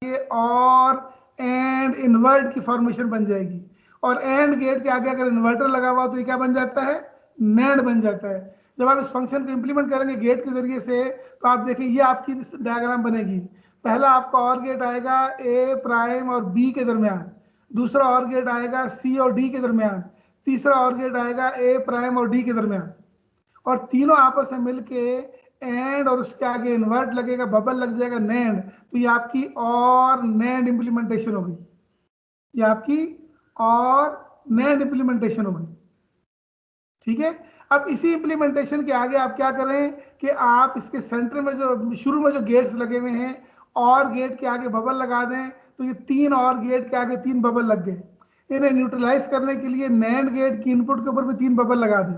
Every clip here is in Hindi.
ये और एंड इन्वर्ट की फॉर्मेशन बन जाएगी। और एंड गेट के आगे अगर इन्वर्टर लगा हुआ तो ये क्या बन जाता है, नैंड बन जाता है। जब आप इस फंक्शन को इंप्लीमेंट करेंगे गेट के जरिए से तो आप देखिए ये आपकी डायग्राम बनेगी। पहला आपका और गेट आएगा ए प्राइम और बी के दरमियान, दूसरा और गेट आएगा सी और डी के दरमियान, तीसरा और गेट आएगा ए प्राइम और डी के दरमियान, और तीनों आपस में मिलके एंड और उसके आगे इन्वर्ट लगेगा, बबल लग जाएगा नैंड, तो ये आपकी और नैंड इंप्लीमेंटेशन होगी। ये आपकी और नैंड इंप्लीमेंटेशन होगी। ठीक है, अब इसी इंप्लीमेंटेशन के आगे आप क्या करें कि आप इसके सेंटर में जो शुरू में जो गेट्स लगे हुए हैं और गेट के आगे बबल लगा दें, तो ये तीन और गेट के आगे तीन बबल लग गए। इन्हें न्यूट्रलाइज करने के लिए नैंड गेट की इनपुट के ऊपर भी तीन बबल लगा दें।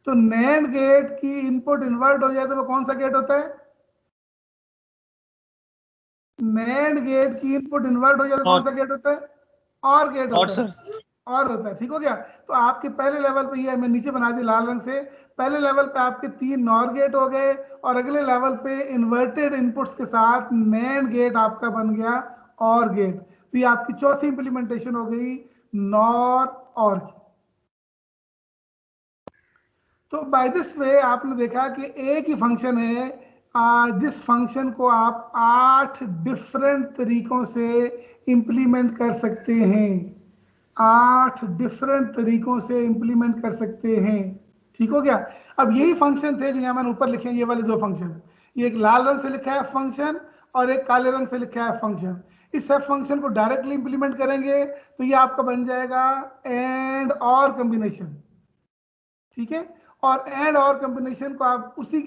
तो नैंड गेट की इनपुट इन्वर्ट हो जाए तो वो कौन सा गेट होता है, नैंड गेट की इनपुट इन्वर्ट हो जाए तो कौन सा गेट होता है, और गेट होता है, और होता है। ठीक हो गया। तो आपके पहले लेवल पे ये मैं नीचे बना दी लाल रंग से, पहले लेवल पे आपके तीन नॉर गेट हो गए और अगले लेवल पे इन्वर्टेड इनपुट्स के साथ नैंड गेट आपका बन गया और गेट। तो ये आपकी चौथी इंप्लीमेंटेशन हो गई नॉर और की। तो बाय दिस वे आपने देखा कि एक ही फंक्शन है जिस फंक्शन को आप 8 डिफरेंट तरीकों से इंप्लीमेंट कर सकते हैं, 8 डिफरेंट तरीकों से इंप्लीमेंट कर सकते हैं। ठीक हो गया। अब यही फंक्शन थे जो यहाँ मैंने ऊपर लिखे हैं, ये वाले दो फंक्शन, ये एक लाल रंग से लिखा है फंक्शन और एक काले रंग से लिखा है फंक्शन। इस सब फंक्शन को डायरेक्टली इंप्लीमेंट करेंगे तो ये आपका बन जाएगा एंड और कॉम्बिनेशन। ठीक है, और एंड और कॉम्बिनेशन को आप उसी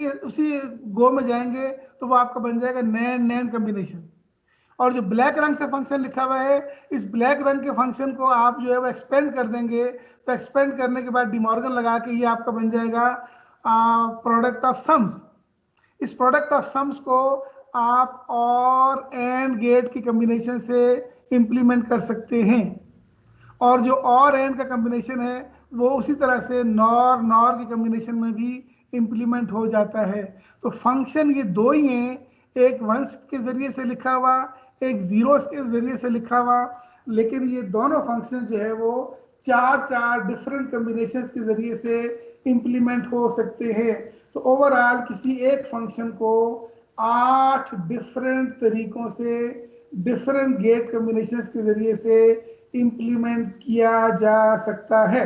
गो में जाएंगे तो वो आपका बन जाएगा नैंड नैंड कॉम्बिनेशन। और जो ब्लैक रंग से फंक्शन लिखा हुआ है, इस ब्लैक रंग के फंक्शन को आप जो है वो एक्सपेंड कर देंगे, तो एक्सपेंड करने के बाद डिमॉर्गन लगा के ये आपका बन जाएगा प्रोडक्ट ऑफ सम्स। इस प्रोडक्ट ऑफ सम्स को आप और एंड गेट की कॉम्बिनेशन से इंप्लीमेंट कर सकते हैं। और जो और एंड का कॉम्बिनेशन है वो उसी तरह से नॉर नॉर की कॉम्बिनेशन में भी इंप्लीमेंट हो जाता है। तो फंक्शन ये दो ही हैं, एक वंस के जरिए से लिखा हुआ, एक जीरोस के जरिए से लिखा हुआ, लेकिन ये दोनों फंक्शन जो है वो चार डिफरेंट कॉम्बिनेशंस के जरिए से इंप्लीमेंट हो सकते हैं। तो ओवरऑल किसी एक फंक्शन को 8 डिफरेंट तरीकों से डिफरेंट गेट कॉम्बिनेशंस के जरिए से इंप्लीमेंट किया जा सकता है।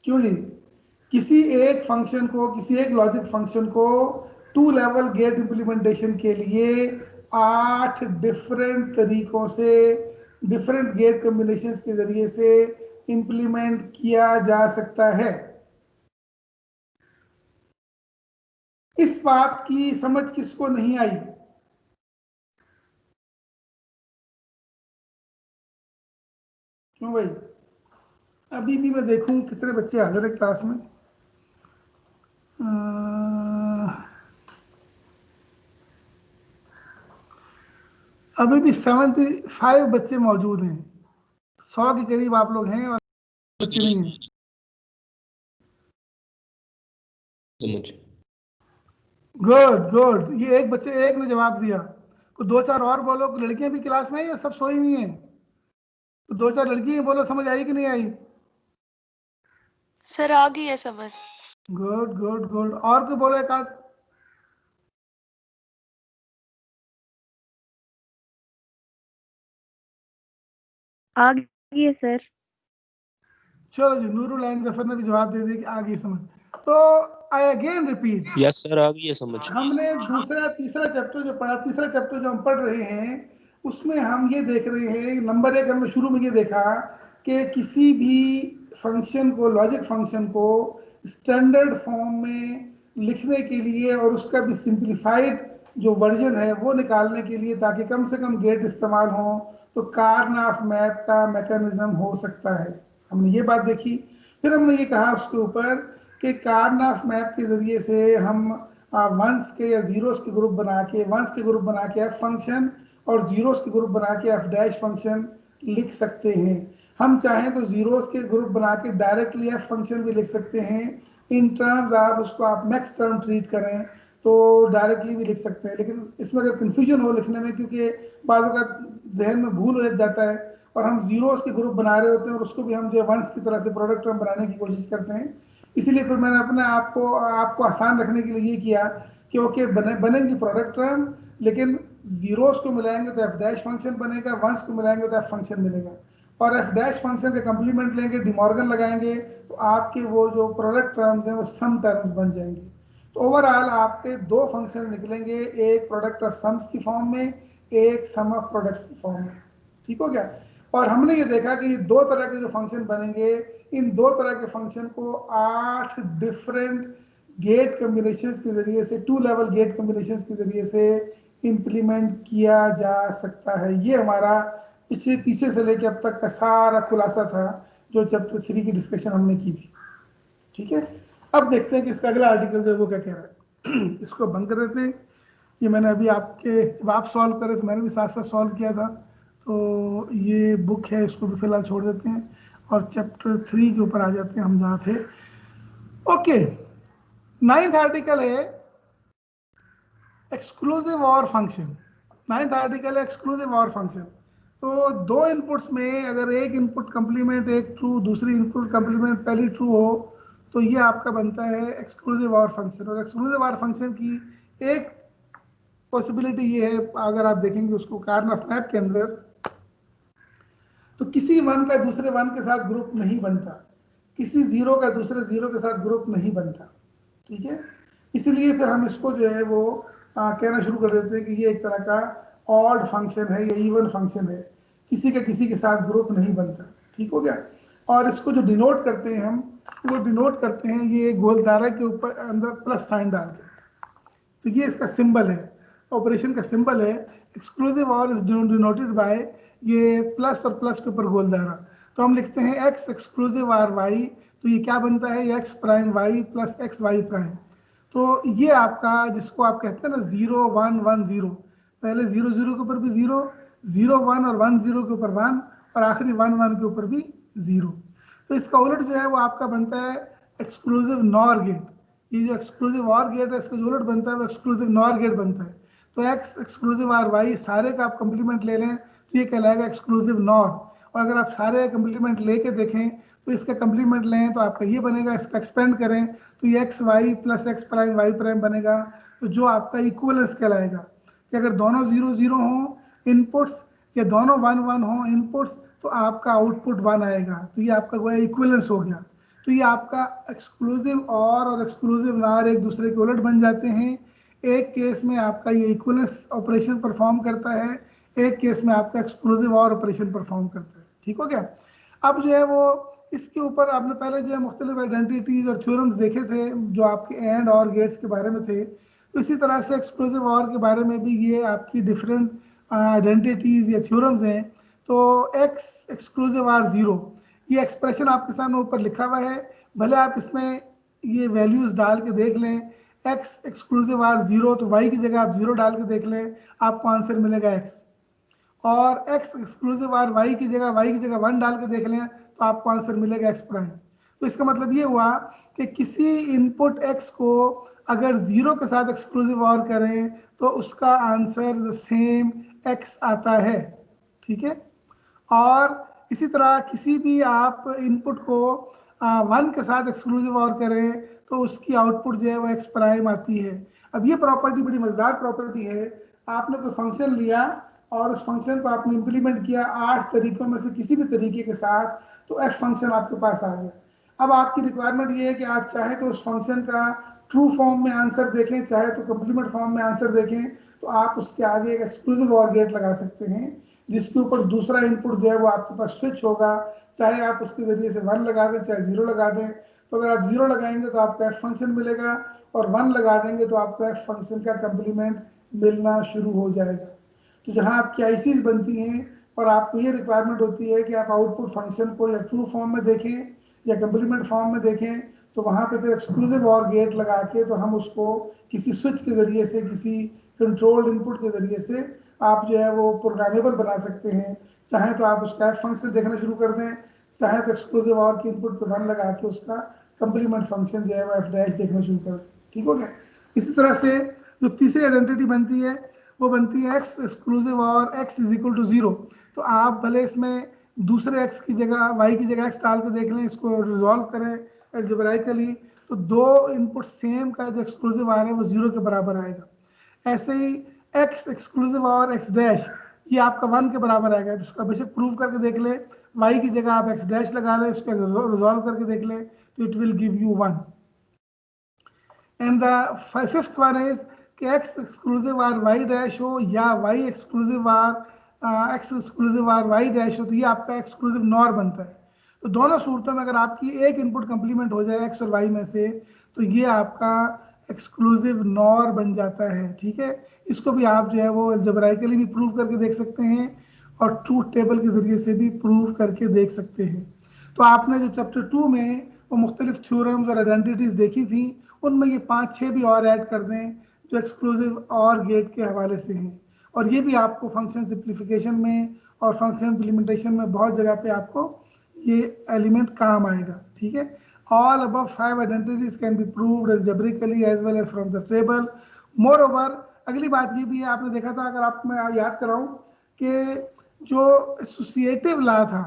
क्यों जी, किसी एक फंक्शन को, किसी एक लॉजिक फंक्शन को 2 लेवल गेट इंप्लीमेंटेशन के लिए 8 डिफरेंट तरीकों से डिफरेंट गेट कॉम्बिनेशंस के जरिए से इंप्लीमेंट किया जा सकता है। इस बात की समझ किसको नहीं आई? क्यों भाई, अभी भी मैं देखूं कितने बच्चे हाजिर है क्लास में। अभी भी 75 बच्चे मौजूद हैं, 100 के करीब आप लोग हैं और बच्चे नहीं हैं। गुड गुड, ये एक बच्चे एक ने जवाब दिया। तो 2-4 और बोलो। लड़कियां भी क्लास में है या सब सोई नहीं है? तो 2-4 लड़की बोलो, समझ आई कि नहीं आई? सर आ गई है समझ। गुड गुड गुड, और तो बोलो एक आध। आ गई है सर। चलो जी, नूरुल आइन जफर ने भी जवाब दे दिया कि आ गई समझ। तो I again repeat, yes sir आ गई है समझ। हमने दूसरा तीसरा चैप्टर जो पढ़ा, तीसरा चैप्टर जो हम पढ़ रहे हैं उसमें हम ये देख रहे हैं, नंबर 1 हमने शुरू में ये देखा कि किसी भी फंक्शन को, लॉजिक फंक्शन को स्टैंडर्ड फॉर्म में लिखने के लिए और उसका भी सिंप्लीफाइड जो वर्जन है वो निकालने के लिए, ताकि कम से कम गेट इस्तेमाल हो, तो कार्नाफ मैप का मैकेनिज्म हो सकता है। हमने ये बात देखी। फिर हमने ये कहा उसके ऊपर कि कार्नाफ मैप के ज़रिए से हम वंस के या जीरोस के ग्रुप बना के, वंस के ग्रुप बना के एफ फंक्शन और जीरोस के ग्रुप बना के एफ डैश फंक्शन लिख सकते हैं। हम चाहें तो जीरोस के ग्रुप बना के डायरेक्टली एफ फंक्शन भी लिख सकते हैं। इन टर्म्स आप उसको आप मैक्स टर्म ट्रीट करें तो डायरेक्टली भी लिख सकते हैं, लेकिन इसमें अगर कन्फ्यूजन हो लिखने में, क्योंकि बाजू का जहन में भूल हो जाता है और हम जीरोस के ग्रुप बना रहे होते हैं और उसको भी हम जो वंस की तरह से प्रोडक्ट टर्म बनाने की कोशिश करते हैं, इसीलिए फिर मैंने अपने आपको आसान रखने के लिए ये किया कि ओके बनेंगी प्रोडक्ट टर्म, लेकिन जीरोस को मिलाएंगे तो एफ डैश फंक्शन बनेगा, वंस को मिलाएंगे तो एफ फंक्शन मिलेगा, और एफ डैश फंक्शन के कंप्लीमेंट लेंगे, डिमॉर्गन लगाएंगे, तो आपके वो जो प्रोडक्ट टर्म्स हैं वो सम टर्म्स बन जाएंगे। तो ओवरऑल आपके दो फंक्शन निकलेंगे, एक प्रोडक्ट ऑफ सम्स की फॉर्म में, एक सम ऑफ प्रोडक्ट्स की फॉर्म में। ठीक हो गया। और हमने ये देखा कि दो तरह के जो फंक्शन बनेंगे, इन दो तरह के फंक्शन को 8 डिफरेंट गेट कम्बिनेशन के जरिए से, 2 लेवल गेट कम्बिनेशन के जरिए से इंप्लीमेंट किया जा सकता है। ये हमारा पीछे से लेके अब तक का सारा खुलासा था जो चैप्टर 3 की डिस्कशन हमने की थी। ठीक है, अब देखते हैं कि इसका अगला आर्टिकल जो है वो क्या कह रहा है। इसको बंद कर देते हैं। ये मैंने अभी आपके, जब आप सॉल्व करे तो मैंने भी साथ साथ सॉल्व किया था, तो ये बुक है, इसको भी फिलहाल छोड़ देते हैं और चैप्टर 3 के ऊपर आ जाते हैं हम जहाँ थे। ओके, 9th आर्टिकल है एक्सक्लूसिव और फंक्शन। 9th आर्टिकल है एक्सक्लूसिव और फंक्शन। तो दो इनपुट्स में अगर एक इनपुट कंप्लीमेंट एक ट्रू, दूसरी इनपुट कंप्लीमेंट पहली ट्रू हो, तो ये आपका बनता है एक्सक्लूसिव और फंक्शन। और एक्सक्लूसिव और फंक्शन की एक पॉसिबिलिटी ये है, अगर आप देखेंगे उसको कार्नफ मैप के अंदर, तो किसी वन का दूसरे वन के साथ ग्रुप नहीं बनता, किसी जीरो का दूसरे जीरो के साथ ग्रुप नहीं बनता। ठीक है, इसीलिए फिर हम इसको जो है वो कहना शुरू कर देते हैं कि ये एक तरह का ऑड फंक्शन है या इवन फंक्शन है, किसी का किसी के साथ ग्रुप नहीं बनता। ठीक हो गया। और इसको जो डिनोट करते हैं हम, वो डिनोट करते हैं ये गोलधारा के ऊपर अंदर प्लस साइन डाल के। तो ये इसका सिंबल है, ऑपरेशन का सिंबल है। एक्सक्लूसिव और इज डिनोटेड बाय ये प्लस और प्लस के ऊपर गोलधारा। तो हम लिखते हैं एक्स एक्सक्लूसिव आर वाई, तो ये क्या बनता है, x prime y plus x y prime. तो ये आपका, जिसको आप कहते हैं ना 0 1 1 0, पहले 0 0 के ऊपर भी 0, 0 1 और 1 0 के ऊपर 1, और आखिरी 1 1 के ऊपर भी 0। तो इसका उलट जो है वो आपका बनता है एक्सक्लूसिव नॉर गेट। ये जो एक्सक्लूसिव और गेट है इसका जो उलट बनता है वो एक्सक्लूसिव नॉर गेट बनता है। तो एक्स एक्सक्लूसिव आर वाई सारे का आप कंप्लीमेंट ले लें तो ये कहलाएगा एक्सक्लूसिव नॉर। और अगर आप सारे कंप्लीमेंट लेके देखें तो इसका कंप्लीमेंट लें तो आपका ये बनेगा, इसका एक्सपेंड करें तो ये x y plus x prime y prime बनेगा। तो जो आपका इक्वलेंस कहलाएगा कि अगर दोनों 0 0 हों इनपुट्स या दोनों 1 1 हों इनपुट्स, तो आपका आउटपुट 1 आएगा। तो ये आपका गोया इक्वलेंस हो गया। तो ये आपका एक्सक्लूसिव और एक्सक्लूसिव नॉर एक दूसरे के उलट बन जाते हैं। एक केस में आपका ये इक्वलेंस ऑपरेशन परफॉर्म करता है, एक केस में आपका एक्सक्लूसिव और ऑपरेशन परफॉर्म करता है। ठीक हो गया। अब जो है वो इसके ऊपर आपने पहले जो है मुख्तलिफ आइडेंटिटीज और थ्योरम्स देखे थे जो आपके एंड और गेट्स के बारे में थे, तो इसी तरह से एक्सक्लूसिव और के बारे में भी ये आपकी डिफरेंट आइडेंटिटीज या थ्योरम्स हैं। तो एक्स एक्सक्लूसिव आर 0, ये एक्सप्रेशन आपके सामने ऊपर लिखा हुआ है, भले आप इसमें ये वैल्यूज डाल के देख लें। एक्स एक्सक्लूसिव आर 0, तो वाई की जगह आप 0 डाल के देख लें, आपको आंसर मिलेगा एक्स। और एक्स एक्सक्लूसिव आर वाई की जगह 1 डाल के देख लें तो आपको आंसर मिलेगा एक्स प्राइम। तो इसका मतलब ये हुआ कि किसी इनपुट एक्स को अगर 0 के साथ एक्सक्लूसिव और करें तो उसका आंसर सेम एक्स आता है। ठीक है। और इसी तरह किसी भी आप इनपुट को 1 के साथ एक्सक्लूसिव और करें तो उसकी आउटपुट जो है वो एक्स प्राइम आती है। अब ये प्रॉपर्टी बड़ी मजेदार प्रॉपर्टी है। आपने कोई फंक्शन लिया और उस फंक्शन को आपने इंप्लीमेंट किया 8 तरीकों में से किसी भी तरीके के साथ, तो एफ फंक्शन आपके पास आ गया। अब आपकी रिक्वायरमेंट ये है कि आप चाहे तो उस फंक्शन का ट्रू फॉर्म में आंसर देखें, चाहे तो कंप्लीमेंट फॉर्म में आंसर देखें, तो आप उसके आगे एक एक्सक्लूसिव और गेट लगा सकते हैं जिसके ऊपर दूसरा इनपुट जो है वो आपके पास स्विच होगा। चाहे आप उसके जरिए से 1 लगा दें, चाहे 0 लगा दें। तो अगर आप 0 लगाएंगे तो आपको एफ फंक्शन मिलेगा, और 1 लगा देंगे तो आपको एफ फंक्शन का कंप्लीमेंट मिलना शुरू हो जाएगा। तो जहाँ आपकी आईसीज बनती हैं और आपको ये रिक्वायरमेंट होती है कि आप आउटपुट फंक्शन को या ट्रू फॉर्म में देखें या कंप्लीमेंट फॉर्म में देखें, तो वहाँ पे फिर एक्सक्लूसिव और गेट लगा के तो हम उसको किसी स्विच के ज़रिए से, किसी कंट्रोल्ड इनपुट के ज़रिए से आप जो है वो प्रोग्रामेबल बना सकते हैं। चाहे तो आप उसका फंक्शन देखना शुरू कर दें, चाहे तो एक्सक्लूसिव और के इनपुट पे 1 लगा के उसका कंप्लीमेंट फंक्शन जो है वो एफ डैश देखना शुरू कर दें। ठीक हो गया। इसी तरह से जो तीसरी आइडेंटिटी बनती है वो बनती है एक्स एक्सक्लूसिव और एक्स इज इक्वल टू 0। तो आप भले इसमें दूसरे एक्स की जगह वाई की जगह एक्स डाल के देख लें, इसको रिजॉल्व करें एल्जेब्राइकली, तो दो इनपुट सेम का जो एक्सक्लूसिव आ रहा है वो 0 के बराबर आएगा। ऐसे ही एक्स एक्सक्लूसिव और एक्स डैश ये आपका 1 के बराबर आएगा। इसको बेसिक प्रूव करके देख ले, वाई की जगह आप एक्स डैश लगा लें, इसको रिजॉल्व करके देख लें तो it will give you 1। And the fifth one is कि X exclusive or Y dash हो या Y exclusive or X exclusive or Y dash हो, तो ये आपका एक्सक्लूसिव नॉर बनता है। तो दोनों सूरतों में अगर आपकी एक इनपुट कंप्लीमेंट हो जाए एक्स और वाई में से, तो ये आपका एक्सक्लूसिव नॉर बन जाता है। ठीक है, इसको भी आप जो है वो अलजेब्राइकली भी प्रूव करके देख सकते हैं और ट्रूथ टेबल के जरिए से भी प्रूव करके देख सकते हैं। तो आपने जो चैप्टर 2 में वो मुख्तलिफ थ्योरम्स और आइडेंटिटीज देखी थी, उनमें ये 5-6 भी और ऐड कर दें जो एक्सक्लूसिव और गेट के हवाले से हैं। और ये भी आपको फंक्शन सिंप्लीफिकेशन में और फंक्शन इम्प्लीमेंटेशन में बहुत जगह पे आपको ये एलिमेंट काम आएगा। ठीक है, all above 5 identities can be proved algebraically as well as from the table. Moreover अगली बात ये भी है, आपने देखा था, अगर आप मैं याद कराऊं कि जो एसोसिएटिव लॉ था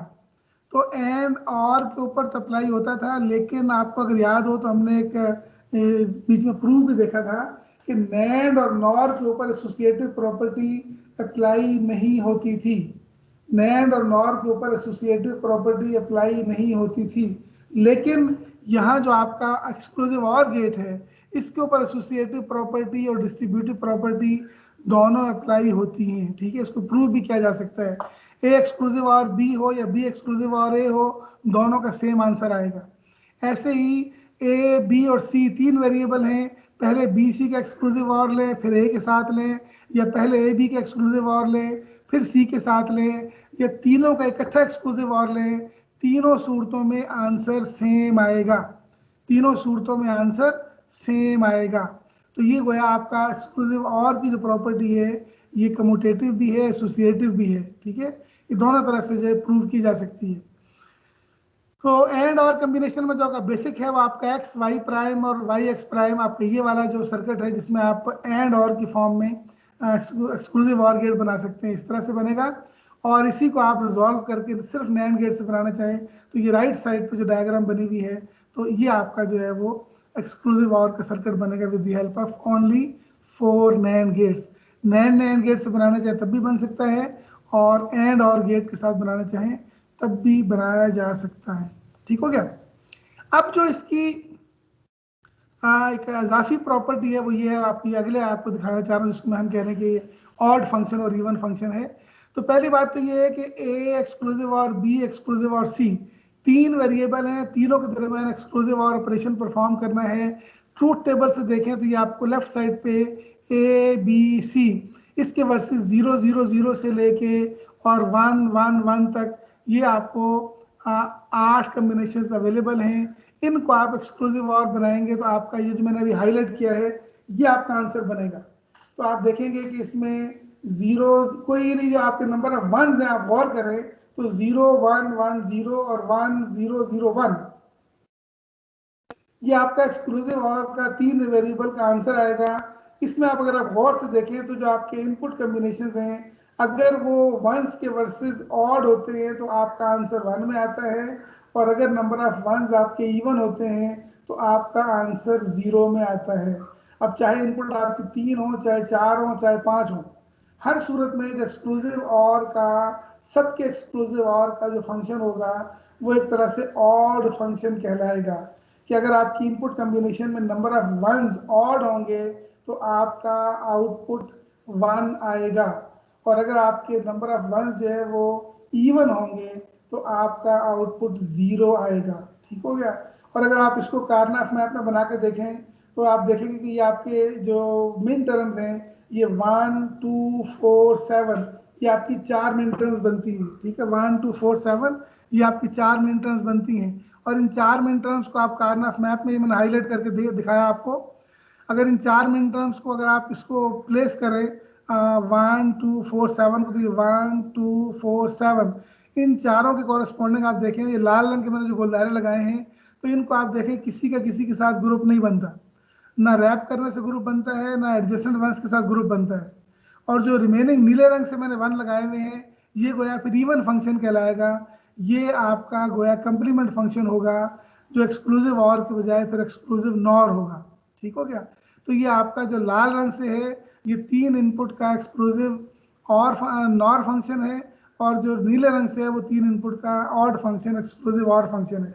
तो एंड और के ऊपर तो अप्लाई होता था, लेकिन आपको अगर याद हो तो हमने एक बीच में प्रूव भी देखा था कि नैंड और नॉर के ऊपर एसोसिएटिव प्रॉपर्टी अप्लाई नहीं होती थी। नैंड और नॉर के ऊपर एसोसिएटिव प्रॉपर्टी अप्लाई नहीं होती थी, लेकिन यहाँ जो आपका एक्सक्लूसिव और गेट है इसके ऊपर एसोसिएटिव प्रॉपर्टी और डिस्ट्रीब्यूटिव प्रॉपर्टी दोनों अप्लाई होती हैं। ठीक है, इसको प्रूव भी किया जा सकता है। ए एक्सक्लूसिव और बी हो या बी एक्सक्लूसिव और ए हो, दोनों का सेम आंसर आएगा। ऐसे ही ए बी और सी 3 वेरिएबल हैं, पहले बी सी का एक्सक्लूसिव और लें फिर ए के साथ लें, या पहले ए बी का एक्सक्लूसिव और लें फिर सी के साथ लें, या तीनों का इकट्ठा एक्सक्लूसिव और लें, तीनों सूरतों में आंसर सेम आएगा। तीनों सूरतों में आंसर सेम आएगा। तो ये गोया आपका एक्सक्लूसिव और की जो प्रॉपर्टी है ये कम्यूटेटिव भी है, एसोसिएटिव भी है। ठीक है, ये दोनों तरह से जो है प्रूव की जा सकती है। तो एंड और कॉम्बिनेशन में जो आपका बेसिक है वो आपका एक्स वाई प्राइम और वाई एक्स प्राइम, आपका ये वाला जो सर्किट है जिसमें आप एंड और की फॉर्म में एक्सक्लूसिव और गेट बना सकते हैं, इस तरह से बनेगा। और इसी को आप रिजॉल्व करके सिर्फ नैंड गेट से बनाना चाहें तो ये राइट साइड पे जो डायग्राम बनी हुई है, तो ये आपका जो है वो एक्सक्लूसिव और का सर्किट बनेगा with the help of only 4 NAND gates. NAND gate से बनाना चाहे तब भी बन सकता है, और एंड और गेट के साथ बनाना चाहें तब भी बनाया जा सकता है। ठीक हो गया। अब जो इसकी एक इजाफी प्रॉपर्टी है वो ये है, आपकी अगले आपको दिखाना चाह रहा हूँ, जिसमें हम कह रहे हैं कि ऑड फंक्शन और इवन फंक्शन है। तो पहली बात तो ये है कि ए एक्सक्लूसिव और बी एक्सक्लूसिव और सी 3 वेरिएबल हैं, तीनों के दरमियान एक्सक्लूसिव और ऑपरेशन परफॉर्म करना है। ट्रूथ टेबल से देखें तो ये आपको लेफ्ट साइड पे ए बी सी इसके वर्सेस 0 0 0 से लेके और 1 1 1 तक ये आपको 8 कम्बिनेशन अवेलेबल हैं। इनको आप एक्सक्लूसिव और बनाएंगे तो आपका ये जो मैंने अभी हाईलाइट किया है ये आपका आंसर बनेगा। तो आप देखेंगे कि इसमें जीरो कोई नहीं, जो आपके नंबर ऑफ वंस हैं आप गौर करें तो 0 1 1 0 और 1 0 0 1 ये आपका एक्सक्लूसिव और का 3 वेरिएबल का आंसर आएगा। इसमें आप अगर आप गौर से देखें तो जो आपके इनपुट कॉम्बिनेशन हैं अगर वो वंस के वर्सेस ऑड होते हैं तो आपका आंसर 1 में आता है, और अगर नंबर ऑफ वंस आपके इवन होते हैं तो आपका आंसर 0 में आता है। अब चाहे इनपुट आपके 3 हो, चाहे 4 हो, चाहे 5 हो, हर सूरत में जो एक्सक्लूसिव और का सबके एक्सक्लूसिव और का जो फंक्शन होगा वो एक तरह से ऑड फंक्शन कहलाएगा। कि अगर आपकी इनपुट कॉम्बिनेशन में नंबर ऑफ वंस ऑड होंगे तो आपका आउटपुट 1 आएगा, और अगर आपके नंबर ऑफ वंस जो है वो इवन होंगे तो आपका आउटपुट 0 आएगा। ठीक हो गया। और अगर आप इसको कार्नाफ मैप में बना के देखें तो आप देखेंगे कि ये आपके जो मिन टर्म्स हैं ये 1 2 4 7 ये आपकी 4 मेन टर्म्स बनती है, ठीक है, 1 2 4 7, ये आपकी 4 मेन टर्म्स बनती हैं। और इन 4 मेन टर्म्स को आप कार्नफ मैप में मैंने हाईलाइट करके दिखाया आपको। अगर इन 4 मेन टर्म्स को अगर आप इसको प्लेस करें 1 2 4 7 को, तो 1 2 4 7 इन चारों के कॉरेस्पॉन्डिंग आप देखें, ये लाल रंग के मैंने जो गोलदारे लगाए हैं, तो इनको आप देखें किसी का किसी के साथ ग्रुप नहीं बनता, ना रैप करने से ग्रुप बनता है, ना एडजेसेंट वंस के साथ ग्रुप बनता है। और जो रिमेनिंग नीले रंग से मैंने वन लगाए हुए हैं, ये गोया फिर इवन फंक्शन कहलाएगा। ये आपका गोया कंप्लीमेंट फंक्शन होगा, जो एक्सक्लूसिव और के बजाय फिर एक्सक्लूसिव नॉर होगा। ठीक हो गया? तो ये आपका जो लाल रंग से है, ये 3 इनपुट का एक्सक्लूसिव और नॉर फंक्शन है, और जो नीले रंग से है वो 3 इनपुट का ऑड फंक्शन, एक्सक्लूसिव और फंक्शन है।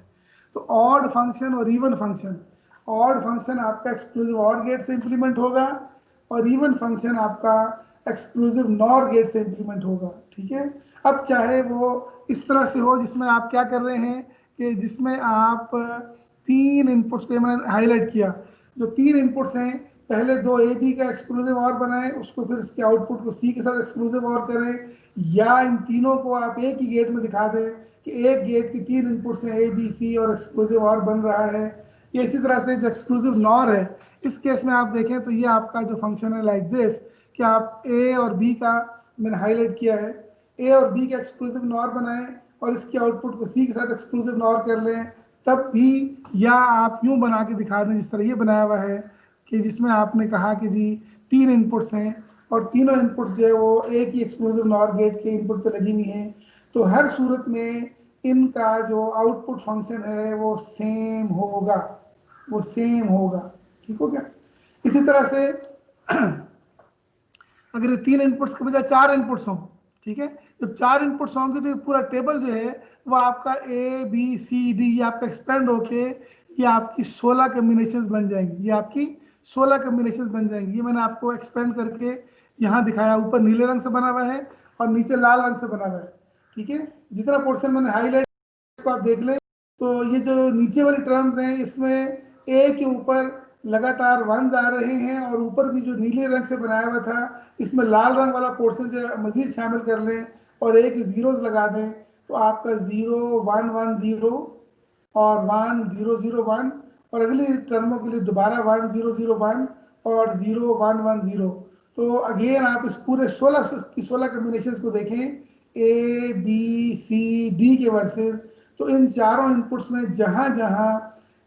तो ऑड फंक्शन और इवन फंक्शन, ऑड फंक्शन आपका एक्सक्लूसिव और गेट से इंप्लीमेंट होगा, और इवन फंक्शन आपका एक्सक्लूसिव नॉर गेट से इंप्लीमेंट होगा। ठीक है? अब चाहे वो इस तरह से हो जिसमें आप क्या कर रहे हैं कि जिसमें आप 3 इनपुट्स को मैंने हाईलाइट किया, जो 3 इनपुट्स हैं, पहले 2 ए बी का एक्सक्लूसिव और बनाएं, उसको फिर इसके आउटपुट को सी के साथ एक्सक्लूसिव और करें, या इन तीनों को आप एक ही गेट में दिखा दें कि एक गेट की 3 इनपुट्स हैं ए बी सी और एक्सक्लूसिव और बन रहा है। ये इसी तरह से जो एक्सक्लूसिव नॉर है, इस केस में आप देखें तो ये आपका जो फंक्शन है लाइक दिस, कि आप ए और बी का मैंने हाईलाइट किया है, ए और बी का एक्सक्लूसिव नॉर बनाएं और इसके आउटपुट को सी के साथ एक्सक्लूसिव नॉर कर लें, तब भी, या आप यूं बना के दिखा दें जिस तरह ये बनाया हुआ है, कि जिसमें आपने कहा कि जी 3 इनपुट्स हैं और तीनों इनपुट्स जो है वो एक ही एक्सक्लूसिव नॉर गेट के इनपुट पे लगी हुई हैं, तो हर सूरत में इनका जो आउटपुट फंक्शन है वो सेम होगा, वो सेम होगा। ठीक हो गया? इसी तरह से अगर ये 3 इनपुट्स के बजाय 4 इनपुट्स हों, ठीक है, जब 4 इनपुट्स होंगे तो पूरा टेबल जो है वो आपका ए बी सी डी, ये आपका एक्सपेंड होके ये आपकी 16 कम्बिनेशन बन जाएंगी, ये आपकी 16 कम्बिनेशन बन जाएंगी। ये मैंने आपको एक्सपेंड करके यहाँ दिखाया, ऊपर नीले रंग से बना हुआ है और नीचे लाल रंग से बना हुआ है। ठीक है? जितना पोर्शन मैंने हाईलाइट इसको आप देख लें, तो ये जो नीचे वाली टर्म्स हैं, इसमें ए के ऊपर लगातार वंस आ रहे हैं, और ऊपर भी जो नीले रंग से बनाया हुआ था, इसमें लाल रंग वाला पोर्शन जो मजीद शामिल कर लें और एक जीरोस लगा दें, तो आपका 0 1 1 0 और 1 0 0 1, और अगली टर्मों के लिए दोबारा 1 0 0 1 और 0 1 1 0। तो अगेन आप इस पूरे 16 की 16 कम्बिनेशन को देखें, ए बी सी डी के वर्सेस, तो इन चारों इनपुट्स में जहां जहां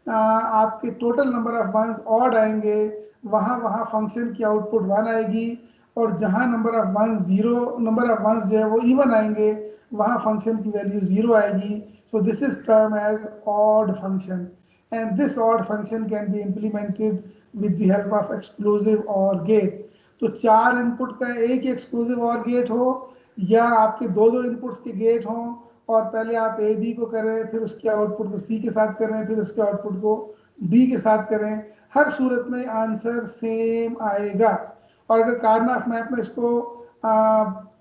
आपके total number of ones odd आएंगे, वहां वहां फंक्शन की आउटपुट 1 आएगी, और जहां नंबर ऑफ वंस जो है वो इवन आएंगे, वहां फंक्शन की वैल्यू 0 आएगी। So this is term as odd function, and this odd function can be implemented with the help of exclusive or gate. तो 4 इनपुट का एक ही एक्सक्लूसिव और गेट हो, या आपके 2 इनपुट्स के गेट हों, और पहले आप ए बी को करें, फिर उसके आउटपुट को सी के साथ करें, फिर उसके आउटपुट को डी के साथ करें, हर सूरत में आंसर सेम आएगा। और अगर कार्नफ मैप में इसको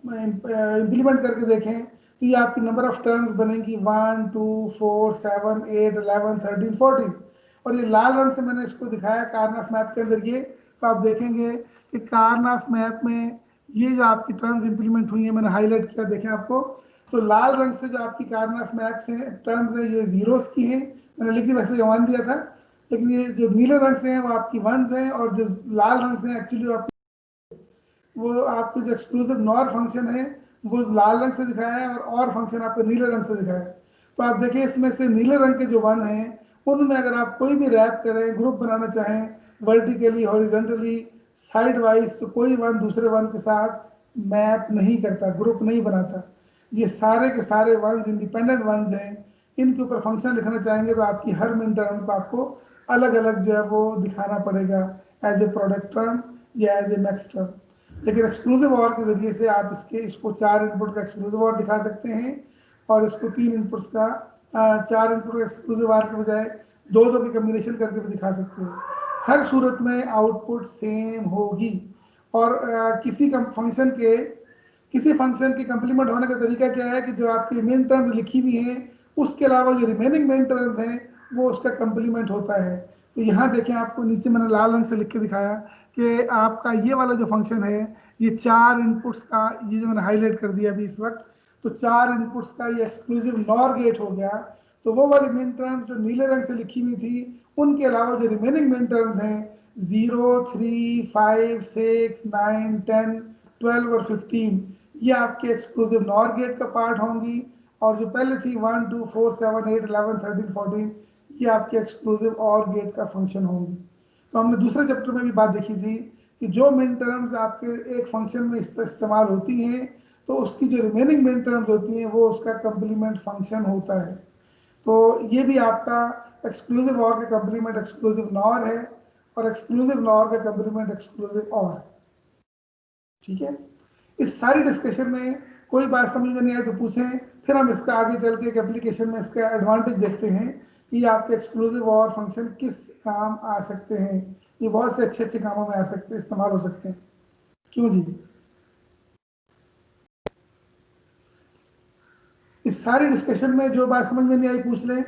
इम्प्लीमेंट करके देखें, तो ये आपकी नंबर ऑफ टर्म्स बनेगी 1 2 4 7 8 11 13 14। और ये लाल रंग से मैंने इसको दिखाया कार्नफ मैप के अंदर, ये तो आप देखेंगे कि कार्नफ मैप में ये जो आपकी टर्म्स इंप्लीमेंट हुई है, मैंने हाईलाइट किया, देखें आपको, तो लाल रंग से जो आपकी कार्नफ मैप से टर्म्स है ये जीरोस की हैं, मैंने लिख दी, वैसे 1 दिया था, लेकिन ये जो नीले रंग से हैं वो आपकी वंस हैं, और जो लाल रंग से हैं एक्चुअली वो आपके जो एक्सक्लूसिव नॉर फंक्शन है वो लाल रंग से दिखाया है, और फंक्शन आपको नीले रंग से दिखाया है। तो आप देखिए इसमें से नीले रंग के जो 1 हैं, उनमें अगर आप कोई भी रैप करें, ग्रुप बनाना चाहें वर्टिकली हॉरिजॉन्टली साइड वाइज, तो कोई 1 दूसरे 1 के साथ मैप नहीं करता, ग्रुप नहीं बनाता। ये सारे के सारे 1 इंडिपेंडेंट 1 हैं। इनके ऊपर फंक्शन लिखना चाहेंगे तो आपकी हर मिन टर्म को आपको अलग अलग जो है वो दिखाना पड़ेगा, एज ए प्रोडक्ट टर्म या एज ए मैक्स टर्म। लेकिन एक्सक्लूसिव और के जरिए से आप इसको 4 इनपुट का एक्सक्लूसिव और दिखा सकते हैं, और इसको 3 इनपुट्स का 4 इनपुट का एक्सक्लूसिव आर के बजाय 2 की कम्बिनेशन करके भी दिखा सकते हैं। हर सूरत में आउटपुट सेम होगी, और किसी फंक्शन के कंप्लीमेंट होने का तरीका क्या है कि जो आपकी मेन टर्म्स लिखी हुई हैं, उसके अलावा जो रिमेनिंग मेन टर्म्स हैं वो उसका कंप्लीमेंट होता है। तो यहाँ देखें, आपको नीचे मैंने लाल रंग से लिख के दिखाया कि आपका ये वाला जो फंक्शन है, ये 4 इनपुट्स का, ये जो मैंने हाईलाइट कर दिया अभी इस वक्त, तो 4 इनपुट्स का ये एक्सक्लूसिव नॉर गेट हो गया। तो वो वाली मिन टर्म्स जो नीले रंग से लिखी हुई थी, उनके अलावा जो रिमेनिंग मिन टर्म्स हैं 0, 3, 5, 6, 9, 10, 12 और 15, ये आपके एक्सक्लूसिव नॉर गेट का पार्ट होंगी। और जो पहले थी 1, 2, 4, 7, 8, 11, 13, 14, ये आपके एक्सक्लूसिव और गेट का फंक्शन होंगी। तो हमने दूसरे चैप्टर में भी बात देखी थी कि जो मिन टर्म्स आपके एक फंक्शन में इस्तेमाल होती हैं, तो उसकी जो रिमेनिंग मिन टर्म्स होती हैं वो उसका कंप्लीमेंट फंक्शन होता है। तो ये भी आपका एक्सक्लूसिव और का कंप्लीमेंट एक्सक्लूसिव नॉर है, और एक्सक्लूसिव नॉर का कंप्लीमेंट एक्सक्लूसिव और। ठीक है, इस सारी डिस्कशन में कोई बात समझ में नहीं आए तो पूछें, फिर हम इसका आगे चल के एक एप्लीकेशन में इसका एडवांटेज देखते हैं कि आपके एक्सक्लूसिव और फंक्शन किस काम आ सकते हैं। ये बहुत से अच्छे अच्छे कामों में आ सकते हैं, इस्तेमाल हो सकते हैं। क्यों जी? इस सारी डिस्कशन में जो बात समझ में नहीं आई पूछ लें।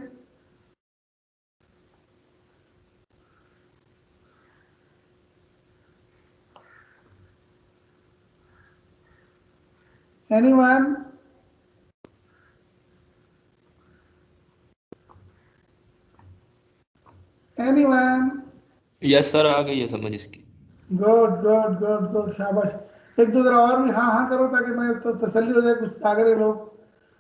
एनीवन? एनीवन? यस सर, आ गई है समझ इसकी। गुड गुड गुड गुड, शाबाश। एक दो जरा और भी हाँ हाँ करो ताकि मैं तो तसल्ली हो जाए, कुछ जाग रहे लोग।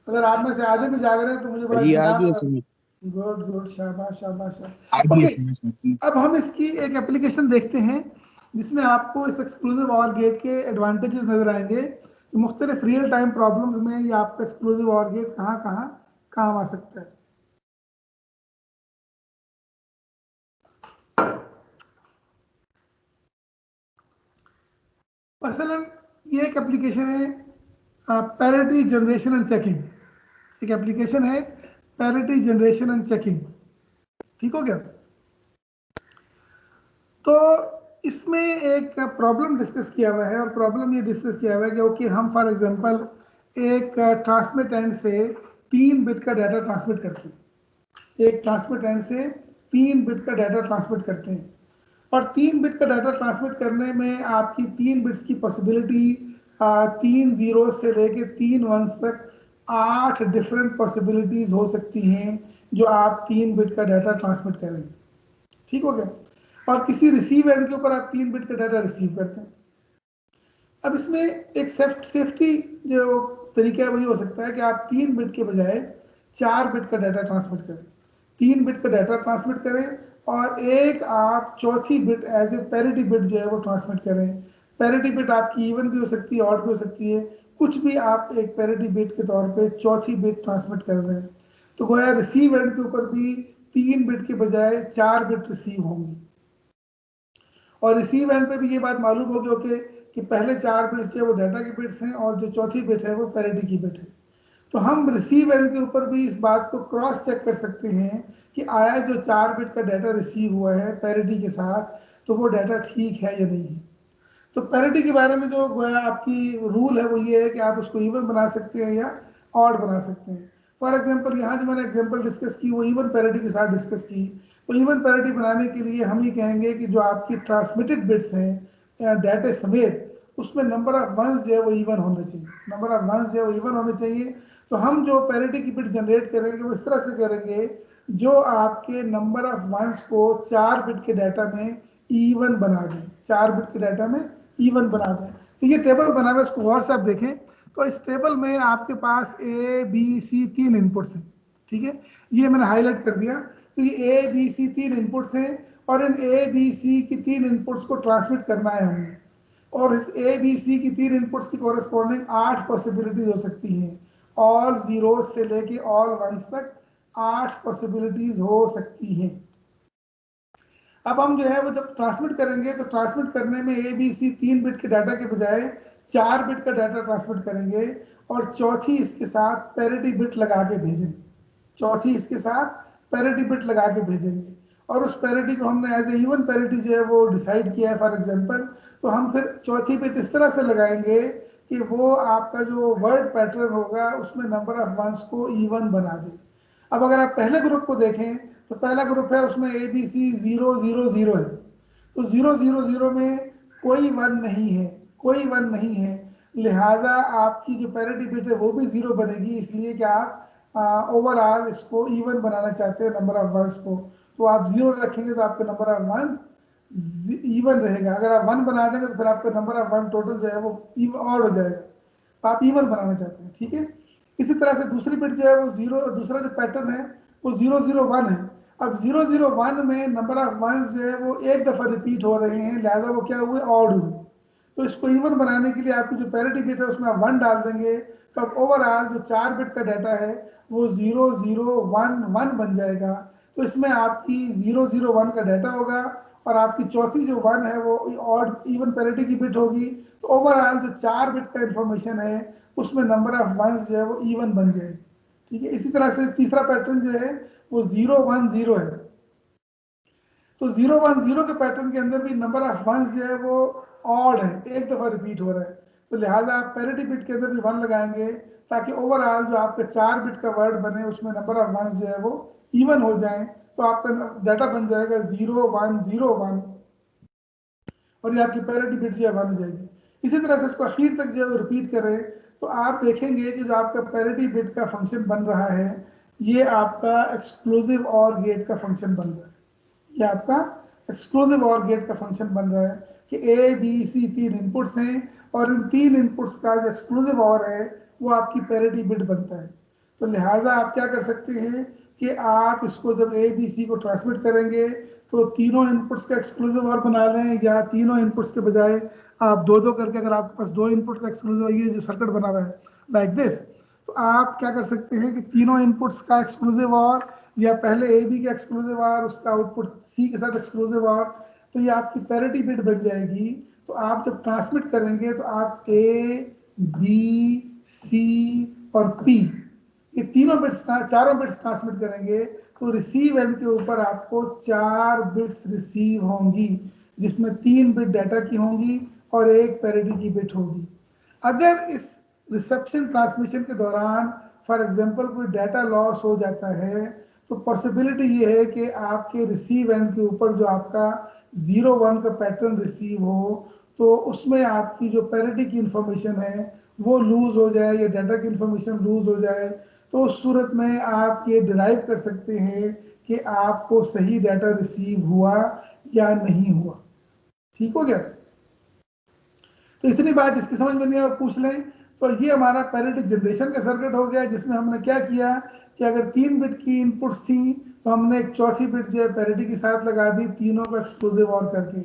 अगर आप में से आधे भी जाग रहे हैं तो मुझे बड़ा जी आ इत्मीनान गई होगा। समझ। गुड गुड, शाबाश शाबाश आ शाबाश। गई ओके, समझ। अब हम इसकी एक एप्लीकेशन देखते हैं जिसमें आपको इस एक्सक्लूसिव और गेट के एडवांटेजेस नजर आएंगे कि मुख्तलिफ रियल टाइम प्रॉब्लम्स में ये आपका एक्सक्लूसिव और गेट कहाँ कहाँ काम आ सकता है। मसलन ये एक एप्लीकेशन है पैरिटी जनरेशन एंड चेकिंग। एक एप्लीकेशन है पैरिटी जनरेशन एंड चेकिंग। ठीक हो गया? तो इसमें एक प्रॉब्लम डिस्कस किया हुआ है, और प्रॉब्लम ये डिस्कस किया हुआ है कि हम फॉर एग्जांपल एक ट्रांसमिट एंड से 3 बिट का डाटा ट्रांसमिट करते हैं। एक ट्रांसमिट एंड से 3 बिट का डाटा ट्रांसमिट करते हैं, और 3 बिट का डाटा ट्रांसमिट करने में आपकी 3 बिट्स की पॉसिबिलिटी 3 जीरो से लेके 3 1 तक 8 डिफरेंट पॉसिबिलिटीज हो सकती हैं जो आप 3 बिट का डाटा ट्रांसमिट करेंगे। ठीक हो गया? और किसी रिसीव एंड के ऊपर आप 3 बिट का डाटा रिसीव करते हैं। अब इसमें एक सेफ्टी जो तरीका है वही हो सकता है कि आप 3 बिट के बजाय 4 बिट का डाटा ट्रांसमिट करें। 3 बिट का डाटा ट्रांसमिट करें और एक आप चौथी bit as a parity bit जो है वो ट्रांसमिट करें। पैरिटी बिट आपकी इवन भी हो सकती है, ऑड भी हो सकती है, कुछ भी आप एक पैरिटी बिट के तौर पे चौथी बिट ट्रांसमिट कर दें। तो गोया रिसीव एंड के ऊपर भी 3 बिट के बजाय 4 बिट रिसीव होंगी, और रिसीव एंड पे भी ये बात मालूम होगी ओके कि पहले 4 बिट्स जो है वो डाटा की बिट्स हैं और जो चौथी बिट है वो पैरिटी की बिट है। तो हम रिसीव एंड के ऊपर भी इस बात को क्रॉस चेक कर सकते हैं कि आया जो 4 बिट का डाटा रिसीव हुआ है पैरिटी के साथ, तो वो डाटा ठीक है या नहीं है। तो पैरिटी के बारे में जो गोया आपकी रूल है वो ये है कि आप उसको इवन बना सकते हैं या ऑड बना सकते हैं। फॉर एग्जांपल यहाँ जो मैंने एग्जांपल डिस्कस की वो इवन पैरिटी के साथ डिस्कस की। तो इवन पैरिटी बनाने के लिए हम ये कहेंगे कि जो आपकी ट्रांसमिटेड बिट्स हैं डाटा समेत, उसमें नंबर ऑफ वंस जो है वो इवन होना चाहिए। नंबर ऑफ वंस जो है वो इवन होने चाहिए। तो हम जो पैरिटी की बिट जनरेट करेंगे वो इस तरह से करेंगे जो आपके नंबर ऑफ वंस को 4 बिट के डाटा में इवन बना दें। 4 बिट के डाटा में इवन बना दें। तो ये टेबल बना हुआ है, इसको गौर से आप देखें। तो इस टेबल में आपके पास ए बी सी 3 इनपुट्स हैं। ठीक है, ये मैंने हाईलाइट कर दिया। तो ये ए बी सी 3 इनपुट्स हैं, और इन ए बी सी की 3 इनपुट्स को ट्रांसमिट करना है हमने। और इस ए बी सी की 3 इनपुट्स की कॉरेस्पॉन्डिंग 8 पॉसिबिलिटीज हो सकती हैं। ऑल जीरो से लेके ऑल वंस तक 8 पॉसिबिलिटीज हो सकती हैं। अब हम जो है वो जब ट्रांसमिट करेंगे तो ट्रांसमिट करने में ए बी सी 3 बिट के डाटा के बजाय 4 बिट का डाटा ट्रांसमिट करेंगे, और चौथी इसके साथ पैरिटी बिट लगा के भेजेंगे। चौथी इसके साथ पैरिटी बिट लगा के भेजेंगे, और उस पैरिटी को हमने एज ए इवन पैरिटी जो है वो डिसाइड किया है फॉर एग्जांपल। तो हम फिर चौथी बिट इस तरह से लगाएंगे कि वो आपका जो वर्ड पैटर्न होगा उसमें नंबर ऑफ वंस को इवन बना दे। अब अगर आप पहले ग्रुप को देखें तो पहला ग्रुप है उसमें ABC 0 0 0 है, तो 0 0 0 में कोई 1 नहीं है, कोई 1 नहीं है, लिहाजा आपकी जो पैरिटी बिट है वो भी 0 बनेगी, इसलिए कि आप ओवरऑल इसको इवन बनाना चाहते हैं नंबर ऑफ वंस को, तो आप 0 रखेंगे तो आपका नंबर ऑफ वंस इवन रहेगा। अगर आप 1 बना देंगे तो फिर आपका नंबर ऑफ 1 टोटल जो है वो ऑड हो जाएगा, तो आप इवन बनाना चाहते हैं, ठीक है। इसी तरह से दूसरी बिट जो है वो 0, दूसरा जो पैटर्न है वो 0 0 1 है। अब 0 0 1 में नंबर ऑफ वंस जो है वो एक दफा रिपीट हो रहे हैं, लिहाजा वो क्या हुए, ऑड हुए। तो इसको इवन बनाने के लिए आपकी जो पैरिटी बिट है उसमें आप 1 डाल देंगे, तो अब ओवरऑल जो 4 बिट का डाटा है वो 0 0 1 1 बन जाएगा। तो इसमें आपकी 0 0 1 का डाटा होगा और आपकी चौथी जो 1 है वो ऑड इवन पैरिटी की बिट होगी, तो ओवरऑल जो 4 बिट का इंफॉर्मेशन है उसमें नंबर ऑफ वंस जो है वो इवन बन जाएगी, ठीक है। इसी तरह से तीसरा पैटर्न जो है वो 0 1 0 है, तो 0 1 0 के पैटर्न के अंदर भी नंबर ऑफ वंस जो है वो ऑड है, एक दफा रिपीट हो रहा है, तो लिहाजा आप पैरिटी बिट के अंदर भी 1 लगाएंगे ताकि ओवरऑल जो आपका 4 बिट का वर्ड बने उसमें नंबर ऑफ वंस जो है वो इवन हो जाए, तो आपका डाटा बन जाएगा 0 1 0 1 और ये आपकी पैरिटी बिट जो है 1 हो जाएगी। इसी तरह से इसको आखिर तक जो है रिपीट करें तो आप देखेंगे कि जो आपका पैरिटी बिट का फंक्शन बन रहा है ये आपका एक्सक्लूसिव और गेट का फंक्शन बन रहा है, ये आपका एक्सक्लूसिव और गेट का फंक्शन बन रहा है कि ABC 3 इनपुट्स हैं और इन 3 इनपुट्स का जो एक्सक्लूसिव और है वो आपकी पैरिटी बिट बनता है। तो लिहाजा आप क्या कर सकते हैं कि आप इसको जब ABC को ट्रांसमिट करेंगे तो तीनों इनपुट्स का एक्सक्लूसिव और बना लें, या तीनों इनपुट्स के बजाय आप दो दो करके, अगर आपके पास 2 इनपुट का एक्सक्लूसिव, ये जो सर्किट बना हुआ है लाइक दिस, तो आप क्या कर सकते हैं कि तीनों इनपुट्स का एक्सक्लूसिव और, या पहले AB का एक्सक्लूसिव और उसका आउटपुट C के साथ एक्सक्लूसिव और, तो ये आपकी पैरिटी बिट बन जाएगी। तो आप जब ट्रांसमिट करेंगे तो आप A B C और P ये तीनों बिट्स, चारों बिट्स ट्रांसमिट करेंगे, तो रिसीव एंड के ऊपर आपको 4 बिट्स रिसीव होंगी जिसमें 3 बिट डाटा की होंगी और 1 पैरिटी की बिट होगी। अगर इस रिसेप्शन ट्रांसमिशन के दौरान फॉर एग्जांपल कोई डाटा लॉस हो जाता है तो पॉसिबिलिटी ये है कि आपके रिसीव एंड के ऊपर जो आपका 0 1 का पैटर्न रिसीव हो तो उसमें आपकी जो पैरिटी की इंफॉर्मेशन है वो लूज हो जाए या डाटा की इंफॉर्मेशन लूज हो जाए, तो उस सूरत में आप ये डिराइव कर सकते हैं कि आपको सही डाटा रिसीव हुआ या नहीं हुआ। ठीक हो गया? तो इतनी बात जिसकी समझ में नहीं है पूछ लें। तो ये हमारा पैरिटी जनरेशन का सर्किट हो गया जिसमें हमने क्या किया कि अगर 3 बिट की इनपुट्स थी तो हमने एक चौथी बिट जो है पैरिटी के साथ लगा दी, तीनों को एक्सक्लूसिव और करके।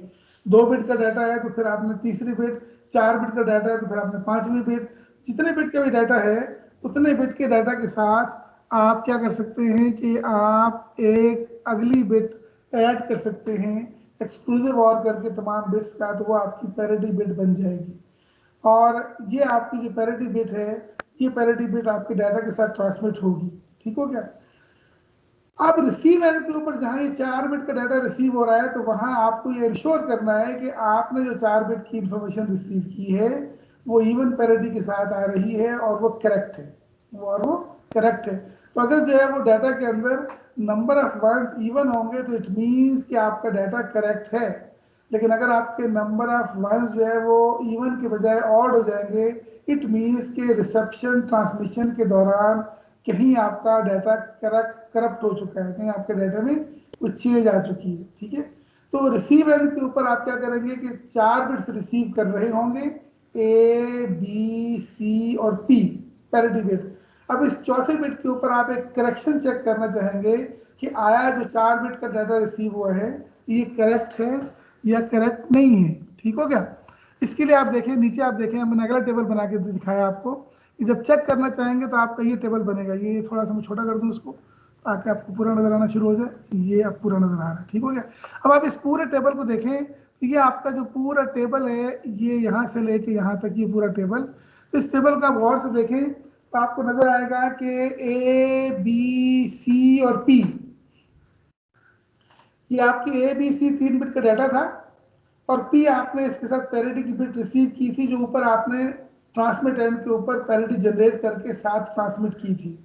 2 बिट का डाटा है तो फिर आपने तीसरी बिट, 4 बिट का डाटा है तो फिर आपने 5वीं बिट, जितने बिट का भी डाटा है उतने बिट के डाटा के साथ आप क्या कर सकते हैं कि आप एक अगली बिट ऐड कर सकते हैं एक्सक्लूसिव और करके तमाम बिट्स का, तो वो आपकी पैरिटी बिट बन जाएगी। और ये आपकी जो पैरिटी बिट है ये पैरिटी बिट आपके डाटा के साथ ट्रांसमिट होगी। ठीक हो गया? अब रिसीव एंड के ऊपर जहां ये 4 बिट का डाटा रिसीव हो रहा है तो वहां आपको ये इंश्योर करना है कि आपने जो 4 बिट की इंफॉर्मेशन रिसीव की है वो इवन पैरिटी के साथ आ रही है और वो करेक्ट है, वो करेक्ट है। तो अगर जो है वो डाटा के अंदर नंबर ऑफ वंस इवन होंगे तो इट मीन्स कि आपका डाटा करेक्ट है, लेकिन अगर आपके नंबर ऑफ वंस जो है वो इवन के बजाय ऑड हो जाएंगे इट मीन्स के रिसेप्शन ट्रांसमिशन के दौरान कहीं आपका डाटा करप्ट हो चुका है, कहीं आपके डाटा में कुछ चेंज आ चुकी है। ठीक है? तो रिसीव एंड के ऊपर आप क्या करेंगे कि 4 बिट्स रिसीव कर रहे होंगे A B C और P पैरिटी बिट। अब इस चौथे बिट के ऊपर आप एक करेक्शन चेक करना चाहेंगे कि आया जो 4 बिट का डाटा रिसीव हुआ है ये करेक्ट है या करेक्ट नहीं है। ठीक हो गया? इसके लिए आप देखें नीचे, आप देखें मैंने अगला टेबल बना के दिखाया आपको कि जब चेक करना चाहेंगे तो आपका ये टेबल बनेगा। ये थोड़ा सा मैं छोटा कर दूं इसको ताकि आपको पूरा नजर आना शुरू हो जाए। ये अब पूरा नजर आ रहा है। ठीक हो गया? अब आप इस पूरे टेबल को देखें तो ये आपका जो पूरा टेबल है ये यहाँ से लेके यहाँ तक ये पूरा टेबल, तो इस टेबल का आप गौर से देखें तो आपको नजर आएगा कि A B C और P ये आपकी ABC 3 बिट का डाटा था और P आपने इसके साथ पैरिटी की बिट रिसीव की थी जो ऊपर आपने ट्रांसमिट एंड के ऊपर पैरिटी जनरेट करके साथ ट्रांसमिट की थी।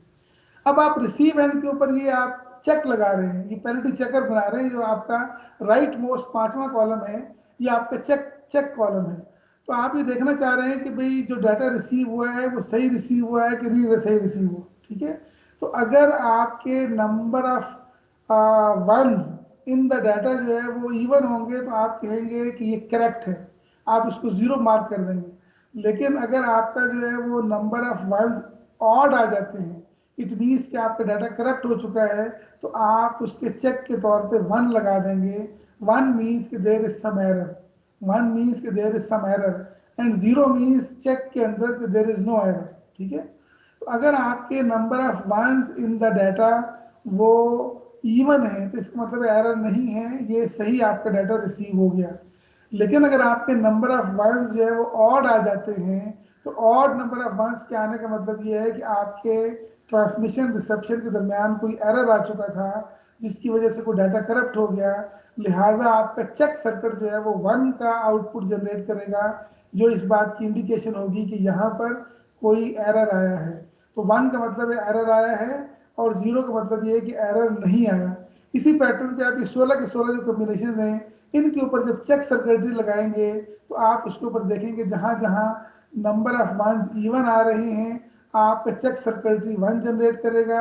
अब आप रिसीव एंड के ऊपर ये आप चेक लगा रहे हैं, ये पैरिटी चेकर बना रहे हैं, जो आपका राइट मोस्ट 5वां कॉलम है ये आपका चेक कॉलम है। तो आप ये देखना चाह रहे हैं कि भाई जो डाटा रिसीव हुआ है वो सही रिसीव हुआ है कि नहीं सही रिसीव हुआ, ठीक है। तो अगर आपके number of ones in the data जो है वो इवन होंगे तो आप कहेंगे कि ये करेक्ट है, आप इसको 0 मार्क कर देंगे। लेकिन अगर आपका जो है वो नंबर ऑफ वंस ऑड आ जाते हैं, इट मीन्स कि आपका डाटा करप्ट हो चुका है, तो आप उसके चेक के तौर पे 1 लगा देंगे। 1 मीन्स कि there is some error, 1 means कि there is some error and 0 means check के अंदर कि देयर इज नो एरर, ठीक है। तो अगर आपके number of ones in the data वो इवन है तो इसका मतलब एरर नहीं है, ये सही आपका डाटा रिसीव हो गया। लेकिन अगर आपके नंबर ऑफ वंस जो है वो ऑड आ जाते हैं, तो ऑड नंबर ऑफ वंस के आने का मतलब ये है कि आपके ट्रांसमिशन रिसेप्शन के दरमियान कोई एरर आ चुका था जिसकी वजह से कोई डाटा करप्ट हो गया, लिहाजा आपका चेक सर्किट जो है वो 1 का आउटपुट जनरेट करेगा, जो इस बात की इंडिकेशन होगी कि यहाँ पर कोई एरर आया है। तो 1 का मतलब है एरर आया है और 0 का मतलब ये है कि एरर नहीं आया। इसी पैटर्न पे आप ये 16 के 16 जो कॉम्बिनेशन हैं इनके ऊपर जब चेक सर्किटरी लगाएंगे तो आप उसके ऊपर देखेंगे जहां जहां नंबर ऑफ वंस इवन आ रहे हैं आपका चेक सर्किटरी 1 जनरेट करेगा,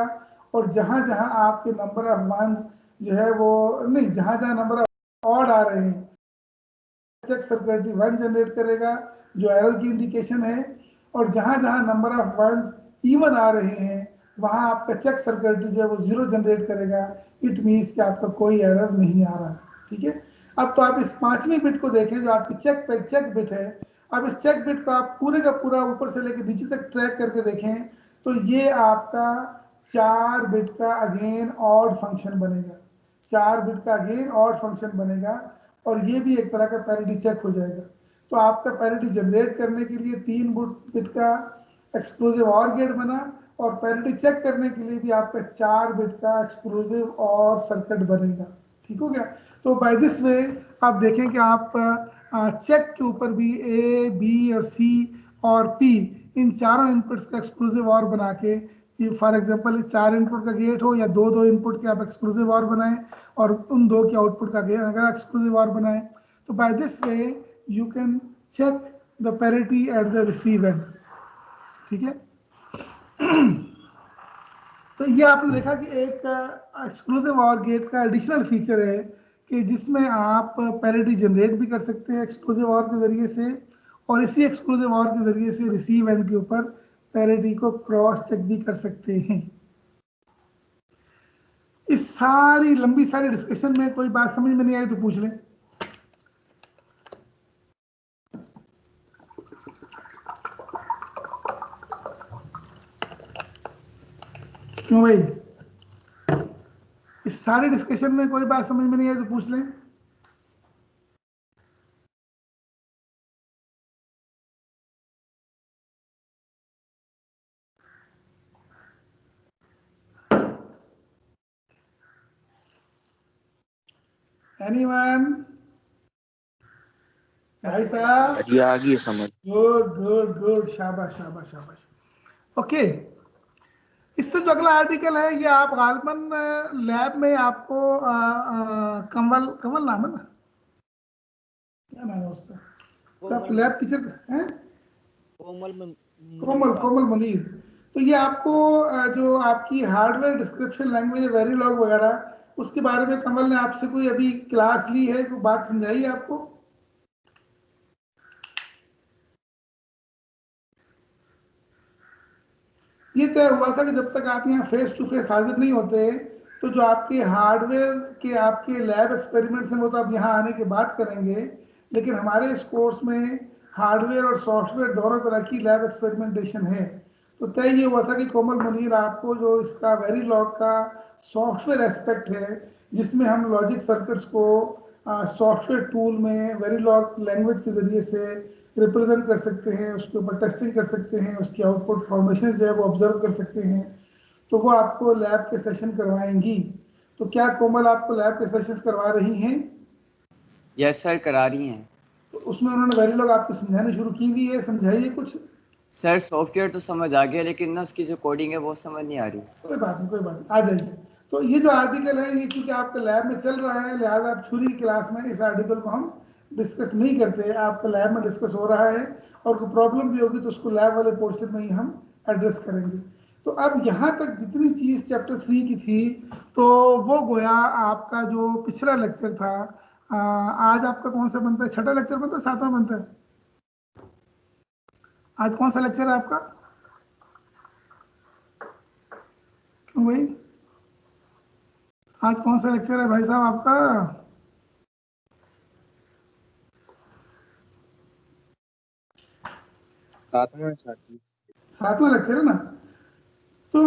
और जहां जहां आपके नंबर ऑफ वंस जो है वो नहीं, जहां जहां नंबर ऑफ ऑड आ रहे हैं चेक सर्किटरी 1 जनरेट करेगा जो एरर की इंडिकेशन है, और जहां जहां नंबर ऑफ वंस इवन आ रहे हैं वहां आपका चेक सर्किटरी जो है वो 0 जनरेट करेगा, इट मीन्स कि आपका कोई एरर नहीं आ रहा, ठीक है। अब तो आप इस 5वीं बिट को देखें जो आपकी चेक बिट है। अब इस चेक बिट को आप पूरे का पूरा ऊपर से लेकर नीचे तक ट्रैक करके देखें तो ये आपका 4 बिट का अगेन ऑड फंक्शन बनेगा, 4 बिट का अगेन ऑड फंक्शन बनेगा, और ये भी एक तरह का पैरिटी चेक हो जाएगा। तो आपका पैरिटी जनरेट करने के लिए 3 बिट का एक्सक्लूसिव और गेट बना, और पैरिटी चेक करने के लिए भी आपका 4 बिट का एक्सक्लूसिव और सर्किट बनेगा, ठीक हो गया। तो बाय दिस वे आप देखें कि आप चेक के ऊपर भी ए बी और सी और पी इन चारों इनपुट्स का एक्सक्लूसिव और बना के, फॉर एग्जांपल 4 इनपुट का गेट हो या दो इनपुट के आप एक्सक्लूसिव और बनाएं और उन 2 के आउटपुट का गेट अगर एक्सक्लूसिव और बनाएं, तो by this way you can check the parity at the receive end, ठीक है। तो ये आपने देखा कि एक एक्सक्लूसिव और गेट का एडिशनल फीचर है कि जिसमें आप पैरिटी जनरेट भी कर सकते हैं एक्सक्लूसिव और के जरिए से, और इसी एक्सक्लूसिव और के जरिए से रिसीव एंड के ऊपर पैरिटी को क्रॉस चेक भी कर सकते हैं। इस सारी लंबी सारी डिस्कशन में कोई बात समझ में नहीं आई तो पूछ लें। क्यों भाई, इस सारी डिस्कशन में कोई बात समझ में नहीं आई तो पूछ लें। एनीवन? भाई साहब जी आ गई समझ। गुड गुड गुड, शाबाश शाबाश शाबाश। ओके, इससे जो अगला आर्टिकल है ये आप गालिबन लैब में आपको कंवल कंवल नाम है ना, क्या नाम है उसका, तो आप लैब टीचर हैं कोमल कोमल मुनीर। तो ये आपको जो आपकी हार्डवेयर डिस्क्रिप्शन लैंग्वेज वेरीलॉग वगैरह उसके बारे में कमल ने आपसे कोई अभी क्लास ली है, कोई बात समझाई है आपको? ये तय हुआ था कि जब तक आप यहाँ फेस टू फेस हाजिर नहीं होते तो जो आपके हार्डवेयर के आपके लैब एक्सपेरिमेंट्स हैं वो तो आप यहाँ आने के बाद करेंगे, लेकिन हमारे इस कोर्स में हार्डवेयर और सॉफ्टवेयर दोनों तरह की लैब एक्सपेरिमेंटेशन है। तो तय ये हुआ था कि कोमल मुनीर आपको जो इसका वेरीलॉग का सॉफ्टवेयर एस्पेक्ट है जिसमें हम लॉजिक सर्किट्स को सॉफ्टवेयर टूल में वेरीलॉग लैंग्वेज के ज़रिए से रिप्रेजेंट कर सकते हैं, उसके ऊपर टेस्टिंग कर सकते हैं, उसकी आउटपुट फॉर्मेशन जो है वो ऑब्जर्व कर सकते हैं, तो वो आपको लैब के सेशन करवाएंगी। तो क्या कोमल आपको लैब के सेशंस करवा रही हैं? यस सर, करा रही हैं। तो उसमें उन्होंने वेरीलॉग आपको समझानी शुरू की हुई है, समझाइए कुछ। सर सॉफ्टवेयर तो समझ आ गया, लेकिन ना उसकी जो कोडिंग है वो समझ नहीं आ रही। कोई बात नहीं, कोई बात नहीं, आ जाइए। तो ये जो आर्टिकल है ये क्योंकि आपके लैब में चल रहा है, लिहाजा आप थ्योरी क्लास में इस आर्टिकल को हम डिस्कस नहीं करते, आपके लैब में डिस्कस हो रहा है, और कोई प्रॉब्लम भी होगी तो उसको लैब वाले पोर्शन में ही हम एड्रेस करेंगे। तो अब यहाँ तक जितनी चीज़ चैप्टर 3 की थी, तो वो गोया आपका जो पिछला लेक्चर था, आज आपका कौन सा बनता है, छठा लेक्चर बनता है, सातवां बनता है? आज कौन सा लेक्चर है आपका? क्यों भाई, आज कौन सा लेक्चर है भाई साहब आपका? सातवां लेक्चर है ना? तो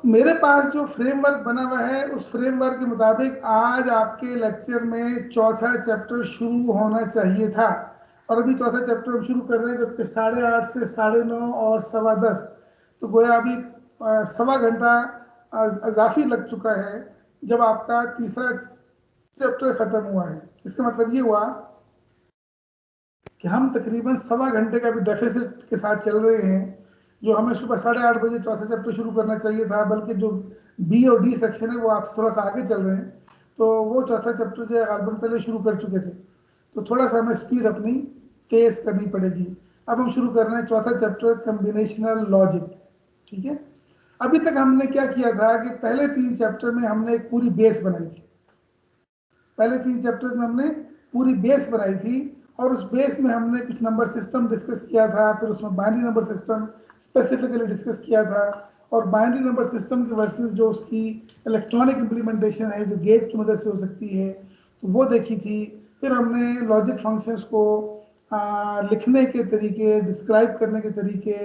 मेरे पास जो फ्रेमवर्क बना हुआ है उस फ्रेमवर्क के मुताबिक आज आपके लेक्चर में चौथा चैप्टर शुरू होना चाहिए था, और अभी चौथा चैप्टर हम शुरू कर रहे हैं, जबकि 8:30 से 9:30 और 10:15, तो गोया अभी सवा घंटा अजाफी लग चुका है जब आपका तीसरा चैप्टर खत्म हुआ है। इसका मतलब ये हुआ कि हम तकरीबन सवा घंटे का भी डेफिसिट के साथ चल रहे हैं। जो हमें सुबह 8:30 चौथा चैप्टर शुरू करना चाहिए था, बल्कि जो बी और डी सेक्शन है वो आप थोड़ा सा आगे चल रहे हैं, तो वो चौथा चैप्टर जो है गालबन पहले शुरू कर चुके थे, तो थोड़ा सा हमें स्पीड अपनी तेज करनी पड़ेगी। अब हम शुरू कर रहे हैं चौथा चैप्टर, कम्बिनेशनल लॉजिक। ठीक है, अभी तक हमने क्या किया था कि पहले 3 चैप्टर में हमने एक पूरी बेस बनाई थी, पहले 3 चैप्टर्स में हमने पूरी बेस बनाई थी, और उस बेस में हमने कुछ नंबर सिस्टम डिस्कस किया था, फिर उसमें binary number system specifically discuss किया था, और बाइनरी नंबर सिस्टम की वर्सेस जो उसकी इलेक्ट्रॉनिक इम्प्लीमेंटेशन है जो गेट की मदद से हो सकती है, तो वो देखी थी। फिर हमने लॉजिक फंक्शंस को लिखने के तरीके, डिस्क्राइब करने के तरीके,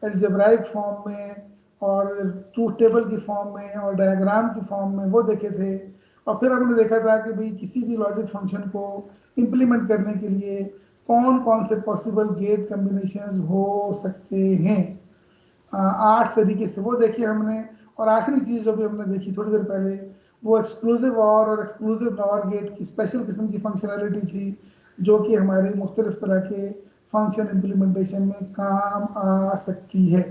एल्जेब्राइक फॉर्म में और ट्रूथ टेबल की फॉर्म में और डायग्राम की फॉर्म में वो देखे थे। और फिर हमने देखा था कि भाई किसी भी लॉजिक फंक्शन को इम्प्लीमेंट करने के लिए कौन कौन से पॉसिबल गेट कम्बिनेशंस हो सकते हैं, 8 तरीके से वो देखी हमने। और आखिरी चीज़ जो भी हमने देखी थोड़ी देर पहले, वो एक्सक्लूसिव और एक्सक्लूसिव नॉर गेट की स्पेशल किस्म की फंक्शनैलिटी थी, जो कि हमारी मुख्तलिफ तरह के फंक्शन इम्प्लीमेंटेशन में काम आ सकती है।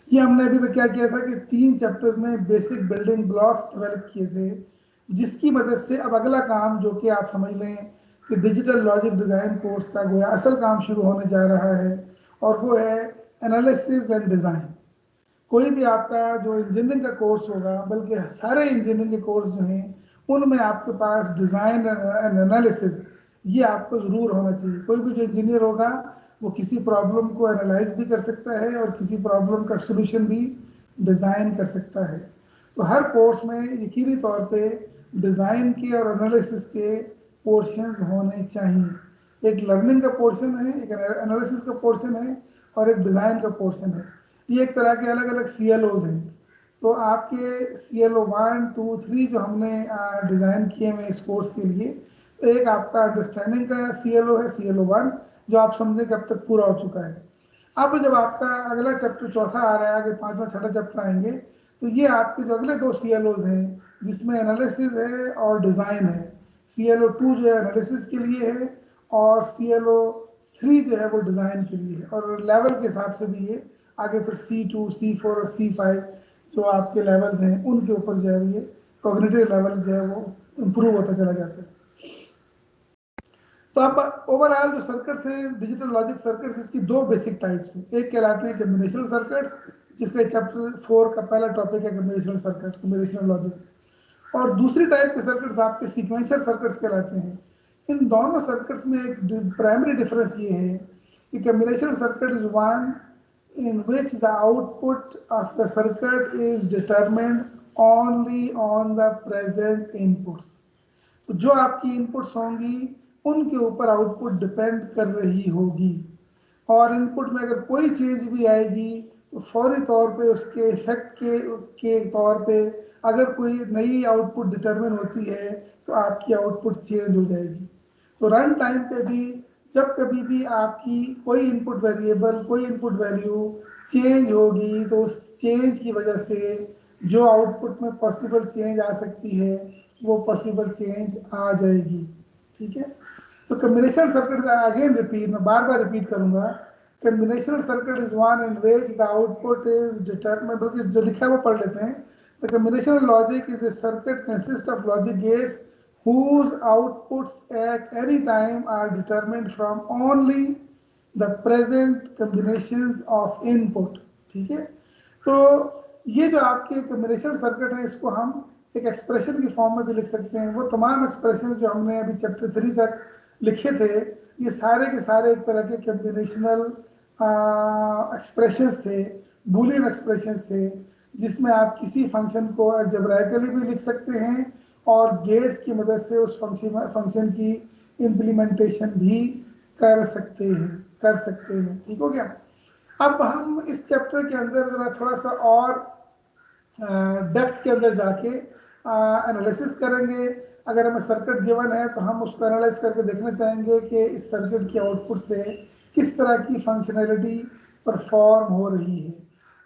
ये हमने अभी तक क्या किया था कि 3 चैप्टर्स में बेसिक बिल्डिंग ब्लॉक्स डेवलप किए थे, जिसकी मदद से अब अगला काम जो कि आप समझ लें कि डिजिटल लॉजिक डिज़ाइन कोर्स का गोया असल काम शुरू होने जा रहा है, और वो है एनालिसिस एंड डिज़ाइन। कोई भी आपका जो इंजीनियरिंग का कोर्स होगा, बल्कि सारे इंजीनियरिंग के कोर्स जो हैं उनमें आपके पास डिज़ाइन एंड एनालिसिस ये आपको ज़रूर होना चाहिए। कोई भी जो इंजीनियर होगा वो किसी प्रॉब्लम को एनालाइज भी कर सकता है और किसी प्रॉब्लम का सोल्यूशन भी डिज़ाइन कर सकता है। तो हर कोर्स में यकीनी तौर पे डिज़ाइन के और एनालिसिस के पोर्शंस होने चाहिए। एक लर्निंग का पोर्शन है, एक एनालिसिस का पोर्शन है, और एक डिज़ाइन का पोर्शन है। ये एक तरह के अलग अलग CLOs हैं। तो आपके CLO 1, 2, 3 जो हमने डिज़ाइन किए हैं इस कोर्स के लिए, तो एक आपका अंडरस्टैंडिंग का CLO है, CLO 1, जो आप समझें कि अब तक पूरा हो चुका है। अब जब आपका अगला चैप्टर चौथा आ रहा है, आगे 5वां 6वां चैप्टर आएंगे, तो ये आपके जो अगले 2 CLOs हैं जिसमें एनालिसिस है और डिज़ाइन है। CLO 2 जो है एनालिसिस के लिए है, और CLO 3 जो है वो डिज़ाइन के लिए है, और लेवल के हिसाब से भी ये आगे फिर C2, C4 और C5 जो आपके लेवल्स हैं उनके ऊपर जो है ये कॉग्निटिव लेवल जो है वो इम्प्रूव होता चला जाता है। तो अब ओवरऑल जो सर्किट्स हैं, डिजिटल लॉजिक सर्किट्स, इसकी 2 बेसिक टाइप्स हैं। एक कहलाते हैं कम्बिनेशनल सर्किट्स, जिसका चैप्टर 4 का पहला टॉपिक है कम्बिनेशनल सर्किट, कम्बिनेशनल लॉजिक। और दूसरी टाइप के सर्किट्स आपके सीक्वेंशियल सर्किट्स कहलाते हैं। इन दोनों सर्किट्स में एक प्राइमरी डिफरेंस ये है कि combinational circuit is one in which the output of the circuit is determined only on the present inputs। तो जो आपकी इनपुट्स होंगी उनके ऊपर आउटपुट डिपेंड कर रही होगी, और इनपुट में अगर कोई चेंज भी आएगी तो फौरी तौर पे उसके इफेक्ट के तौर पे अगर कोई नई आउटपुट डिटरमिन होती है तो आपकी आउटपुट चेंज हो जाएगी। तो रन टाइम पे भी जब कभी भी आपकी कोई इनपुट वेरिएबल, कोई इनपुट वैल्यू चेंज होगी, तो उस चेंज की वजह से जो आउटपुट में पॉसिबल चेंज आ सकती है वो पॉसिबल चेंज आ जाएगी। ठीक है, तो कम्बिनेशन सर्किट अगेन रिपीट, मैं बार बार रिपीट करूंगा, combinational circuit is one in which the output is determined, बल्कि जो लिखा है वो पढ़ लेते हैं. The combinational logic is a circuit consists of logic gates whose outputs at any time are determined from only the present combinations of input. ठीक है, तो ये जो आपके combinational circuit है इसको हम एक एक्सप्रेशन की फॉर्म में भी लिख सकते हैं. वो तमाम एक्सप्रेशन जो हमने अभी चैप्टर 3 तक लिखे थे ये सारे के सारे एक तरह के कम्बिनेशनल एक्सप्रेशंस थे, बूलियन एक्सप्रेशंस थे, जिसमें आप किसी फंक्शन को अलजेब्राइकली भी लिख सकते हैं और गेट्स की मदद से उस फंक्शन की इम्प्लीमेंटेशन भी कर सकते हैं. ठीक हो गया. अब हम इस चैप्टर के अंदर जरा थोड़ा सा और डेप्थ के अंदर जाके एनालिसिस करेंगे. अगर हमें सर्किट गिवन है तो हम उसको एनालाइज करके देखना चाहेंगे कि इस सर्किट की आउटपुट से किस तरह की फंक्शनैलिटी परफॉर्म हो रही है,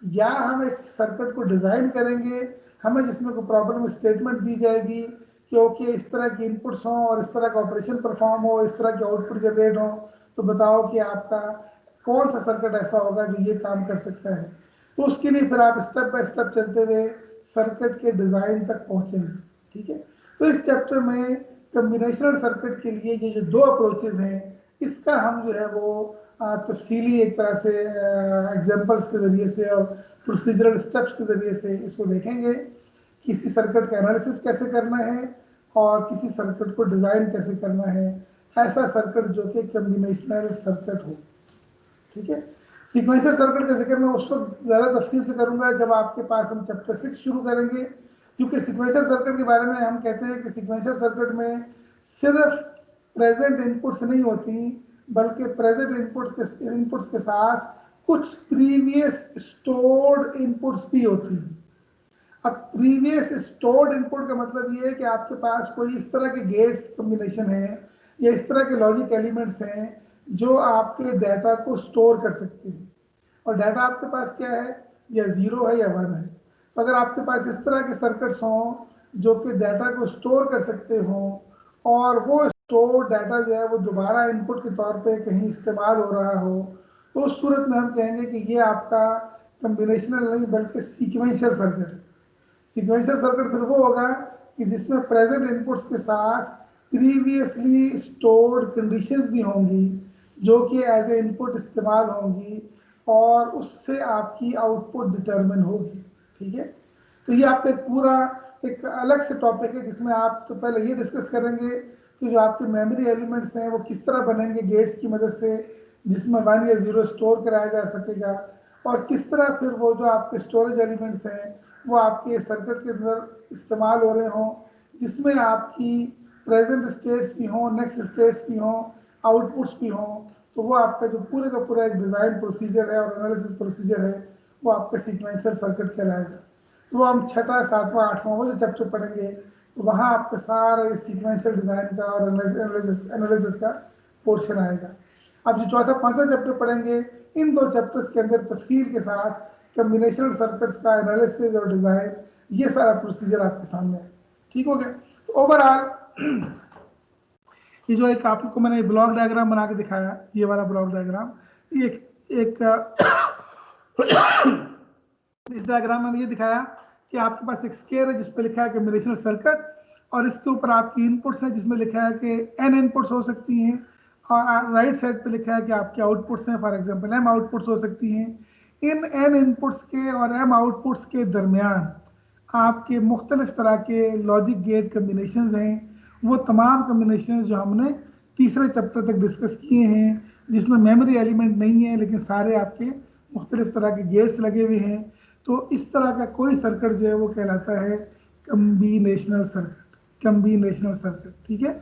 या हम एक सर्किट को डिज़ाइन करेंगे, हमें जिसमें कोई प्रॉब्लम स्टेटमेंट दी जाएगी कि ओके इस तरह की इनपुट्स हों और इस तरह का ऑपरेशन परफॉर्म हो, इस तरह की आउटपुट जनरेट हो, तो बताओ कि आपका कौन सा सर्किट ऐसा होगा जो ये काम कर सकता है. तो उसके लिए फिर आप स्टेप बाय स्टेप चलते हुए सर्किट के डिज़ाइन तक पहुंचेंगे. ठीक है, तो इस चैप्टर में कम्बिनेशनल सर्किट के लिए ये जो दो अप्रोचेज हैं इसका हम जो है वो तफसीली एक तरह से एग्जांपल्स के ज़रिए से और प्रोसीजरल स्टेप्स के ज़रिए से इसको देखेंगे. किसी सर्किट का एनालिसिस कैसे करना है और किसी सर्किट को डिज़ाइन कैसे करना है, ऐसा सर्किट जो कि कम्बिनेशनल सर्किट हो. ठीक है, सीक्वेंशियल सर्किट का जिक्र मैं उस वक्त ज़्यादा तफसील से करूंगा जब आपके पास हम चैप्टर 6 शुरू करेंगे, क्योंकि सीक्वेंशियल सर्किट के बारे में हम कहते हैं कि सीक्वेंशियल सर्किट में सिर्फ प्रेजेंट इनपुट्स नहीं होती बल्कि प्रेजेंट इनपुट्स के साथ कुछ प्रीवियस स्टोर्ड इनपुट्स भी होती हैं. अब प्रीवियस स्टोर्ड इनपुट का मतलब ये है कि आपके पास कोई इस तरह के गेट्स कम्बिनेशन है या इस तरह के लॉजिक एलिमेंट्स हैं जो आपके डाटा को स्टोर कर सकते हैं, और डाटा आपके पास क्या है, या 0 है या 1 है. तो अगर आपके पास इस तरह के सर्किट्स हों जो कि डाटा को स्टोर कर सकते हों और वो स्टोर डाटा जो है वो दोबारा इनपुट के तौर पे कहीं इस्तेमाल हो रहा हो, तो उस सूरत में हम कहेंगे कि ये आपका कम्बिनेशनल नहीं बल्कि सीक्वेंशियल सर्किट है. सीक्वेंशियल सर्किट फिर वो होगा कि जिसमें प्रेजेंट इनपुट्स के साथ प्रीवियसली स्टोर्ड कंडीशंस भी होंगी जो कि एज ए इनपुट इस्तेमाल होंगी और उससे आपकी आउटपुट डिटरमिन होगी. ठीक है, तो ये आपका पूरा एक अलग से टॉपिक है जिसमें आप तो पहले ये डिस्कस करेंगे कि जो आपके मेमोरी एलिमेंट्स हैं वो किस तरह बनेंगे गेट्स की मदद से, जिसमें 1 या 0 स्टोर कराया जा सकेगा, और किस तरह फिर वो जो आपके स्टोरेज एलिमेंट्स हैं वो आपके सर्किट के अंदर इस्तेमाल हो रहे हों, जिसमें आपकी प्रेजेंट स्टेट्स भी हों, नेक्स्ट स्टेट्स भी हों, आउटपुट्स भी हों. तो वो आपका जो पूरे का पूरा एक डिज़ाइन प्रोसीजर है और एनालिसिस प्रोसीजर है वो आपका सीक्वेंशियल सर्किट कहलाएगा. तो हम 6वां 7वां 8वां वो जो चैप्टर पढ़ेंगे तो वहाँ आपका सारा ये सीक्वेंशियल डिज़ाइन का और एनालिसिस का पोर्शन आएगा. अब जो 4था 5वां चैप्टर पढ़ेंगे इन 2 चैप्टर्स के अंदर तफसील के साथ कम्बिनेशनल सर्किट्स का एनालिसिस और डिज़ाइन ये सारा प्रोसीजर आपके सामने है. ठीक हो गया. तो ओवरऑल ये जो एक आपको मैंने ब्लॉक डायग्राम बना के दिखाया, ये वाला ब्लॉक डायग्राम, ये एक इस डायग्राम में ये दिखाया कि आपके पास एक स्क्वायर है जिस पे लिखा है कम्बिनेशनल सर्किट और इसके ऊपर आपकी इनपुट्स हैं जिसमें लिखा है कि n इनपुट्स हो सकती हैं, और राइट साइड पे लिखा है कि आपके आउटपुट्स हैं, फॉर एग्जांपल m आउटपुट्स हो सकती हैं. इन n इनपुट्स के और m आउटपुट्स के दरमियान आपके मुख्तलिफ तरह के लॉजिक गेट कम्बिनेशंस हैं. वो तमाम कम्बिनेशंस जो हमने तीसरे चैप्टर तक डिस्कस किए हैं जिसमें मेमोरी एलिमेंट नहीं है लेकिन सारे आपके मुख्तलिफ तरह के गेट्स लगे हुए हैं. तो इस तरह का कोई सर्किट जो है वो कहलाता है कम्बिनेशनल सर्किट. ठीक है,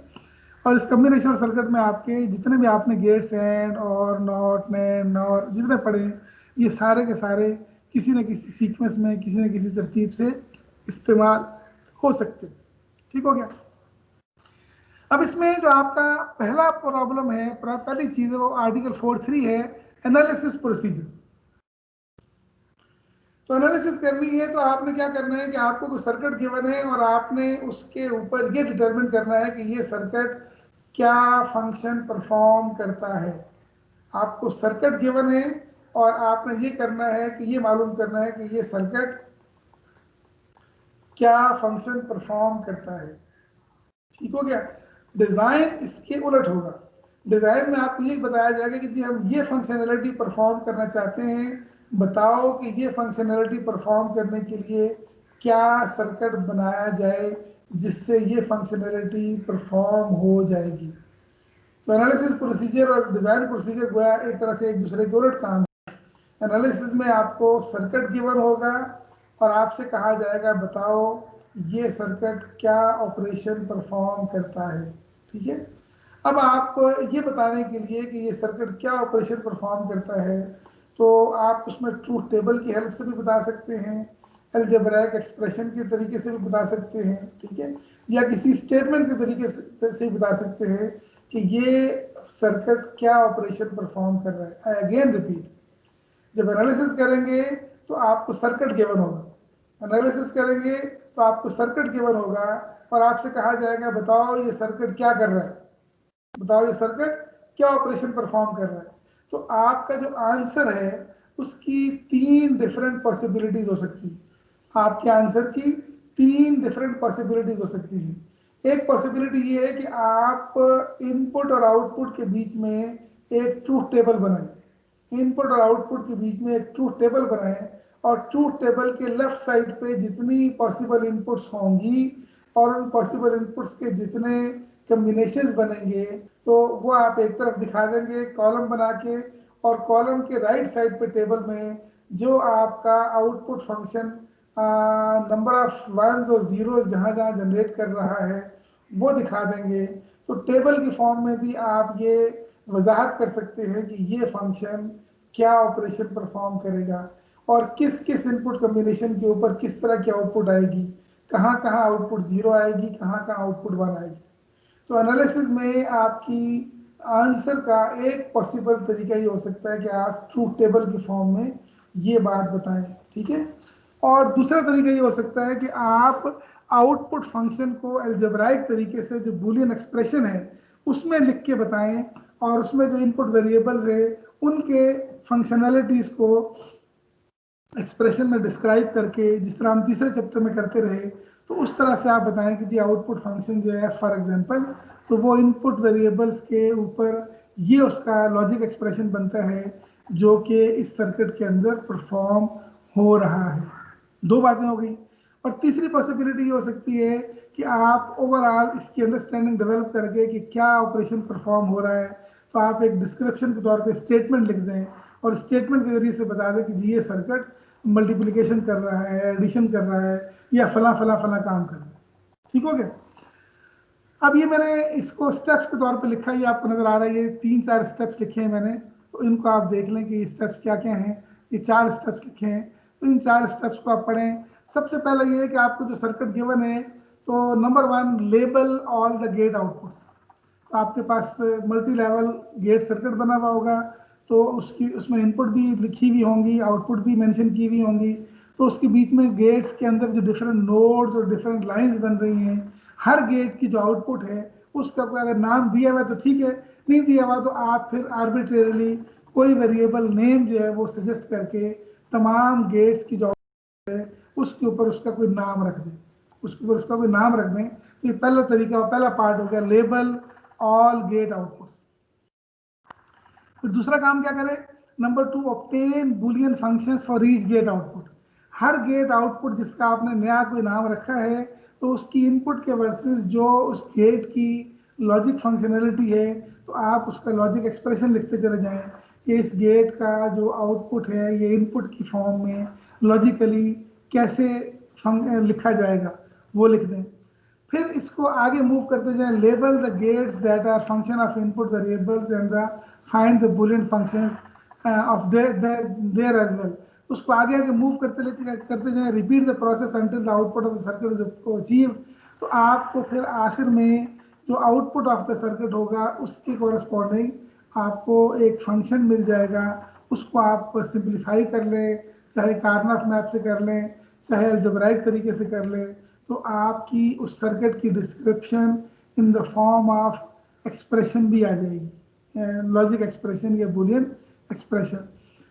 और इस कम्बिनेशनल सर्किट में आपके जितने भी आपने गेट्स हैं और नॉट नैंड और जितने पढ़े हैं ये सारे के सारे किसी न किसी सीक्वेंस में किसी न किसी तरतीब से इस्तेमाल हो सकते. ठीक हो गया. अब इसमें जो आपका पहला प्रॉब्लम है, पहली चीज़ है वो आर्टिकल 4.3 है, एनालिसिस प्रोसीजर. तो एनालिसिस करनी है तो आपने क्या करना है कि आपको कोई सर्किट गिवन है और आपने उसके ऊपर ये डिटरमिन करना है कि ये सर्किट क्या फंक्शन परफॉर्म करता है. आपको सर्किट गिवन है और आपने ये करना है कि ये मालूम करना है कि ये सर्किट क्या फंक्शन परफॉर्म करता है। ठीक हो गया। डिजाइन इसके उलट होगा। डिजाइन में आपको ये बताया जाएगा कि जी हम ये फंक्शनैलिटी परफॉर्म करना चाहते हैं, बताओ कि ये फंक्शनैलिटी परफॉर्म करने के लिए क्या सर्किट बनाया जाए जिससे ये फंक्शनैलिटी परफॉर्म हो जाएगी। तो एनालिसिस प्रोसीजर और डिजाइन प्रोसीजर गोया एक तरह से एक दूसरे के उलट काम है। एनालिसिस में आपको सर्किट गिवन होगा और आपसे कहा जाएगा बताओ ये सर्किट क्या ऑपरेशन परफॉर्म करता है। ठीक है। अब आप ये बताने के लिए कि ये सर्किट क्या ऑपरेशन परफॉर्म करता है तो आप उसमें ट्रूथ टेबल की हेल्प से भी बता सकते हैं, अलजेब्राइक एक्सप्रेशन के तरीके से भी बता सकते हैं। ठीक है। या किसी स्टेटमेंट के तरीके से बता सकते हैं कि ये सर्किट क्या ऑपरेशन परफॉर्म कर रहा है। आई अगेन रिपीट, जब एनालिसिस करेंगे तो आपको सर्किट गिवन होगा, एनालिसिस करेंगे तो आपको सर्किट गिवन होगा और आपसे कहा जाएगा बताओ ये सर्किट क्या कर रहा है, बताओ ये सर्किट क्या ऑपरेशन परफॉर्म कर रहा है। तो आपका जो आंसर है उसकी 3 डिफरेंट पॉसिबिलिटीज हो सकती है। आपके आंसर की 3 डिफरेंट पॉसिबिलिटीज हो सकती है। एक पॉसिबिलिटी ये है कि आप इनपुट और आउटपुट के बीच में एक ट्रूथ टेबल बनाएं, इनपुट और आउटपुट के बीच में एक ट्रूथ टेबल बनाएं और ट्रूथ टेबल के लेफ्ट साइड पे जितनी पॉसिबल इनपुट्स होंगी और उन पॉसिबल इनपुट्स के जितने कम्बिनेशंस बनेंगे तो वो आप एक तरफ दिखा देंगे कॉलम बना के, और कॉलम के राइट साइड पे टेबल में जो आपका output function number of ones और जीरोस जहाँ जहाँ जनरेट कर रहा है वो दिखा देंगे। तो टेबल की फॉर्म में भी आप ये वजाहत कर सकते हैं कि ये फंक्शन क्या ऑपरेशन परफॉर्म करेगा और किस किस इनपुट कम्बिनेशन के ऊपर किस तरह की आउटपुट आएगी, कहाँ कहाँ आउटपुट 0 आएगी, कहाँ कहाँ आउटपुट 1 आएगी। तो एनालिसिस में आपकी आंसर का एक पॉसिबल तरीका ये हो सकता है कि आप ट्रूथ टेबल की फॉर्म में ये बात बताएं। ठीक है। और दूसरा तरीका ये हो सकता है कि आप आउटपुट फंक्शन को अलजेब्राइक तरीके से जो बूलियन एक्सप्रेशन है उसमें लिख के बताएं और उसमें जो इनपुट वेरिएबल्स है उनके फंक्शनैलिटीज को एक्सप्रेशन में डिस्क्राइब करके, जिस तरह हम तीसरे चैप्टर में करते रहे, तो उस तरह से आप बताएं कि जी आउटपुट फंक्शन जो है फॉर एग्जांपल तो वो इनपुट वेरिएबल्स के ऊपर ये उसका लॉजिक एक्सप्रेशन बनता है जो कि इस सर्किट के अंदर परफॉर्म हो रहा है। 2 बातें हो गई। और तीसरी पॉसिबिलिटी ये हो सकती है कि आप ओवरऑल इसकी अंडरस्टैंडिंग डेवलप करके कि क्या ऑपरेशन परफॉर्म हो रहा है तो आप एक डिस्क्रिप्शन के तौर पे स्टेटमेंट लिख दें और स्टेटमेंट के जरिए से बता दें कि जी ये सर्किट मल्टीप्लिकेशन कर रहा है, एडिशन कर रहा है या फला फला फला काम कर रहा है। ठीक हो गया। अब ये मैंने इसको स्टेप्स के तौर पे लिखा, ये आपको नजर आ रहा है, ये 3-4 स्टेप्स लिखे हैं मैंने, तो इनको आप देख लें कि स्टेप्स क्या क्या हैं। ये 4 स्टेप्स लिखे हैं तो इन 4 स्टेप्स को आप पढ़ें। सबसे पहला ये है कि आपको जो सर्किट गिवन है तो number 1 label all the gate outputs. आपके पास मल्टी लेवल गेट सर्किट बना हुआ होगा तो उसमें इनपुट भी लिखी हुई होंगी, आउटपुट भी मेंशन की हुई होंगी, तो उसके बीच में गेट्स के अंदर जो डिफरेंट नोड्स और डिफरेंट लाइंस बन रही हैं, हर गेट की जो आउटपुट है उसका कोई अगर नाम दिया हुआ है तो ठीक है, नहीं दिया हुआ तो आप फिर आर्बिट्रेरली कोई वेरिएबल नेम जो है वो सजेस्ट करके तमाम गेट्स की जो है उसके ऊपर उसका कोई नाम रख दें, उसके ऊपर उसका कोई नाम रख दें। तो ये पहला तरीका, पहला पार्ट हो गया लेबल ऑल गेट आउटपुट्स। फिर दूसरा काम क्या करें, number 2 obtain boolean functions for each gate output. हर गेट आउटपुट जिसका आपने नया कोई नाम रखा है तो उसकी इनपुट के वर्सेस जो उस गेट की लॉजिक फंक्शनैलिटी है तो आप उसका लॉजिक एक्सप्रेशन लिखते चले जाएं कि इस गेट का जो आउटपुट है ये इनपुट की फॉर्म में लॉजिकली कैसे लिखा जाएगा वो लिख दें। फिर इसको आगे मूव करते जाएं, label the gates that are function of input variables and the find the boolean functions of their as well. उसको आगे आगे मूव करते जाएं, repeat the process until the output of the circuit is achieve. तो आपको फिर आखिर में जो आउटपुट ऑफ द सर्किट होगा उसके कोरस्पॉन्डिंग आपको एक फंक्शन मिल जाएगा, उसको आप सिंप्लीफाई कर लें, चाहे कार्नफ मैप से कर लें, चाहे अलजेब्राइक तरीके से कर लें, तो आपकी उस सर्किट की description in the form of expression भी आ जाएगी, लॉजिक एक्सप्रेशन या बुलियन एक्सप्रेशन।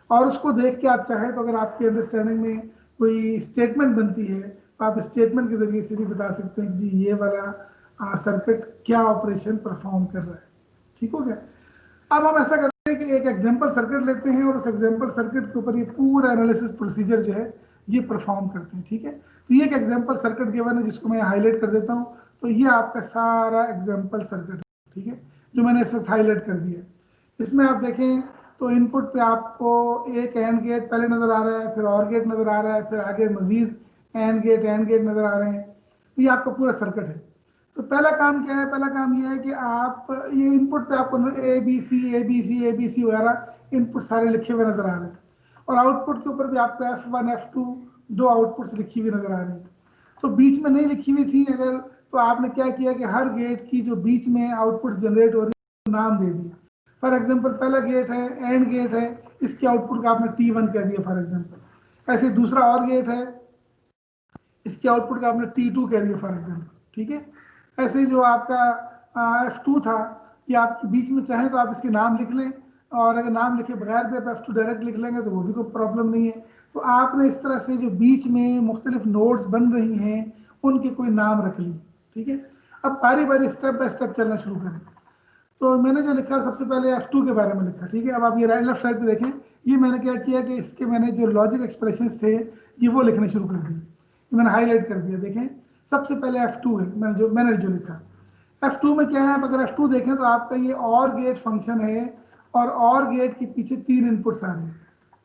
और उसको देख के आप चाहे तो अगर आपकी अंडरस्टैंडिंग में कोई स्टेटमेंट बनती है तो आप स्टेटमेंट के जरिए से भी बता सकते हैं कि जी ये वाला सर्किट क्या ऑपरेशन परफॉर्म कर रहा है। ठीक हो गया। अब हम ऐसा करते हैं कि एक एग्जांपल सर्किट लेते हैं और उस एग्जांपल सर्किट के ऊपर ये पूरा एनालिसिस प्रोसीजर जो है ये परफॉर्म करते हैं। ठीक है, तो ये एक एग्जांपल सर्किट गिवन है जिसको मैं हाईलाइट कर देता हूँ। तो ये आपका सारा एग्जांपल सर्किट है, ठीक है, जो मैंने इस वक्त हाईलाइट कर दिया है। इसमें आप देखें तो इनपुट पे आपको एक एंड गेट पहले नजर आ रहा है, फिर और गेट नजर आ रहा है, फिर आगे मजीद एंड गेट नजर आ रहे हैं। तो ये आपका पूरा सर्किट है। तो पहला काम क्या है? पहला काम ये है कि आप ये इनपुट पे आपको ए बी सी वगैरह इनपुट सारे लिखे हुए नजर आ रहे हैं, और आउटपुट के ऊपर भी आपको F1 F2 दो आउटपुट्स लिखी हुई नजर आ रही है। तो बीच में नहीं लिखी हुई थी अगर, तो आपने क्या किया कि हर गेट की जो बीच में आउटपुट्स जनरेट हो रही है नाम दे दिया। फॉर एग्जांपल पहला गेट है एंड गेट है, इसके आउटपुट का आपने T1 कह दिया फॉर एग्जांपल। ऐसे दूसरा और गेट है, इसके आउटपुट का आपने T2 कह दिया फॉर एग्जांपल। ठीक है, ऐसे जो आपका F2 था, ये आपके बीच में चाहे तो आप इसके नाम लिख लें, और अगर नाम लिखे बगैर भी आप F2 डायरेक्ट लिख लेंगे तो वो भी कोई प्रॉब्लम नहीं है। तो आपने इस तरह से जो बीच में मुख्तलिफ नोड्स बन रही हैं उनके कोई नाम रख लिए। ठीक है, अब बारी बारी स्टेप बाय स्टेप चलना शुरू करें। तो मैंने जो लिखा सबसे पहले F2 के बारे में लिखा। ठीक है, अब आप ये राइट लेफ्ट साइड पे देखें, ये मैंने क्या किया कि इसके मैंने जो लॉजिक एक्सप्रेशंस थे ये वो लिखने शुरू कर दिए, मैंने हाईलाइट कर दिया। देखें सबसे पहले F2 है, मैंने जो लिखा F2 में क्या है। अगर F2 देखें तो आपका ये और गेट फंक्शन है, और गेट के पीछे 3 इनपुट्स आ रही है,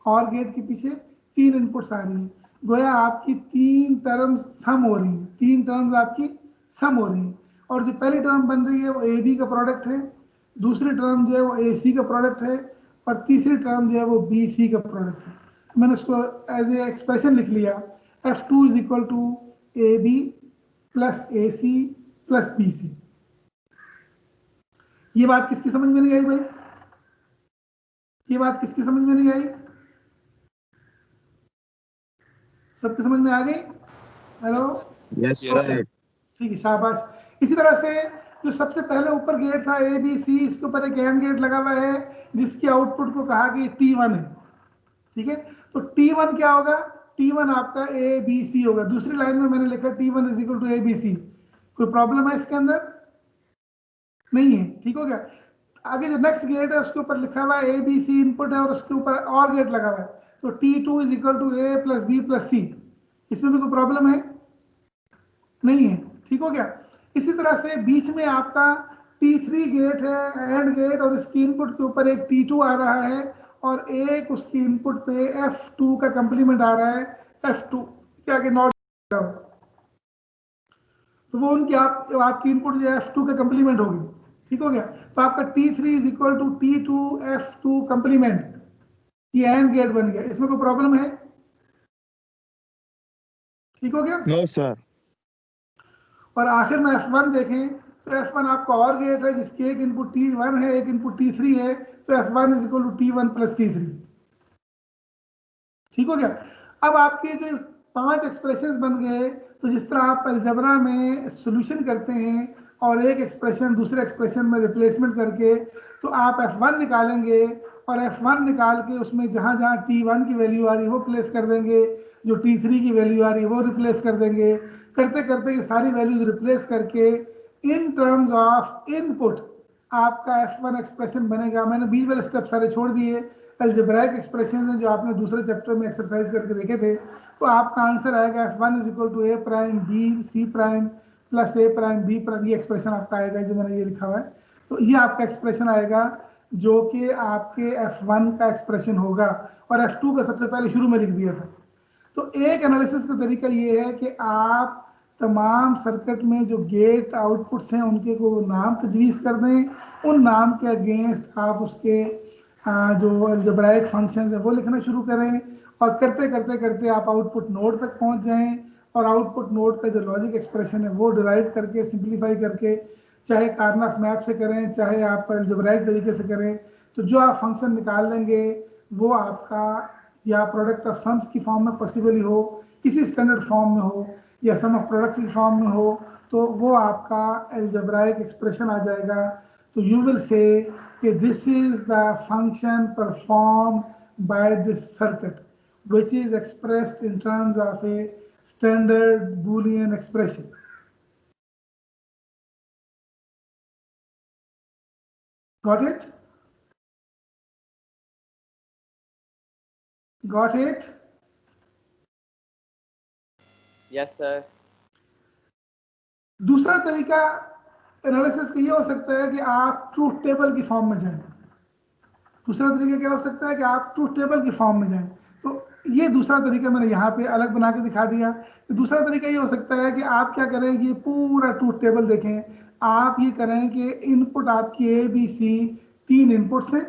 और गेट के पीछे 3 इनपुट्स आ रही है। गोया आपकी 3 टर्म्स सम हो रही है, 3 टर्म्स आपकी सम हो रही है। और जो पहली टर्म बन रही है वो ए बी का प्रोडक्ट है, दूसरी टर्म जो है वो ए सी का प्रोडक्ट है, और तीसरी टर्म जो है वो बी सी का प्रोडक्ट है। मैंने इसको एज ए एक्सप्रेशन लिख लिया, F2 is equal to A B plus A C plus B C. ये बात किसकी समझ में नहीं आई भाई? ये बात किसकी समझ में नहीं आई? सबकी समझ में आ गई? Hello, yes sir. ठीक है, शाबाश। इसी तरह से जो सबसे पहले ऊपर गेट था ए बी सी, इसके ऊपर एक एंड गेट लगा हुआ है जिसकी आउटपुट को कहा कि T1 है। ठीक है, तो T1 क्या होगा? T1 आपका ए बी सी होगा। दूसरी लाइन में मैंने लिखा T1 is equal to A B C. कोई प्रॉब्लम है इसके अंदर? नहीं है। ठीक हो गया। आगे जो नेक्स्ट गेट है उसके ऊपर लिखा हुआ है ए बी सी इनपुट है, और उसके ऊपर और गेट लगा हुआ है, तो T2 is equal to A plus B plus C. इसमें भी कोई प्रॉब्लम है? नहीं है। ठीक हो गया। इसी तरह से बीच में आपका T3 गेट है एंड गेट, और इसकी इनपुट के ऊपर एक T2 आ रहा है, और एक उसकी इनपुट पे F2 का कंप्लीमेंट आ रहा है, F2 के आगे नॉट, तो वो उनकी आपकी इनपुट जो है F2 का कंप्लीमेंट होगी। ठीक हो गया। तो आपका T3 is equal to T2 F2 complement, ये एंड गेट बन गया। इसमें कोई प्रॉब्लम है? ठीक हो गया। No sir. और आखिर में F1 देखें तो F1 आपका और गेट है जिसकी एक इनपुट T1 है, एक इनपुट T3 है, तो F1 is equal to T1 plus T3। ठीक हो गया। अब आपके जो 5 एक्सप्रेशंस बन गए, तो जिस तरह आप अलजेब्रा में सॉल्यूशन करते हैं और एक एक्सप्रेशन दूसरे एक्सप्रेशन में रिप्लेसमेंट करके, तो आप F1 निकालेंगे, और F1 निकाल के उसमें जहाँ जहाँ T1 की वैल्यू आ रही है वो प्लेस कर देंगे, जो T3 की वैल्यू आ रही है वो रिप्लेस कर देंगे। करते करते ये सारी वैल्यूज रिप्लेस करके इन टर्म्स ऑफ इनपुट आपका F1 एक्सप्रेशन बनेगा। मैंने बीच वाले स्टेप सारे छोड़ दिए, अलजेब्राइक एक्सप्रेशन है जो आपने दूसरे चैप्टर में एक्सरसाइज करके देखे थे। तो आपका आंसर आएगा F1 is equal to A prime B C prime plus A prime B prime. ये एक्सप्रेशन आपका आएगा जो मैंने ये लिखा हुआ है। तो ये आपका एक्सप्रेशन आएगा जो कि आपके F1 का एक्सप्रेशन होगा, और F2 का सबसे पहले शुरू में लिख दिया था। तो एक एनालिसिस का तरीका ये है कि आप तमाम सर्किट में जो गेट आउटपुट्स हैं उनके को नाम तजवीज़ कर दें, उन नाम के अगेंस्ट आप उसके जो अलजेब्राइक फंक्शन है वो लिखना शुरू करें, और करते करते करते आप आउटपुट नोड तक पहुंच जाएं, और आउटपुट नोड का जो लॉजिक एक्सप्रेशन है वो डिराइव करके सिंप्लीफाई करके, चाहे कार्नफ मैप से करें चाहे आप अलजेब्राइक तरीके से करें, तो जो आप फंक्शन निकाल लेंगे वो आपका या प्रोडक्ट ऑफ सम्स की फॉर्म में पॉसिबली हो, किसी स्टैंडर्ड फॉर्म में हो, या सम ऑफ प्रोडक्ट्स की फॉर्म में हो, तो वो आपका अलजेब्राइक एक्सप्रेशन आ जाएगा, तो यू विल से कि this is the function perform by this circuit which is expressed in terms of a standard Boolean expression. Got it? Got it? Yes, sir. दूसरा तरीका एनालिसिस का ये हो सकता है कि आप ट्रूथ टेबल की फॉर्म में जाएं। दूसरा तरीका क्या हो सकता है कि आप ट्रूथ टेबल की फॉर्म में जाएं। तो ये दूसरा तरीका मैंने यहाँ पे अलग बना के दिखा दिया। तो दूसरा तरीका ये हो सकता है कि आप क्या करें, ये पूरा ट्रूथ टेबल देखें। आप ये करें कि इनपुट आपकी ए बी सी 3 इनपुट्स हैं,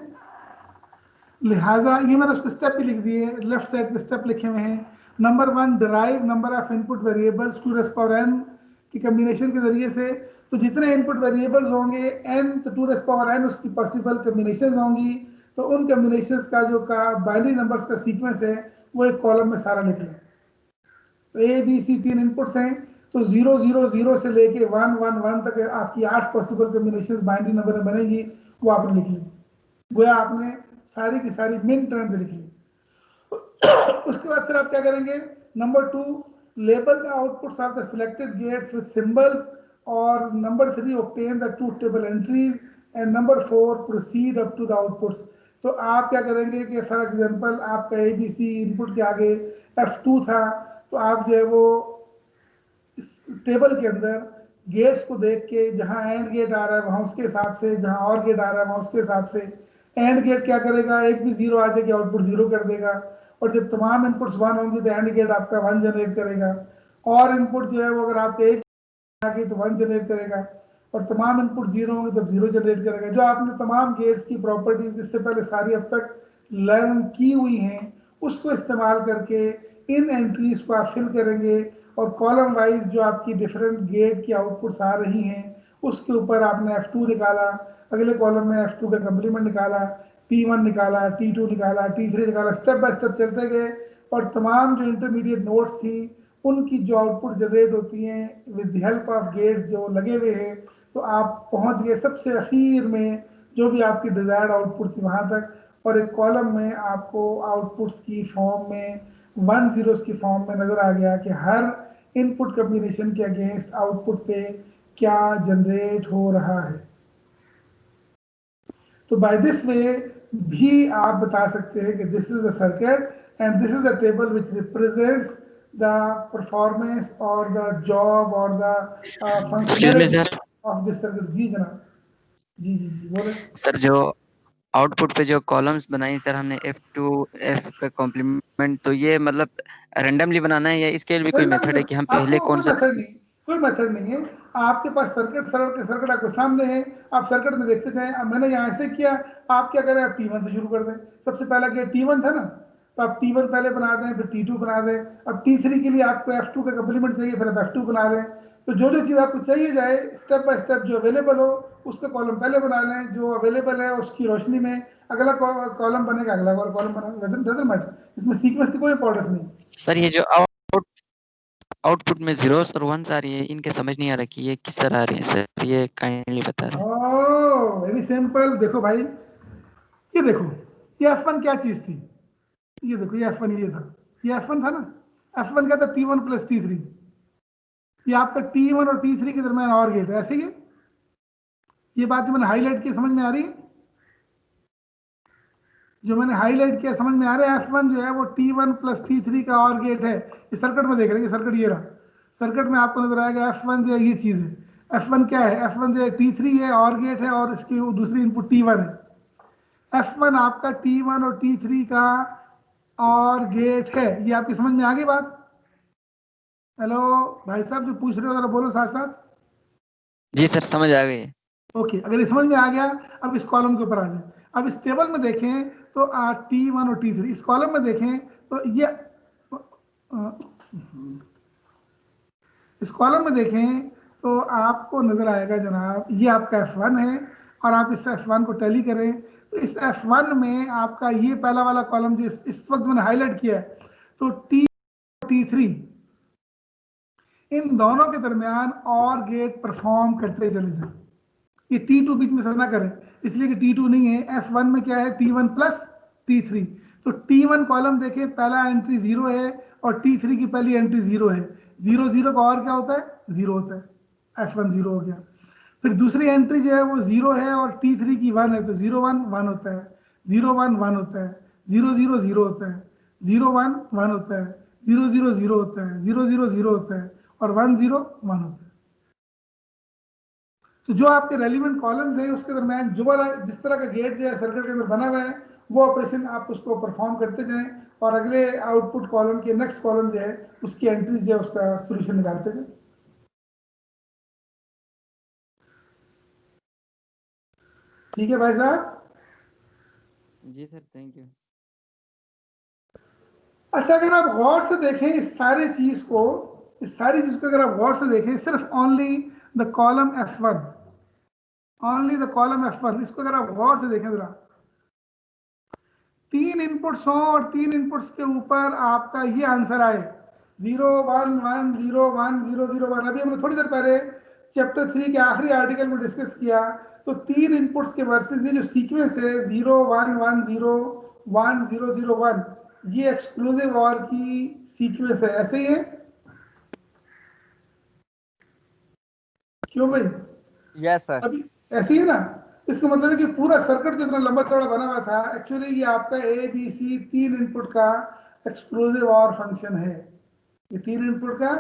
लिहाजा ये मैंने उसके स्टेप भी लिख दिए, लेफ्ट साइड पे स्टेप लिखे हुए हैं। Number 1, derive number of input variables 2n की कम्बिनेशन के जरिए से। तो जितने इनपुट वेरिएबल्स होंगे n, तो 2n उसकी पॉसिबल कम्बिनेशन होंगी। तो उन कम्बिनेशंस का जो का बाइनरी नंबर्स का सीक्वेंस है वो एक कॉलम में सारा लिख लें। तो ए बी सी 3 इनपुट्स हैं, तो 0 0 0 से लेके 1 1 1 तक आपकी 8 पॉसिबल कम्बिनेशंस बाइनरी नंबर में बनेगी, वो आपने लिख ली। गोया आपने सारी की सारी मेन टर्म्स लिख ली। उसके बाद फिर आप क्या करेंगे, number 2, label the outputs of the selected gates with symbols, और number 3, obtain the truth table entries, and number 4, proceed up to the outputs. तो आप क्या करेंगे कि फॉर एग्जांपल आपका ए बी सी इनपुट के आगे F2 था, तो आप जो है वो इस टेबल के अंदर गेट्स को देख के जहां एंड गेट आ रहा है वहां उसके हिसाब से, जहां और गेट आ रहा है वहां उसके हिसाब से एंड गेट क्या करेगा, एक भी 0 आ जाएगा आउटपुट 0 कर देगा। और जब तमाम इनपुट्स 1 होंगे तो एंड गेट आपका 1 जनरेट करेगा। और इनपुट जो है वो अगर आपके एक आ गई तो 1 जनरेट करेगा, और तमाम इनपुट 0 होंगे तब 0 जनरेट करेगा। जो आपने तमाम गेट्स की प्रॉपर्टीज इससे पहले सारी अब तक लर्न की हुई हैं, उसको इस्तेमाल करके इन एंट्रीज को आप फिल करेंगे, और कॉलम वाइज जो आपकी डिफरेंट गेट की आउटपुट्स आ रही हैं उसके ऊपर आपने F2 निकाला, अगले कॉलम में F2 का कंप्लीमेंट निकाला, T1 निकाला, T2 निकाला, T3 निकाला, स्टेप बाय स्टेप चलते गए। और तमाम जो इंटरमीडिएट नोड्स थी उनकी जो आउटपुट जनरेट होती हैं with the help of gates जो लगे हुए हैं, तो आप पहुंच गए सबसे अखीर में जो भी आपकी डिजायर्ड आउटपुट थी वहां तक। और एक कॉलम में आपको आउटपुट्स की फॉर्म में 1 zeros की फॉर्म में नजर आ गया कि हर इनपुट कम्बिनेशन के अगेंस्ट आउटपुट पे क्या जनरेट हो रहा है। तो बाय दिस वे भी आप बता सकते हैं कि this is the circuit and this is the table which represents the performance और द जॉब और the functionality of this circuit. जी जनाब, जी जी जी बोले सर। जो आउटपुट पे जो कॉलम्स बनाई सर हमने F2 F का कॉम्प्लीमेंट, तो ये मतलब रैंडमली बनाना है या इसके लिए भी कोई मेथड है कि हम पहले आपको कौन सा? कोई मेथड नहीं है। आपके पास सर्किट आपके सामने है, आप सर्किट में देखते जाएं। अब मैंने यहाँ ऐसे किया, आप क्या करें, आप T1 से शुरू कर दें। सबसे पहला गेट T1 था ना, तो आप T1 पहले बना दें, फिर T2 बना दें। अब T3 के लिए आपको F2 का कंप्लीमेंट चाहिए, फिर आप F2 बना दें। तो जो जो चीज़ आपको चाहिए जाए स्टेप बाय स्टेप जो अवेलेबल हो उसका कॉलम पहले बना लें, जो अवेलेबल है उसकी रोशनी में अगला कॉलम बनेगा, अगला कॉलम बनेगा, डजंट मैटर। इसमें सीक्वेंस की कोई इंपॉर्टेंस नहीं। सर ये जो आउटपुट में जीरोस और वंस आ रही है, इनके समझ नहीं आ रहा कि ये किस तरह आ रही है सर, ये काइंडली बता रहे हैं। Oh very simple. देखो भाई, ये देखो, ये F1 क्या चीज थी, ये देखो ये F1 ये था, ये F1 था ना। F1 क्या था, T1 प्लस T3। ये आपका T1 और T3 के दरमियान और गेट है, ऐसे ही है। ये बात जो मैंने हाईलाइट की समझ में आ रही है, जो मैंने हाईलाइट किया समझ में आ रहा है। F1 जो है वो T1 प्लस T3 का और गेट है। इस सर्किट में देख रहे हैं, सर्किट ये रहा, सर्किट में आपको नजर आएगा F1 जो है ये चीज है। F1 क्या है, F1 जो है T3 है और गेट है, और इसकी दूसरी इनपुट T1 है। F1 आपका T1 और T3 का और गेट है। ये आपकी समझ में आ गई बात? हेलो भाई साहब जो पूछ रहे हो जरा बोलो साथ साथ। जी सर समझ आ गई। ओके, अगर ये समझ में आ गया, अब इस कॉलम के ऊपर आ जाए। अब इस टेबल में देखें तो T1 और T3, इस कॉलम में देखें तो ये इस कॉलम में देखें तो आपको नजर आएगा जनाब, ये आपका F1 है, और आप इस F1 को टैली करें तो इस F1 में आपका ये पहला वाला कॉलम जो इस वक्त मैंने हाईलाइट किया है, तो T3 इन दोनों के दरमियान और गेट परफॉर्म करते चले जाए। ये T2 बीच में से ना करें, इसलिए कि T2 नहीं है। F1 में क्या है, T1 प्लस T3। तो T1 कॉलम देखें, पहला एंट्री 0 है और T3 की पहली एंट्री 0 है। 0 0 का और क्या होता है, 0 होता है। F1 0 हो गया। फिर दूसरी एंट्री जो है वो 0 है और T3 की 1 है, तो 0 1 1 होता है, 0 1 1 होता है, 0 0 0 होता है, 0 1 1 होता है, 0 0 0 होता है, 0 0 0 होता है और 1 0 1 होता है। तो जो आपके रेलिवेंट कॉलम्स हैं उसके दरमियान जो वाला जिस तरह का गेट जो है सर्किट के अंदर बना हुआ है, वो ऑपरेशन आप उसको परफॉर्म करते जाएं और अगले आउटपुट कॉलम के नेक्स्ट कॉलम जो है उसकी एंट्री जो है उसका सोल्यूशन निकालते जाएं। ठीक है भाई साहब? जी सर, थैंक यू। अच्छा, अगर आप गौर से देखें इस सारी चीज को, अगर आप गौर से देखें, सिर्फ only the column F1, only the column F1, इसको अगर आप गौर से देखें जरा, 3 इनपुट्स हों और 3 इनपुट्स के ऊपर आपका ये आंसर आए 0 1 1 0 1 0 0 1। अभी हमने थोड़ी देर पहले चैप्टर 3 के आखिरी आर्टिकल में डिस्कस किया, तो 3 इनपुट्स के वर्सेस ये जो सीक्वेंस है 0 1 1 0 1 0 0 1, ये एक्सक्लूसिव और की सीक्वेंस है, ऐसे ही है। क्यों भाई? Yes sir. अभी ऐसे ही है ना? इसका मतलब है कि पूरा सर्किट जितना लंबा चौड़ा बना हुआ था, एक्चुअली ये आपका ABC 3 इनपुट का एक्सक्लूसिव और फंक्शन है। ये 3 इनपुट का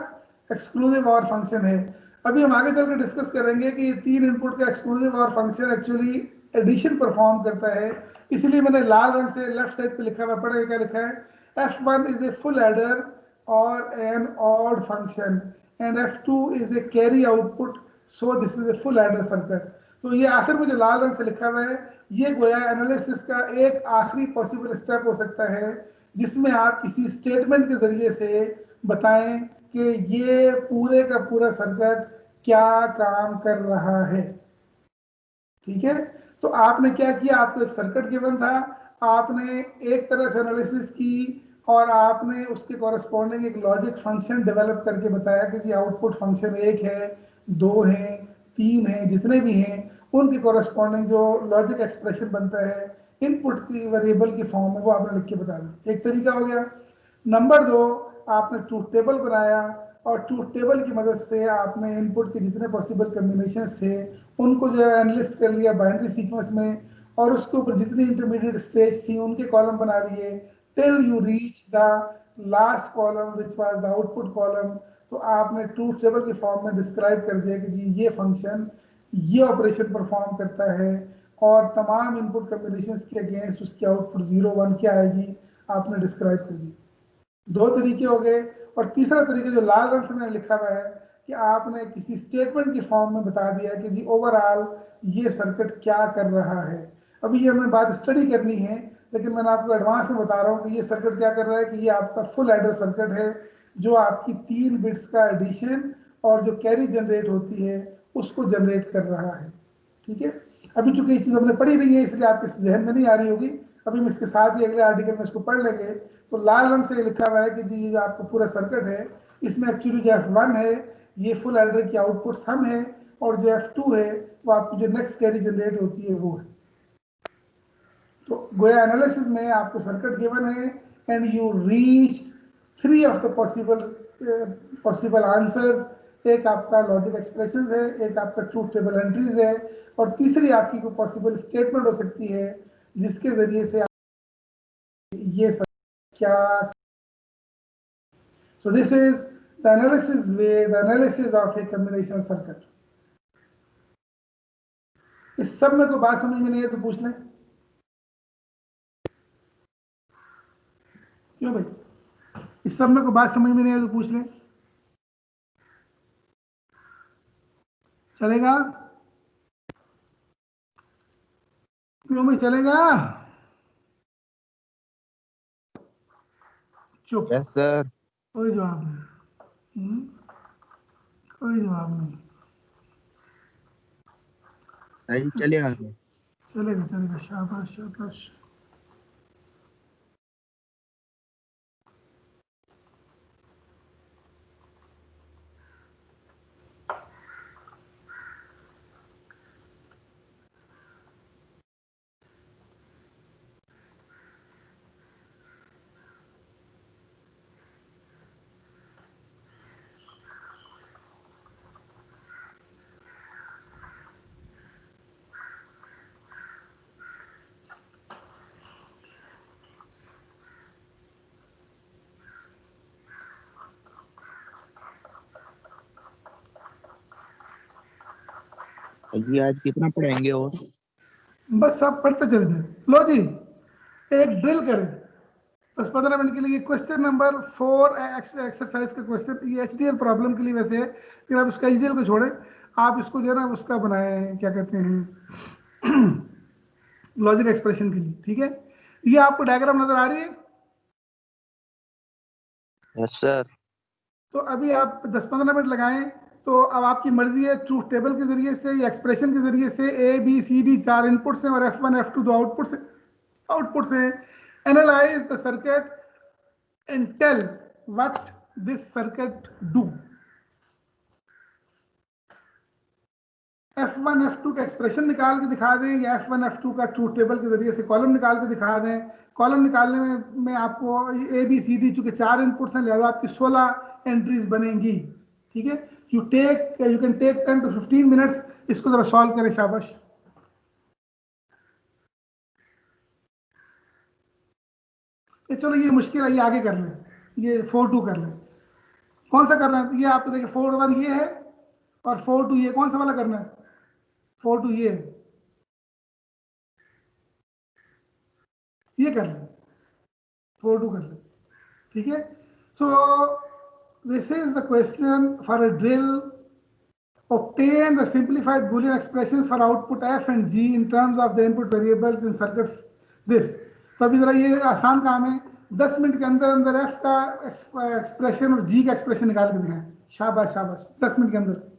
एक्सक्लूसिव और फंक्शन है। अभी हम आगे चलकर डिस्कस करेंगे कि ये 3 इनपुट का एक्सक्लूसिव और फंक्शन एक्चुअली एडिशन परफॉर्म करता है। इसलिए मैंने लाल रंग से लेफ्ट साइड पे लिखा हुआ, पढ़े क्या लिखा है, F1 is a full adder और an odd function and F2 is a carry output, so this is a full adder circuit. तो ये आखिर में जो लाल रंग से लिखा हुआ है, ये गोया एनालिसिस का एक आखिरी पॉसिबल स्टेप हो सकता है, जिसमें आप किसी स्टेटमेंट के जरिए से बताएं कि ये पूरे का पूरा सर्किट क्या काम कर रहा है। ठीक है? तो आपने क्या किया, आपको एक सर्किट गिवन था, आपने एक तरह से एनालिसिस की और आपने उसके कॉरेस्पॉन्डिंग एक लॉजिक फंक्शन डेवलप करके बताया कि जी आउटपुट फंक्शन 1 है, 2 है, 3 है, जितने भी हैं उनके कॉरेस्पॉन्डिंग जो लॉजिक एक्सप्रेशन बनता है इनपुट की वेरिएबल की फॉर्म में, वो आपने लिख के बता दी। एक तरीका हो गया। नंबर 2, आपने ट्रूथ टेबल बनाया और ट्रूथ टेबल की मदद से आपने इनपुट के जितने पॉसिबल कम्बिनेशन थे उनको जो है एनालिस्ट कर लिया बाइनरी सीक्वेंस में, और उसके ऊपर जितनी इंटरमीडिएट स्टेज थी उनके कॉलम बना लिए till you reach the last column which was the output column. तो आपने ट्रूथ टेबल के फॉर्म में डिस्क्राइब कर दिया कि जी ये फंक्शन ये ऑपरेशन परफॉर्म करता है और तमाम इनपुट कम्बिनेशन के अगेंस्ट उसकी आउटपुट 0 1 क्या आएगी, आपने डिस्क्राइब कर दी। 2 तरीके हो गए। और तीसरा तरीका जो लाल रंग से मैंने लिखा हुआ है कि आपने किसी स्टेटमेंट की फॉर्म में बता दिया कि जी ओवरऑल ये सर्किट क्या कर रहा है। अभी ये हमें बात स्टडी करनी है, लेकिन मैंने आपको एडवांस में बता रहा हूँ कि ये सर्किट क्या कर रहा है, कि ये आपका फुल एडर सर्किट है जो आपकी 3 बिट्स का एडिशन और जो कैरी जनरेट होती है उसको जनरेट कर रहा है। ठीक है? अभी चूंकि ये चीज़ हमने पढ़ी नहीं है इसलिए आपके जहन में नहीं आ रही होगी, अभी हम इसके साथ ही अगले आर्टिकल में इसको पढ़ लेंगे। तो लाल रंग से लिखा हुआ है कि जी जो आपका पूरा सर्किट है इसमें एक्चुअली जो F1 है ये फुल एडर की आउटपुट सम है, और जो F2 है वो आपकी जो नेक्स्ट कैरी जनरेट होती है वो है। तो गोया एनालिसिस में आपको सर्किट गिवन है and you reach 3 of the possible answers. एक आपका लॉजिक एक्सप्रेशन है, एक आपका ट्रूथ टेबल एंट्रीज है, और तीसरी आपकी कोई पॉसिबल स्टेटमेंट हो सकती है जिसके जरिए से ये सब क्या। सो this is the analysis way, the analysis of A combinational circuit. इस सब में कोई बात समझ में नहीं है तो पूछ लें। क्यों भाई? इस सब में कोई बात समझ में नहीं है तो पूछ लें, चलेगा? क्यों भाई, चलेगा? चुप। Yes sir. कोई जवाब नहीं। कोई जवाब नहीं। सही, चले आगे। चलेगा चलेगा, शाबाश शाबाश। जी आज कितना पढ़ाएंगे और? बस सब पढ़ते चले जाए। लो जी, एक ड्रिल करें 10-15 मिनट के लिए। क्वेश्चन नंबर 4 एक्सरसाइज का क्वेश्चन, ये एचडीएल प्रॉब्लम के लिए वैसे है, लेकिन आप इसका एचडीएल को छोड़े, आप इसको जो है ना उसका बनाए, क्या कहते हैं, लॉजिक एक्सप्रेशन के लिए। ठीक है, ये आपको डायग्राम नजर आ रही है? Yes sir. तो अभी आप 10-15 मिनट लगाएं, तो अब आपकी मर्जी है, ट्रूथ टेबल के जरिए से या एक्सप्रेशन के जरिए से। A B C D 4 input से और F1 F2 दो आउटपुट से analyse the circuit and tell what this circuit do। F1 F2 का एक्सप्रेशन निकाल के दिखा दें या F1 F2 का ट्रूथ टेबल के जरिए से कॉलम निकाल के दिखा दें। कॉलम निकालने में आपको ए बी सी डी, चूंकि 4 इनपुट्स हैं, लिहाजा आपकी 16 एंट्रीज बनेंगी। ठीक है, you can take 10 to 15 minutes, इसको जरा सॉल्व करें, शाबाश। ये चलो, ये मुश्किल है, ये आगे कर लें, ये 4-2 कर लें। कौन सा करना है? ये आपको देखिए 4-1 ये है और 4-2 ये, कौन सा वाला करना है? 4-2 ये है, ये कर लें, 4-2 कर लें। ठीक है, सो this is the question for a drill. obtain the simplified boolean expressions for output f and g in terms of the input variables in circuit this। तो अभी जरा ये आसान काम है, 10 मिनट के अंदर अंदर f का एक्सप्रेशन और g का एक्सप्रेशन निकाल के दिखाएं। शाबाश शाबाश, 10 मिनट के अंदर।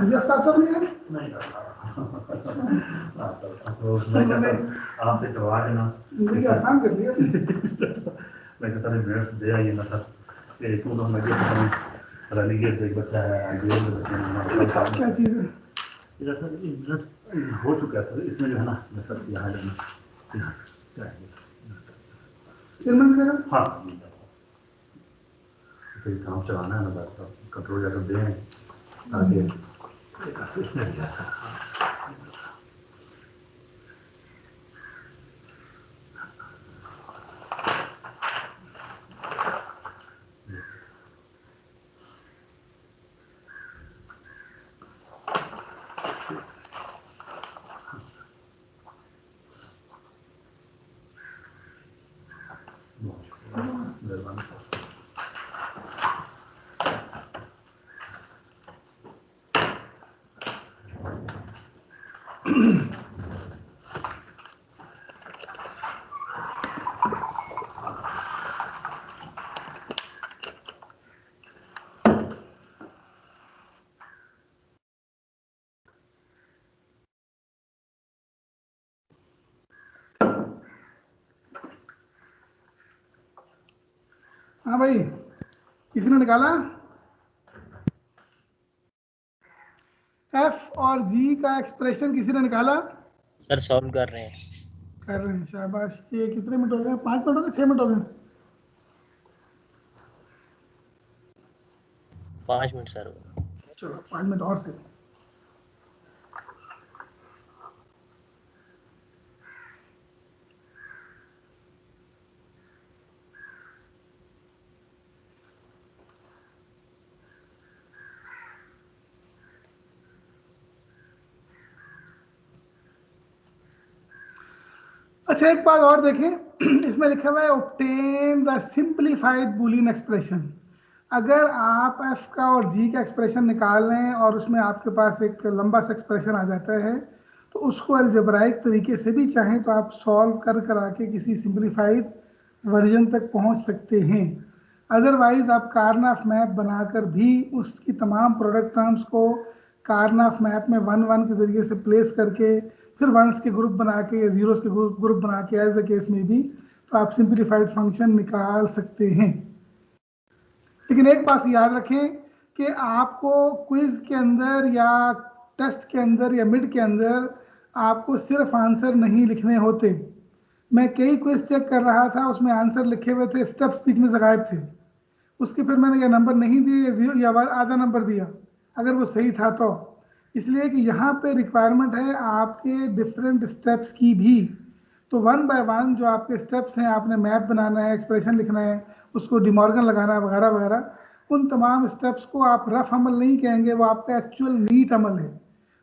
संजय साहब सब नहीं है? नहीं आपसे करवा देना, जिंदगी आसान कर दिया। मैं कहता नहीं मेरे से दे आइए ना सर, ये तू तो मैं रली के एक बच्चा है, आईडीएल में बच्चे हैं, क्या चीज़ है? इधर सर मिनट्स हो चुका है सर, इसमें जो है ना सर यहाँ जाना, क्या है चेयरमैन की जगह? हाँ फिर काम चलाना है ना बस, कंट्रोल जाकर दें ताकि इसमें दिया सर। हाँ भाई, किसी ने निकाला? एफ और जी का एक्सप्रेशन किसी ने निकाला? सर सॉल्व कर रहे हैं। कर रहे हैं, शाबाश। ये कितने मिनट हो गए? 5 मिनट हो गए, 6 मिनट हो गए? 5 मिनट सर। चलो 5 मिनट और से। अच्छा, एक बात और देखें, इसमें लिखा हुआ है obtain the simplified Boolean expression. अगर आप एफ का और जी का एक्सप्रेशन निकाल लें और उसमें आपके पास एक लंबा सा एक्सप्रेशन आ जाता है, तो उसको अलजेब्राइक तरीके से भी चाहें तो आप सॉल्व कर आके किसी सिंपलीफाइड वर्जन तक पहुंच सकते हैं। अदरवाइज आप कार्नाफ मैप बनाकर भी उसकी तमाम प्रोडक्ट टर्म्स को कार्नाफ मैप में 1 1 के जरिए से प्लेस करके फिर वंस के ग्रुप बना के या जीरोस के ग्रुप बना के एज द केस में भी तो आप सिंपलीफाइड फंक्शन निकाल सकते हैं। लेकिन एक बात याद रखें कि आपको क्विज के अंदर या टेस्ट के अंदर या मिड के अंदर आपको सिर्फ आंसर नहीं लिखने होते। मैं कई क्विज चेक कर रहा था, उसमें आंसर लिखे हुए थे, स्टेप्स बीच में से गायब थे। उसके फिर मैंने या नंबर नहीं दिए या जीरो या आधा नंबर दिया अगर वो सही था तो। इसलिए कि यहाँ पे रिक्वायरमेंट है आपके डिफरेंट स्टेप्स की भी। तो 1 बाय 1 जो आपके स्टेप्स हैं, आपने मैप बनाना है, एक्सप्रेशन लिखना है, उसको डिमॉर्गन लगाना है वगैरह वगैरह, उन तमाम स्टेप्स को आप रफ अमल नहीं कहेंगे, वो आपका एक्चुअल नीट अमल है।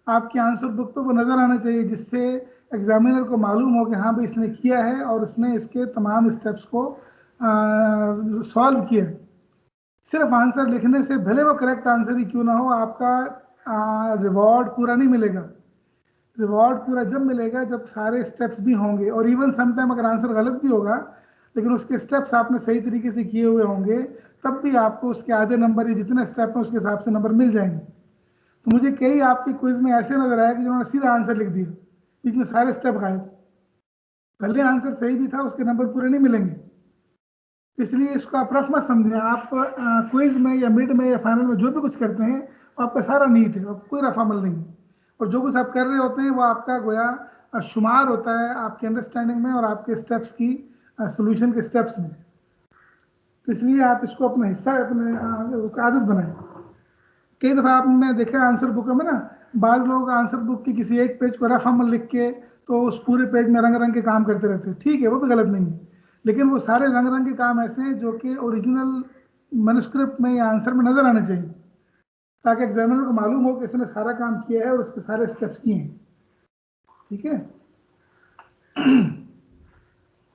आपकी आंसर बुक पे वो नज़र आना चाहिए जिससे एग्जामिनर को मालूम हो कि हाँ भाई इसने किया है और उसने इसके तमाम स्टेप्स को सॉल्व किया है। सिर्फ आंसर लिखने से भले वो करेक्ट आंसर ही क्यों ना हो, आपका रिवॉर्ड पूरा नहीं मिलेगा। रिवॉर्ड पूरा जब मिलेगा जब सारे स्टेप्स भी होंगे, और इवन समटाइम अगर आंसर गलत भी होगा लेकिन उसके स्टेप्स आपने सही तरीके से किए हुए होंगे, तब भी आपको उसके आधे नंबर या जितने स्टेप हैं उसके हिसाब से नंबर मिल जाएंगे। तो मुझे कई आपके क्विज में ऐसे नजर आया कि जिन्होंने सीधा आंसर लिख दिया, बीच में सारे स्टेप गायब। भले आंसर सही भी था, उसके नंबर पूरे नहीं मिलेंगे। इसलिए इसको आप रफ मत समझें। आप क्विज में या मिड में या फाइनल में जो भी कुछ करते हैं वो आपका सारा नीट है, कोई रफ अमल नहीं है। और जो कुछ आप कर रहे होते हैं वो आपका गोया शुमार होता है आपकी अंडरस्टैंडिंग में और आपके स्टेप्स की सोल्यूशन के स्टेप्स में। तो इसलिए आप इसको अपना हिस्सा, अपने उसका आदत बनाएं। कई दफ़ा आपने देखा आंसर बुक में ना, बाज़ लोग आंसर बुक की किसी एक पेज को रफ अमल लिख के तो उस पूरे पेज में रंग रंग के काम करते रहते हैं। ठीक है, वो भी गलत नहीं है, लेकिन वो सारे रंग रंग के काम ऐसे हैं जो कि ओरिजिनल मैन्युस्क्रिप्ट में या आंसर में नजर आने चाहिए, ताकि एग्जामिनर को मालूम हो कि इसने सारा काम किया है और उसके सारे स्टेप्स किए हैं। ठीक है?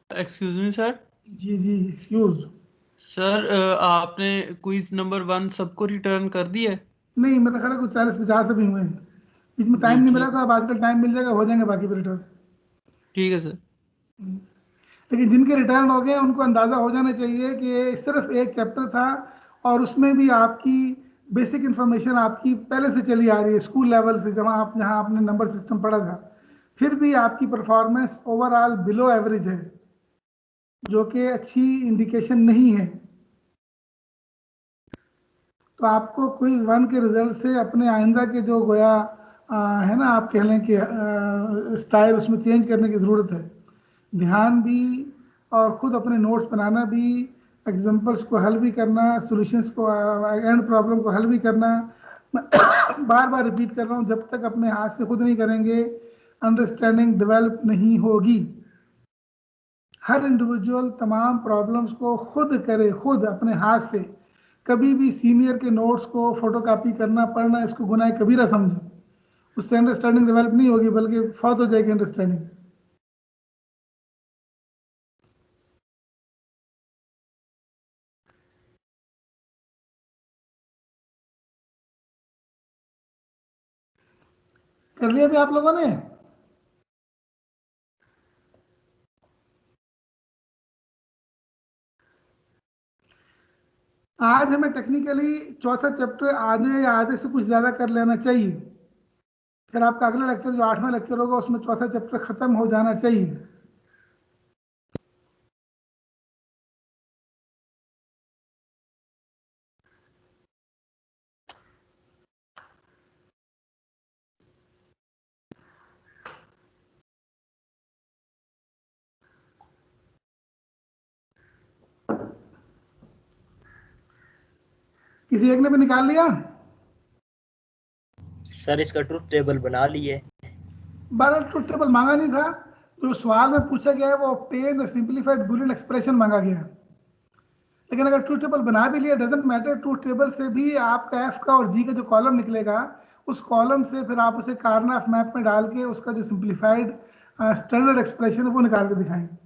Excuse me sir. जी जी, एक्सक्यूज सर, आपने क्विज नंबर 1 सबको रिटर्न कर दिया है? नहीं, मेरा ख्याल है कुछ 40-50 भी हुए हैं, बीच में टाइम नहीं मिला था। अब आजकल टाइम मिल जाएगा, हो जाएंगे बाकी भी रिटर्न। ठीक है सर। लेकिन जिनके रिटर्न हो गए उनको अंदाज़ा हो जाना चाहिए कि सिर्फ एक चैप्टर था और उसमें भी आपकी बेसिक इंफॉर्मेशन आपकी पहले से चली आ रही है स्कूल लेवल से, जहाँ आपने नंबर सिस्टम पढ़ा था, फिर भी आपकी परफॉर्मेंस ओवरऑल बिलो एवरेज है, जो कि अच्छी इंडिकेशन नहीं है। तो आपको क्विज 1 के रिजल्ट से अपने आइंदा के जो गोया है ना, आप कह लें कि स्टाइल उसमें चेंज करने की ज़रूरत है। ध्यान भी और ख़ुद अपने नोट्स बनाना भी, एग्जांपल्स को हल भी करना, सॉल्यूशंस को एंड प्रॉब्लम को हल भी करना। बार बार रिपीट कर रहा हूँ, जब तक अपने हाथ से खुद नहीं करेंगे अंडरस्टैंडिंग डेवलप नहीं होगी। हर इंडिविजुअल तमाम प्रॉब्लम्स को खुद करे, खुद अपने हाथ से। कभी भी सीनियर के नोट्स को फोटोकॉपी करना, पढ़ना, इसको गुनाह कबीरा समझो। उससे अंडरस्टैंडिंग डेवलप नहीं होगी, बल्कि फौत हो जाएगी अंडरस्टैंडिंग। कर लिया भी आप लोगों ने? आज हमें टेक्निकली चौथा चैप्टर आधे या आधे से कुछ ज़्यादा कर लेना चाहिए। फिर आपका अगला लेक्चर जो 8वां लेक्चर होगा उसमें चौथा चैप्टर ख़त्म हो जाना चाहिए। किसी एक ने भी निकाल लिया? सर इसका ट्रुथ टेबल बना लिए। बारह ट्रुथ टेबल मांगा नहीं था, जो सवाल में पूछा गया है वो obtain the simplified Boolean expression मांगा गया है। लेकिन अगर ट्रूथ टेबल बना भी लिया डजेंट मैटर, ट्रूथ टेबल से भी आपका एफ का और जी का जो कॉलम निकलेगा, उस कॉलम से फिर आप उसे कार्नाफ मैप में डाल के उसका जो सिंपलीफाइड स्टैंडर्ड एक्सप्रेशन है वो निकाल के दिखाएंगे।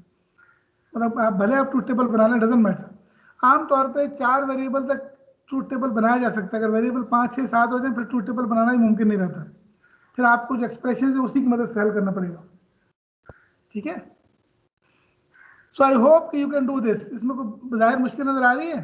मतलब आप भले आप ट्रूथ टेबल बना लें, डजेंट मैटर। आमतौर पे 4 वेरिएबल तक ट्रूथ टेबल बनाया जा सकता है। अगर वेरिएबल 5, 6, 7 हो जाए फिर ट्रूथ टेबल बनाना ही मुमकिन नहीं रहता। फिर आपको जो एक्सप्रेशन है उसी की मदद से हल करना पड़ेगा। ठीक है, so I hope you can do this. इसमें कोई ज़ाहिर मुश्किल नजर आ रही है?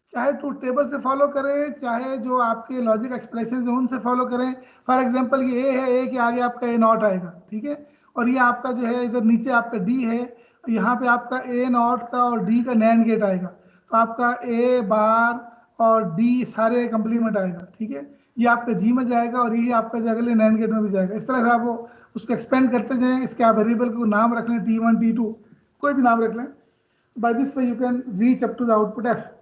चाहे ट्रूथ टेबल से फॉलो करें, चाहे जो आपके लॉजिक एक्सप्रेशन है उनसे फॉलो करें। फॉर एग्जांपल ये ए है, ए के आगे आपका ए नॉट आएगा, ठीक है, और ये आपका जो है इधर नीचे आपका डी है, यहाँ पे आपका ए नॉट का और डी का नैंड गेट आएगा, तो आपका ए बार और डी सारे कंप्लीमेंट आएगा। ठीक है, ये आपका जी में जाएगा और यही आपका जो अगले नैंड गेट में भी जाएगा। इस तरह से आप वो उसको एक्सपेंड करते जाएं। इसके आप वेरिएबल को नाम रख लें, T1, T2, कोई भी नाम रख लें। By this way you can reach up to the output F.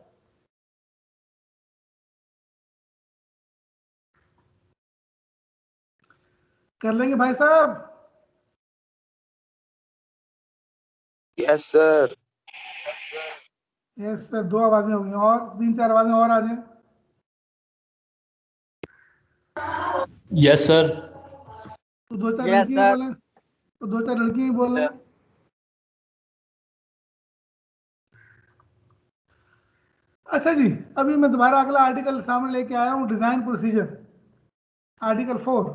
कर लेंगे भाई साहब? Yes sir. Yes sir. 2 आवाजें हो गई, और 3-4 आवाजें और आ जाएं। Yes sir. तो 2-4 Yes, लड़कियां sir. बोले, तो 2-4 लड़कियां ही बोल रहे हैं। अच्छा जी, अभी मैं दोबारा अगला आर्टिकल सामने लेके आया हूँ, डिजाइन प्रोसीजर, आर्टिकल 4।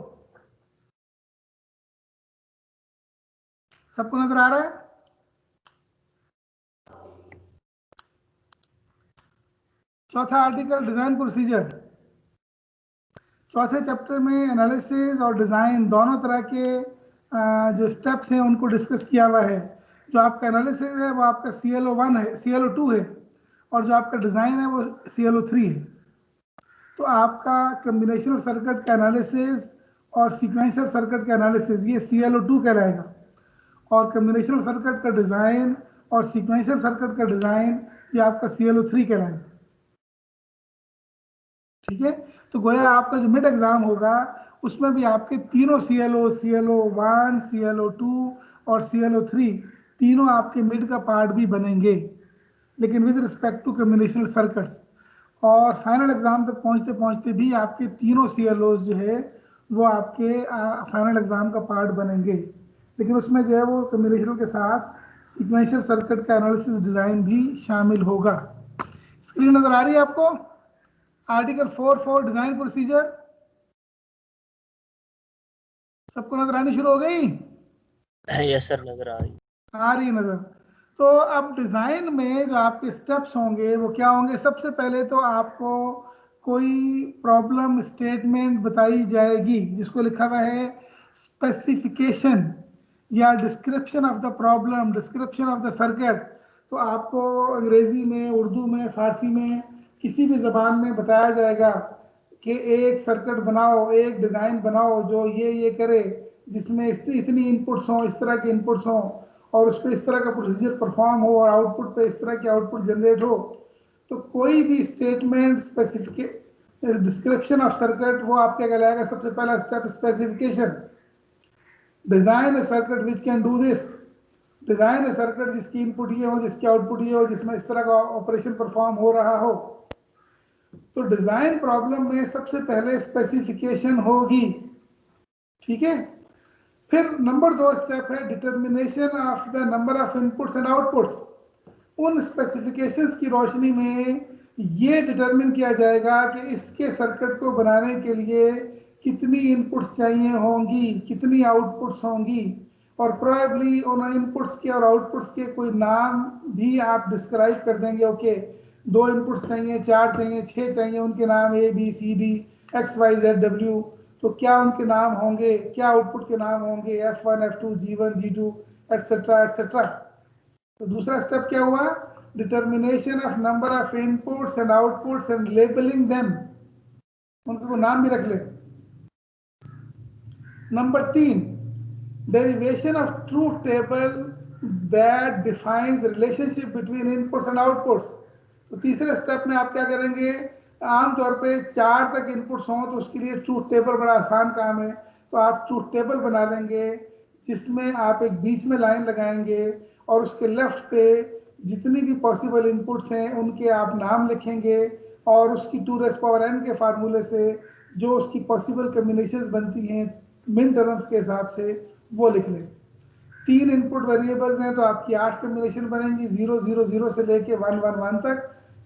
सबको नजर आ रहा है? चौथा आर्टिकल डिजाइन प्रोसीजर। चौथे चैप्टर में एनालिसिस और डिजाइन दोनों तरह के जो स्टेप्स हैं उनको डिस्कस किया हुआ है। जो आपका एनालिसिस है वो आपका CLO1 है, CLO2 है, और जो आपका डिजाइन है वो CLO3 है। तो आपका कम्बिनेशनल सर्किट का एनालिसिस और सीक्वेंशियल सर्किट का एनालिसिस ये CLO2 कहलाएगा, और कम्बिनेशनल सर्किट का डिजाइन और सीक्वेंशियल सर्किट का डिजाइन ये आपका CLO3 कहलाएगा। ठीक है, तो गोया आपका जो मिड एग्जाम होगा उसमें भी आपके तीनों CLO1, CLO2 और CLO3 तीनों आपके मिड का पार्ट भी बनेंगे, लेकिन with respect to combinational circuits. और फाइनल एग्जाम तक पहुंचते पहुंचते भी आपके तीनों CLOs जो है वो आपके फाइनल एग्जाम का पार्ट बनेंगे, लेकिन उसमें जो है वो कम्बिनेशनल के साथ सीक्वेंशियल सर्किट का एनालिसिस डिजाइन भी शामिल होगा। स्क्रीन नजर आ रही है आपको? आर्टिकल 4 डिजाइन प्रोसीजर सबको नजर आनी शुरू हो गई? यस सर, नजर आ रही। आ रही नजर? तो अब डिजाइन में जो आपके स्टेप्स होंगे वो क्या होंगे? सबसे पहले तो आपको कोई प्रॉब्लम स्टेटमेंट बताई जाएगी जिसको लिखा हुआ है स्पेसिफिकेशन या description of the problem, description of the circuit, तो आपको अंग्रेजी में, उर्दू में, फारसी में, किसी भी ज़बान में बताया जाएगा कि एक सर्किट बनाओ, एक डिज़ाइन बनाओ जो ये करे, जिसमें इतनी इनपुट्स हों, इस तरह के इनपुट्स हों, और उस पर इस तरह का प्रोसीजर परफॉर्म हो, और आउटपुट पे इस तरह के आउटपुट जनरेट हो। तो कोई भी statement, specific description of circuit, वो आपके कहलाएगा सबसे पहला step specification. Design A circuit which can do this, design A circuit जिसकी इनपुट ये हो, जिसकी आउटपुट ये हो, जिसमें इस तरह का ऑपरेशन परफॉर्म हो रहा हो। तो डिज़ाइन प्रॉब्लम में सबसे पहले स्पेसिफिकेशन होगी, ठीक है। फिर नंबर 2 स्टेप है determination of the number of inputs and outputs. उन स्पेसिफिकेशंस की रोशनी में ये डिटरमिन किया जाएगा कि इसके सर्किट को बनाने के लिए कितनी इनपुट्स चाहिए होंगी, कितनी आउटपुट्स होंगी, और प्रोबेबली उन इनपुट्स के और आउटपुट्स के कोई नाम भी आप डिस्क्राइब कर देंगे। ओके, 2 इनपुट्स चाहिए, 4 चाहिए, 6 चाहिए, उनके नाम ABCD XYZW, तो क्या उनके नाम होंगे, क्या आउटपुट के नाम होंगे, F1 F2 G1 G2 etcetera etcetera. तो दूसरा स्टेप क्या हुआ, determination of number of inputs and outputs and labelling them, उनको नाम भी रख ले। Number 3, derivation of truth table that defines relationship between inputs and outputs। तो तीसरे स्टेप में आप क्या करेंगे, आमतौर पे 4 तक इनपुट्स हों तो उसके लिए ट्रूथ टेबल बड़ा आसान काम है। तो आप ट्रूथ टेबल बना लेंगे जिसमें आप एक बीच में लाइन लगाएंगे और उसके लेफ्ट पे जितनी भी पॉसिबल इनपुट्स हैं उनके आप नाम लिखेंगे, और उसकी 2n के फार्मूले से जो उसकी पॉसिबल कम्बिनेशंस बनती हैं मिन टर्म्स के हिसाब से वो लिख लें। 3 इनपुट वेरिएबल्स हैं तो आपकी 8 कम्बिनेशन बनेंगी 0 0 0 से लेके 1 1 1 तक।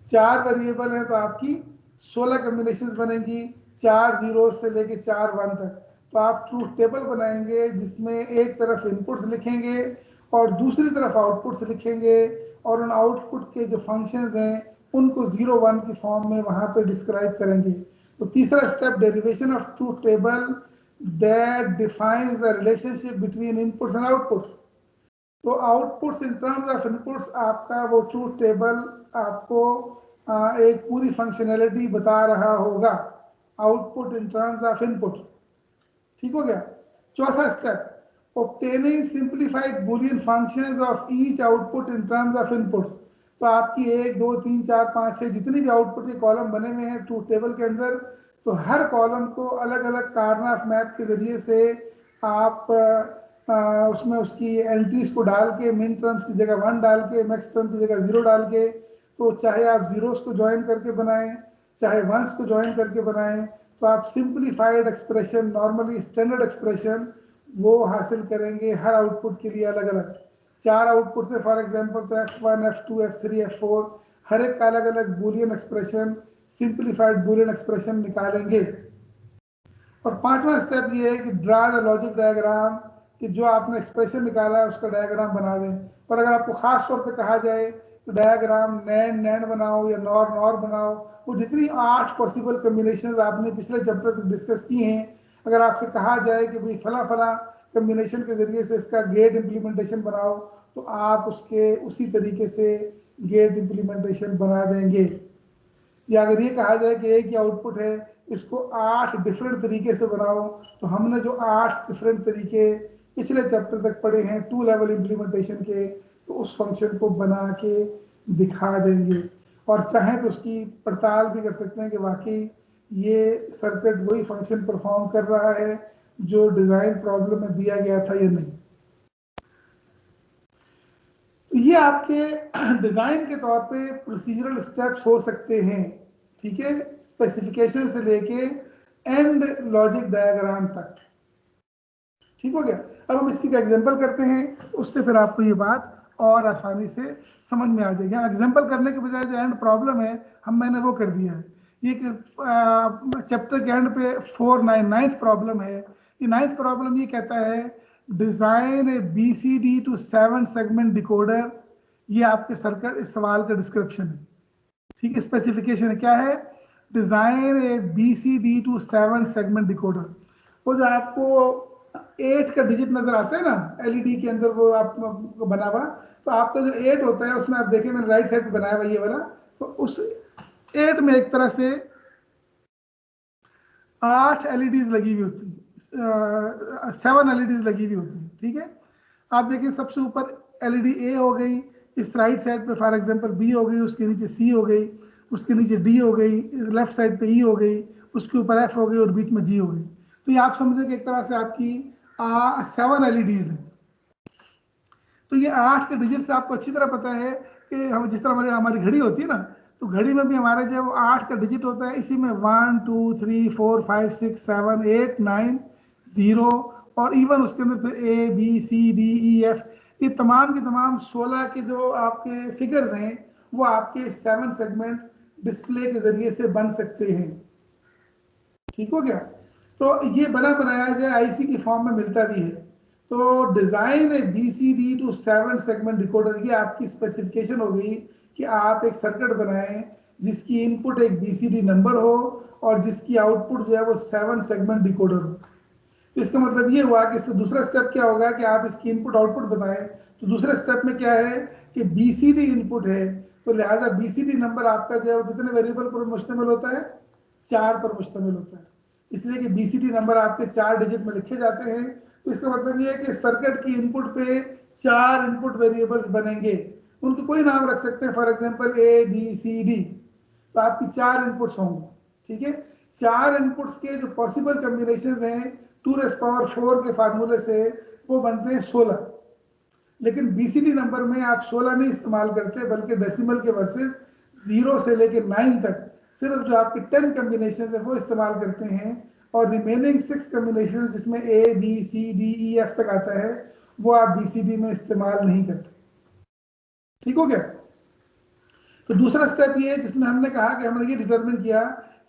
4 वेरिएबल हैं तो आपकी 16 कम्बिनेशन बनेंगी 4 0 से लेके 4 1 तक। तो आप ट्रूथ टेबल बनाएंगे जिसमें एक तरफ इनपुट्स लिखेंगे और दूसरी तरफ आउटपुट्स लिखेंगे, और उन आउटपुट के जो फंक्शंस हैं उनको 0 1 की फॉर्म में वहाँ पे डिस्क्राइब करेंगे। तो तीसरा step derivation of truth table that defines the relationship between inputs and outputs। तो outputs in terms of inputs आपका वो ट्रूथ टेबल आपको एक पूरी फंक्शनैलिटी बता रहा होगा, output in terms of input. ठीक हो गया। चौथा step, obtaining simplified boolean functions of each output in terms of inputs। तो आपकी 1 2 3 4 5 6 जितनी भी आउटपुट के कॉलम बने हुए हैं ट्रूथ टेबल के अंदर, तो हर कॉलम को अलग अलग कार्नफ मैप के ज़रिए से आप उसमें उसकी एंट्रीज को डाल के, मिन टर्म्स की जगह 1 डाल के, मैक्स टर्म की जगह 0 डाल के, तो चाहे आप जीरोस को ज्वाइन करके बनाएं चाहे वंस को ज्वाइन करके बनाएं, तो आप simplified expression, normally standard expression वो हासिल करेंगे हर आउटपुट के लिए अलग अलग। 4 आउटपुट से फॉर एग्जांपल तो F1 F2 F3 F4 हर एक का अलग अलग Boolean expression, simplified Boolean expression निकालेंगे। और 5वां स्टेप ये है कि ड्रा द लॉजिक डायग्राम, कि जो आपने एक्सप्रेशन निकाला है उसका डायग्राम बना दें। और अगर आपको खास तौर पे कहा जाए तो डायग्राम नैंड बनाओ या नॉर बनाओ, वो जितनी 8 पॉसिबल कम्बिनेशन आपने पिछले चैप्टर तक डिस्कस की हैं, अगर आपसे कहा जाए कि भाई फला फला कम्बिनेशन के जरिए से इसका गेट इम्प्लीमेंटेशन बनाओ, तो आप उसके उसी तरीके से गेट इम्प्लीमेंटेशन बना देंगे। या अगर ये कहा जाए कि एक ही आउटपुट है इसको 8 डिफरेंट तरीके से बनाओ, तो हमने जो 8 डिफरेंट तरीके पिछले चैप्टर तक पढ़े हैं 2 लेवल इम्प्लीमेंटेशन के, तो उस फंक्शन को बना के दिखा देंगे। और चाहें तो उसकी पड़ताल भी कर सकते हैं कि वाकई ये सर्किट वही फंक्शन परफॉर्म कर रहा है जो डिज़ाइन प्रॉब्लम में दिया गया था या नहीं। तो ये आपके डिज़ाइन के तौर पे प्रोसीजरल स्टेप्स हो सकते हैं, ठीक है, स्पेसिफिकेशन से लेके एंड लॉजिक डायग्राम तक। ठीक हो गया। अब हम इसकी एग्जांपल करते हैं, उससे फिर आपको ये बात और आसानी से समझ में आ जाएगी। एग्जांपल करने के बजाय जो एंड प्रॉब्लम है मैंने वो कर दिया है। ये चैप्टर के एंड पे 9th प्रॉब्लम है। ये 9th प्रॉब्लम ये कहता है design a BCD to 7 segment decoder. ये आपके सर्किट इस सवाल का डिस्क्रिप्शन है, ठीक है, स्पेसिफिकेशन क्या है, design a BCD to 7 segment decoder. वो जो आपको 8 का डिजिट नजर आता है ना LED के अंदर, वो आपको बना हुआ, तो आपका जो 8 होता है उसमें आप देखें मैंने राइट साइड पे बनाया हुआ ये वाला, तो उस 8 में एक तरह से 8 LEDs लगी हुई होती है, 7 LEDs लगी हुई होती है, ठीक है। आप देखिए सबसे ऊपर LED A हो गई, इस राइट साइड पे फॉर एग्जांपल B हो गई, उसके नीचे C हो गई, उसके नीचे D हो गई, लेफ्ट साइड पे E हो गई, उसके ऊपर F हो गई और बीच में G हो गई। तो ये आप समझे कि एक तरह से आपकी 7 LEDs हैं। तो ये 8 के डिजिट से आपको अच्छी तरह पता है कि हम जिस तरह हमारी घड़ी होती है ना, तो घड़ी में भी हमारे जो 8 का डिजिट होता है, इसी में 1 2 3 4 5 6 7 8 9 0 और इवन उसके अंदर फिर A B C D E F, ये तमाम के तमाम 16 के जो आपके फिगर्स हैं वो आपके 7 सेगमेंट डिस्प्ले के जरिए से बन सकते हैं। ठीक हो गया। तो ये बना बनाया जो IC की फॉर्म में मिलता भी है। तो डिजाइन है BCD टू 7 सेगमेंट डिकोडर, ये आपकी स्पेसिफिकेशन हो गई कि आप एक सर्किट बनाएं जिसकी इनपुट एक BCD नंबर हो और जिसकी आउटपुट जो है वो 7 सेगमेंट डिकोडर हो। तो इसका मतलब ये हुआ कि इससे दूसरा स्टेप क्या होगा कि आप इसकी इनपुट आउटपुट बताएं। तो दूसरे स्टेप में क्या है कि BCD इनपुट है, तो लिहाजा BCD नंबर आपका जो है वो कितने वेरिएबल पर मुश्तमिल होता है, 4 पर मुश्तमिल होता है, इसलिए कि BCD नंबर आपके 4 डिजिट में लिखे जाते हैं। तो इसका मतलब ये है कि सर्किट की इनपुट पे 4 इनपुट वेरिएबल्स बनेंगे, उनको कोई नाम रख सकते हैं, फॉर एग्जांपल ABCD, तो आपकी 4 इनपुट्स होंगे, ठीक है। 4 इनपुट्स के जो पॉसिबल कॉम्बिनेशंस हैं 2⁴ के फार्मूले से वो बनते हैं 16, लेकिन BCD नंबर में आप 16 नहीं इस्तेमाल करते बल्कि डेसिमल के वर्सेस 0 से लेकर 9 तक सिर्फ जो आपके 10 कॉम्बिनेशन है वो इस्तेमाल करते हैं, और रिमेनिंग 6 कॉम्बिनेशन जिसमें A B C D E F तक आता है वो आप BCD में इस्तेमाल नहीं करते। ठीक हो गया। तो दूसरा स्टेप ये है जिसमें हमने कहा कि हमने ये डिटरमिन किया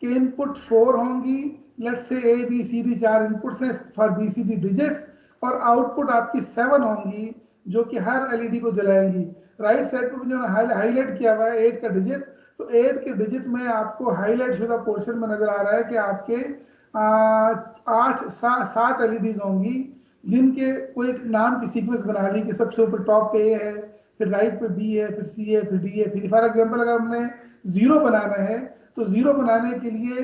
कि इनपुट 4 होंगी, let's say A B C D 4 inputs हैं फॉर BCD डिजिट्स, और आउटपुट आपकी 7 होंगी जो कि हर LED को जलाएंगी। राइट साइड पर जो हाईलाइट किया हुआ है 8 का डिजिट, तो 8 के डिजिट में आपको हाईलाइट शुदा पोर्शन में नजर आ रहा है कि आपके 7 LEDs होंगी जिनके कोई एक नाम की सीक्वेंस बना ली कि सबसे ऊपर टॉप पे A है, फिर राइट पे B है, फिर C है, फिर D है, फिर फॉर एग्जांपल अगर हमने 0 बनाना है तो 0 बनाने के लिए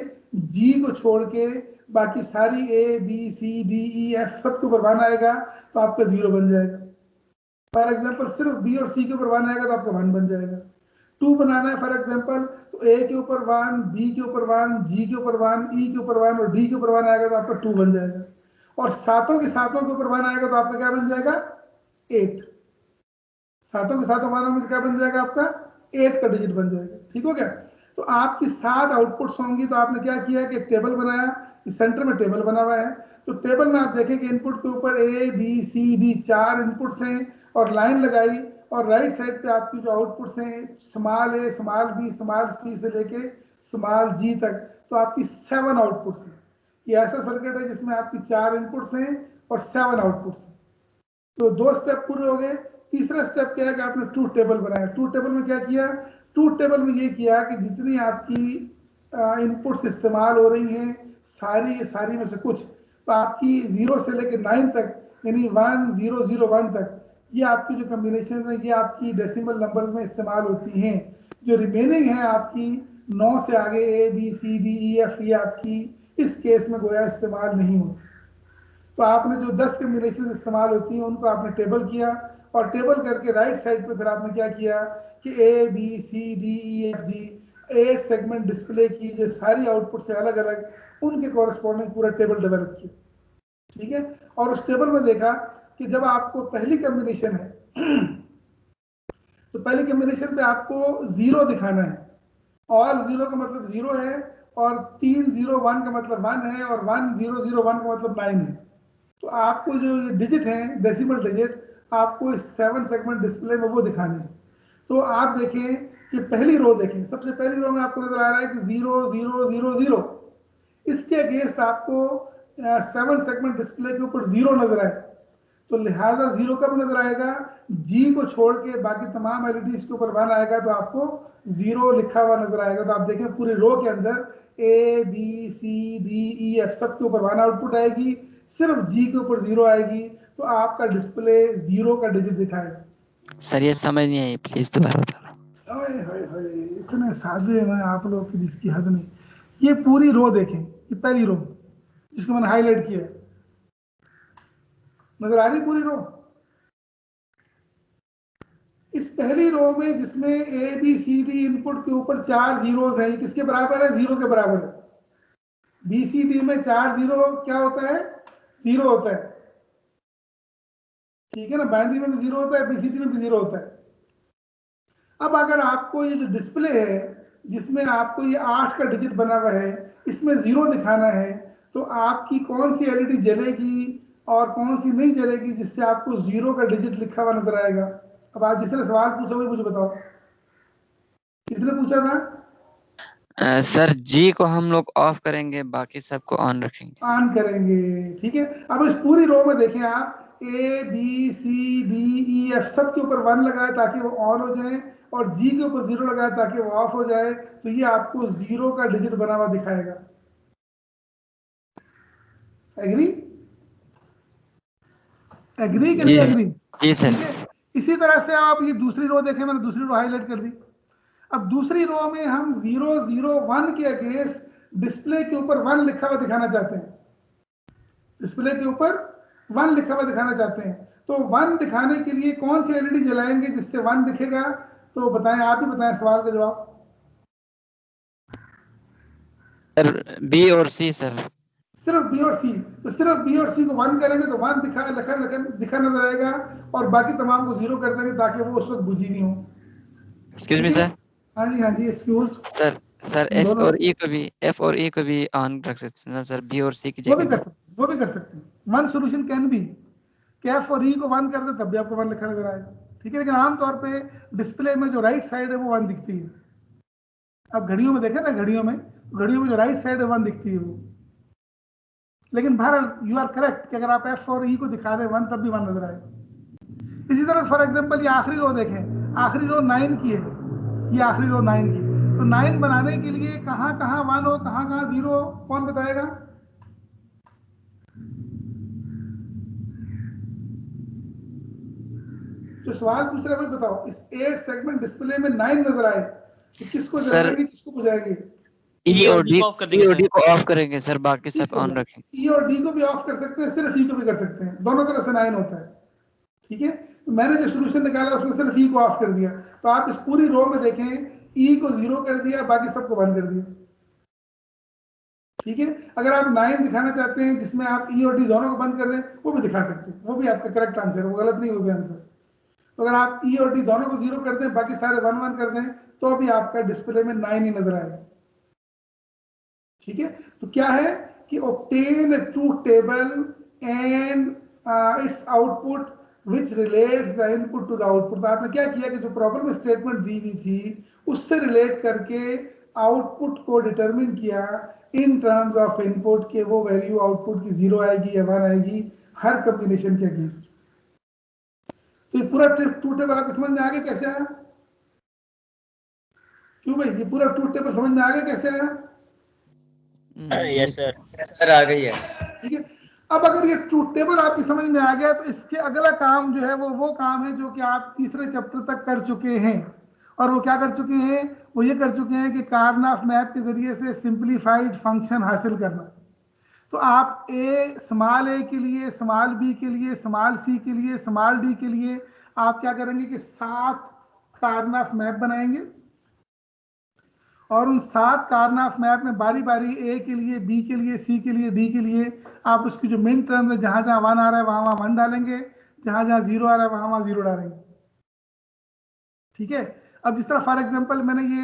G को छोड़ के बाकी सारी A B C D E F सब के ऊपर 1 आएगा तो आपका 0 बन जाएगा। फॉर एग्जांपल सिर्फ B और C के ऊपर 1 आएगा तो आपका 1 बन जाएगा। 2 बनाना है फॉर एग्जांपल तो A के ऊपर 1, B के ऊपर 1, G के ऊपर 1, E के ऊपर 1 और D के ऊपर 1 आएगा तो आपका 2 बन जाएगा, और सातों के ऊपर 1 आएगा तो आपका क्या बन जाएगा, 8। सातों के सातों मानों में क्या बन जाएगा, आपका 8 का डिजिट बन जाएगा। ठीक हो गया। तो आपकी 7 आउटपुट्स होंगी, तो आपने क्या किया कि एक टेबल बनाया, इस सेंटर में टेबल बना हुआ है, तो टेबल में आप देखें कि इनपुट के ऊपर A B C D 4 inputs हैं और लाइन लगाई, और राइट साइड पे आपकी जो आउटपुट्स हैं small A small B small C से लेके स्मॉल G तक, तो आपकी 7 आउटपुट्स हैं। ये ऐसा सर्किट है जिसमें आपकी 4 इनपुट्स हैं और 7 आउटपुट्स हैं। तो 2 स्टेप पूरे हो गए। तीसरा स्टेप क्या है कि आपने ट्रूथ टेबल बनाया। ट्रूथ टेबल में क्या किया, ट्रूथ टेबल में ये किया कि जितनी आपकी इनपुट्स इस्तेमाल हो रही हैं सारी में से कुछ, तो आपकी 0 से लेकर 9 तक यानी 1 0 0 1 तक ये आपकी जो कॉम्बिनेशन है ये आपकी डेसिमल नंबर्स में इस्तेमाल होती हैं। जो रिमेनिंग है आपकी 9 से आगे A B C D E F ये आपकी इस केस में गोया इस्तेमाल नहीं होती। तो आपने जो 10 कॉम्बिनेशन इस्तेमाल होती हैं उनको आपने टेबल किया, और टेबल करके राइट साइड पे फिर आपने क्या किया कि A B C D E F G 8 segment display की जो सारी आउटपुट से अलग अलग उनके कॉरेस्पॉन्डिंग पूरा टेबल डेवलप किया। ठीक है। और उस टेबल में देखा कि जब आपको पहली कॉम्बिनेशन है तो पहली कॉम्बिनेशन पे आपको 0 दिखाना है, ऑल 0 का मतलब 0 है, और 3 0 1 का मतलब 1 है, और 1 0 0 1 का मतलब 9 है। तो आपको जो डिजिट हैं डेसिमल डिजिट आपको इस 7 सेगमेंट डिस्प्ले में वो दिखाने हैं। तो आप देखें कि पहली रो देखें, सबसे पहली रो में आपको नजर आ रहा है कि 0 0 0 0, इसके अगेंस्ट आपको 7 सेगमेंट डिस्प्ले के ऊपर 0 नजर आए, तो लिहाजा 0 कब नजर आएगा, जी को छोड़ के बाकी तमाम एलईडीज के ऊपर 1 आएगा तो आपको 0 लिखा हुआ नजर आएगा। तो आप देखें पूरे रो के अंदर A B C D E F सब के ऊपर 1 आउटपुट आएगी, सिर्फ जी के ऊपर 0 आएगी, तो आपका डिस्प्ले 0 का डिजिट दिखाएगा। सर ये समझ नहीं आई, प्लीज दोबारा बताना। ओए होए होए, इतने सादे हैं आप लोग की जिसकी हद नहीं। ये पूरी रो देखें, ये पहली रो जिसको मैंने हाईलाइट किया, नजर आ रही पूरी रो। इस पहली रो में जिसमें A B C D input के ऊपर 4 जीरोस हैं, ये किसके बराबर है, 0 के बराबर है। बी सी डी में 4 0 क्या होता है, 0 होता है, ठीक है ना। बाइनरी में भी 0 होता है, बीसीडी में भी 0 होता है। अब अगर आपको ये जो डिस्प्ले है जिसमें आपको ये 8 का डिजिट बना हुआ है, इसमें 0 दिखाना है, तो आपकी कौन सी एलईडी जलेगी और कौन सी नहीं जलेगी जिससे आपको 0 का डिजिट लिखा हुआ नजर आएगा। अब आप जिसने सवाल पूछा वही मुझे बताओ, किसने पूछा था? सर जी को हम लोग ऑफ करेंगे, बाकी सबको ऑन रखेंगे। ऑन करेंगे, ठीक है। अब इस पूरी रो में देखें आप, A B C D E F सब के ऊपर 1 लगाए ताकि वो ऑन हो जाए, और जी के ऊपर 0 लगाए ताकि वो ऑफ हो जाए, तो ये आपको 0 का डिजिट बना हुआ दिखाएगा। एग्री? एग्री कि नहीं एग्री? ठीक है। इसी तरह से आप ये दूसरी रो देखें, मैंने दूसरी रो हाईलाइट कर दी। अब दूसरी रो में हम 0 0 1 के अगेंस्ट डिस्प्ले के ऊपर 1 लिखा हुआ दिखाना चाहते हैं, डिस्प्ले के ऊपर 1 लिखा हुआ दिखाना चाहते हैं। तो 1 दिखाने के लिए कौन सी एलईडी जलाएंगे जिससे 1 दिखेगा, तो बताएं, आप ही बताएं सवाल का जवाब। सर बी और सी सर। सिर्फ बी और सी, तो सिर्फ बी और सी को 1 करेंगे तो 1 दिखा नजर आएगा, और बाकी तमाम को 0 कर देंगे ताकि वो उस वक्त बुझी नहीं हो। Excuse me sir. हाँ जी एक्सक्यूज सर एफ और ई को भी ऑन रख सकते हैं सर, बी और सी की जगह। वो भी कर सकते हैं। वन सोल्यूशन कैन बी कि एफ और ई को 1 कर दे तब भी आपको 1 लिखा नजर आएगा, ठीक है। लेकिन आमतौर पे डिस्प्ले में जो राइट साइड है वो 1 दिखती है। अब घड़ियों में देखें ना, घड़ियों में जो राइट साइड है 1 दिखती है वो। लेकिन बहरहाल यू आर करेक्ट कि अगर आप एफ और ई को दिखा दें 1 तब भी 1 नजर आएगा। इसी तरह फॉर एग्जांपल ये आखिरी रो देखें, आखिरी रो 9 की है, ये आखिरी रो 9 की, तो 9 बनाने के लिए कहाँ 1 हो, कहाँ 0 हो, कौन बताएगा? जो सवाल पूछ रहे हैं बताओ, इस 8 सेगमेंट डिस्प्ले में 9 नजर आए तो किसको जलाएंगे, किसको बुझाएंगे? ई और डी को ऑफ करेंगे सर, बाकी सब ऑन रखेंगे। ई और डी को भी ऑफ कर सकते हैं, सिर्फ ई को भी कर सकते हैं, दोनों तरह से 9 होता है, ठीक है। मैंने जो सोल्यूशन निकाला उसमें सिर्फ ई को ऑफ कर दिया, तो आप इस पूरी रो में देखें, ई को 0 कर दिया, बाकी सबको 1 कर दिया, ठीक है। अगर आप 9 दिखाना चाहते हैं जिसमें आप ई और डी दोनों को बंद कर दें, वो भी दिखा सकते हैं, वो भी आपका करेक्ट आंसर है, वो गलत नहीं, वो भी आंसर। तो अगर आप ई और डी दोनों को 0 कर दें, बाकी सारे 1 1 कर दें, तो भी आपका डिस्प्ले में 9 ही नजर आएगा, ठीक है। तो क्या है कि obtain a truth table and its output which relates the input to the output। तो आपने क्या किया कि जो प्रॉब्लम स्टेटमेंट दी हुई थी उससे रिलेट करके आउटपुट को डिटरमिन किया इन टर्म्स ऑफ इनपुट के वो वैल्यू आउटपुट की 0 आएगी या 1 आएगी हर कॉम्बिनेशन के अगेंस्ट। तो ये पूरा ट्रूथ टेबल आपको समझ में आ गया कैसे आया? क्यों भाई, ये पूरा ट्रूथ टेबल समझ में आ गया कैसे आया? यस सर आ गई है, ठीक है। अब अगर ये ट्रूथ टेबल आपकी समझ में आ गया तो इसके अगला काम जो है वो काम है जो कि आप तीसरे चैप्टर तक कर चुके हैं। और वो क्या कर चुके हैं? वो ये कर चुके हैं कि कार्नाफ मैप के जरिए से सिंप्लीफाइड फंक्शन हासिल करना। तो आप स्मॉल ए के लिए, स्मॉल बी के लिए, स्मॉल सी के लिए, स्मॉल डी के लिए आप क्या करेंगे कि 7 कार्नाफ मैप बनाएंगे, और उन 7 कार्नाफ मैप में बारी बारी ए के लिए, बी के लिए, सी के लिए, डी के लिए आप उसकी जो मिन टर्म्स है, जहां जहां 1 आ रहा है वहां 1 डालेंगे, जहां जहां 0 आ रहा है वहां 0 डालेंगे, ठीक है। अब जिस तरह फॉर एग्जांपल मैंने ये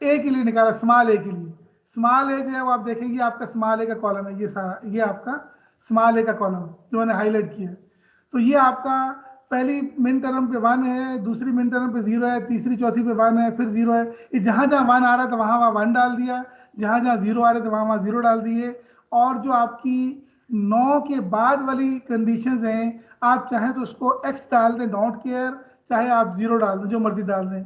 ए के लिए निकाला, स्मॉल ए के लिए, स्मॉल ए जो है वो आप देखेंगे आपका स्मॉल ए का कॉलम है, ये सारा ये आपका स्मॉल ए का कॉलम है जो मैंने हाईलाइट किया। तो ये आपका पहली मिन टर्म पे 1 है, दूसरी मिन टर्म पे 0 है, तीसरी चौथी पे 1 है, फिर 0 है। ये जहां जहां 1 आ रहा है तो वहां 1 डाल दिया, जहां जहां 0 आ रहे थे वहां 0 डाल दिए। और जो आपकी 9 के बाद वाली कंडीशंस हैं, आप चाहें तो उसको x डाल दें, डोंट केयर, चाहे आप 0 डाल दें, जो मर्जी डाल दें,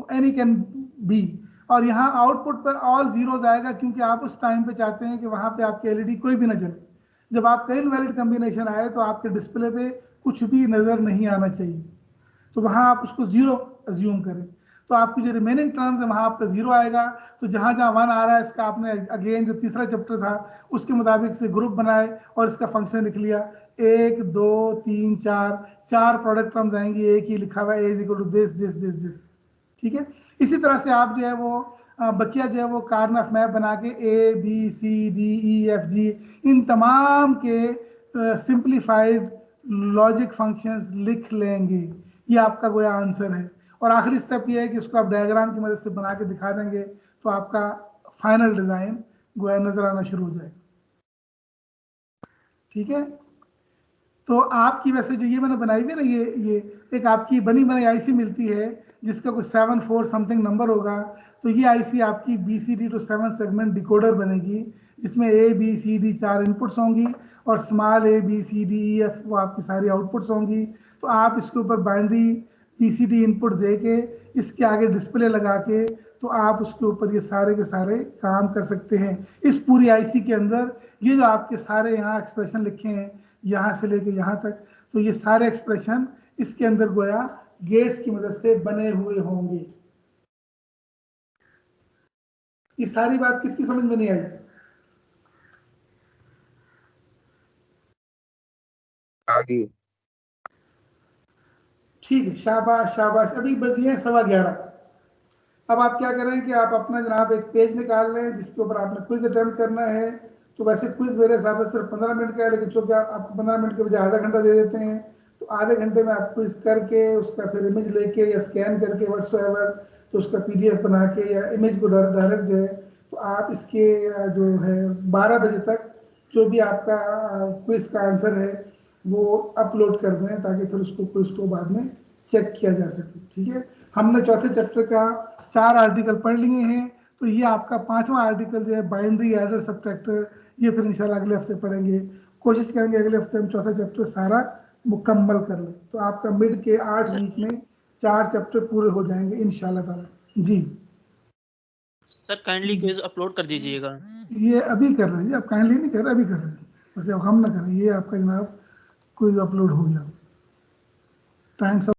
एनी कैन बी। और यहाँ आउटपुट पर ऑल जीरोज आएगा, क्योंकि आप उस टाइम पे चाहते हैं कि वहाँ पे आपकी एलईडी कोई भी ना जले। जब आपका इनवैलिड कम्बिनेशन आए तो आपके डिस्प्ले पे कुछ भी नज़र नहीं आना चाहिए, तो वहाँ आप उसको 0 अज्यूम करें। तो आपकी जो रिमेनिंग टर्म्स है वहाँ आपका 0 आएगा। तो जहाँ जहाँ 1 आ रहा है, इसका आपने अगेन जो तीसरा चैप्टर था उसके मुताबिक से ग्रुप बनाए और इसका फंक्शन लिख लिया। 1 2 3 4 प्रोडक्ट टर्म्स आएंगी, एक ही लिखा हुआ है, is equal to this this this this. ठीक है, इसी तरह से आप जो है वो बकिया जो है वो कार्नफ मैप बना के ABCDEFG इन तमाम के सिंप्लीफाइड लॉजिक फंक्शंस लिख लेंगे। ये आपका गोया आंसर है। और आखिरी स्टेप ये है कि इसको आप डायग्राम की मदद से बना के दिखा देंगे तो आपका फाइनल डिजाइन गोया नजर आना शुरू हो जाएगा। ठीक है, तो आपकी वैसे जो ये मैंने बनाई हुई है ना, ये एक आपकी बनी बनाई आईसी मिलती है जिसका कोई 74 समथिंग नंबर होगा। तो ये आईसी आपकी BCD to 7 सेगमेंट डिकोडर बनेगी, जिसमें ABCD 4 इनपुट्स होंगी और स्मॉल ABCDEF वो आपकी सारी आउटपुट्स होंगी। तो आप इसके ऊपर बाइनरी BCD इनपुट दे के इसके आगे डिस्प्ले लगा के तो आप उसके ऊपर ये सारे के सारे काम कर सकते हैं। इस पूरी आईसी के अंदर ये जो आपके सारे यहाँ एक्सप्रेशन लिखे हैं यहाँ से लेके यहाँ तक, तो ये सारे एक्सप्रेशन इसके अंदर गोया गेट्स की मदद से बने हुए होंगे। ये सारी बात किसकी समझ में नहीं आई? आगे ठीक है, शाबाश शाबाश। अभी बजिए 11:15। अब आप क्या करें कि आप अपना जनाब एक पेज निकाल लें जिसके ऊपर आपने क्विज अटेम्प्ट करना है। तो वैसे क्विज मेरे हिसाब से सिर्फ 15 मिनट का है, लेकिन चूंकि आपको 15 मिनट के बजाय आधा घंटा दे देते हैं, तो आधे घंटे में आप क्विज करके उसका फिर इमेज लेके या स्कैन करके व्हाट्सएवर तो उसका PDF बना के या इमेज को डायरेक्ट जो है तो आप इसके जो है 12 बजे तक जो भी आपका क्विज का आंसर है वो अपलोड कर दें, ताकि फिर उसको क्विज को बाद में चेक किया जा सके। ठीक है, हमने चौथे चैप्टर का 4 आर्टिकल पढ़ लिए हैं, तो ये आपका 5वां आर्टिकल जो है बाइनरी एडर सब्ट्रैक्टर, ये फिर इंशाल्लाह अगले हफ्ते पढ़ेंगे। कोशिश करेंगे अगले हफ्ते हम चौथा चैप्टर सारा मुकम्मल कर लें, तो आपका मिड के 8 वीक में 4 चैप्टर पूरे हो जाएंगे इंशाल्लाह ताला। जी सर काइंडली क्विज अपलोड कर दीजिएगा। ये अभी कर रहे हैं, अब काइंडली नहीं कर रहे, अभी कर रहे हैं, वैसे अब हम ना करें। ये आपका जनाब क्विज अपलोड हो गया। थैंक्स।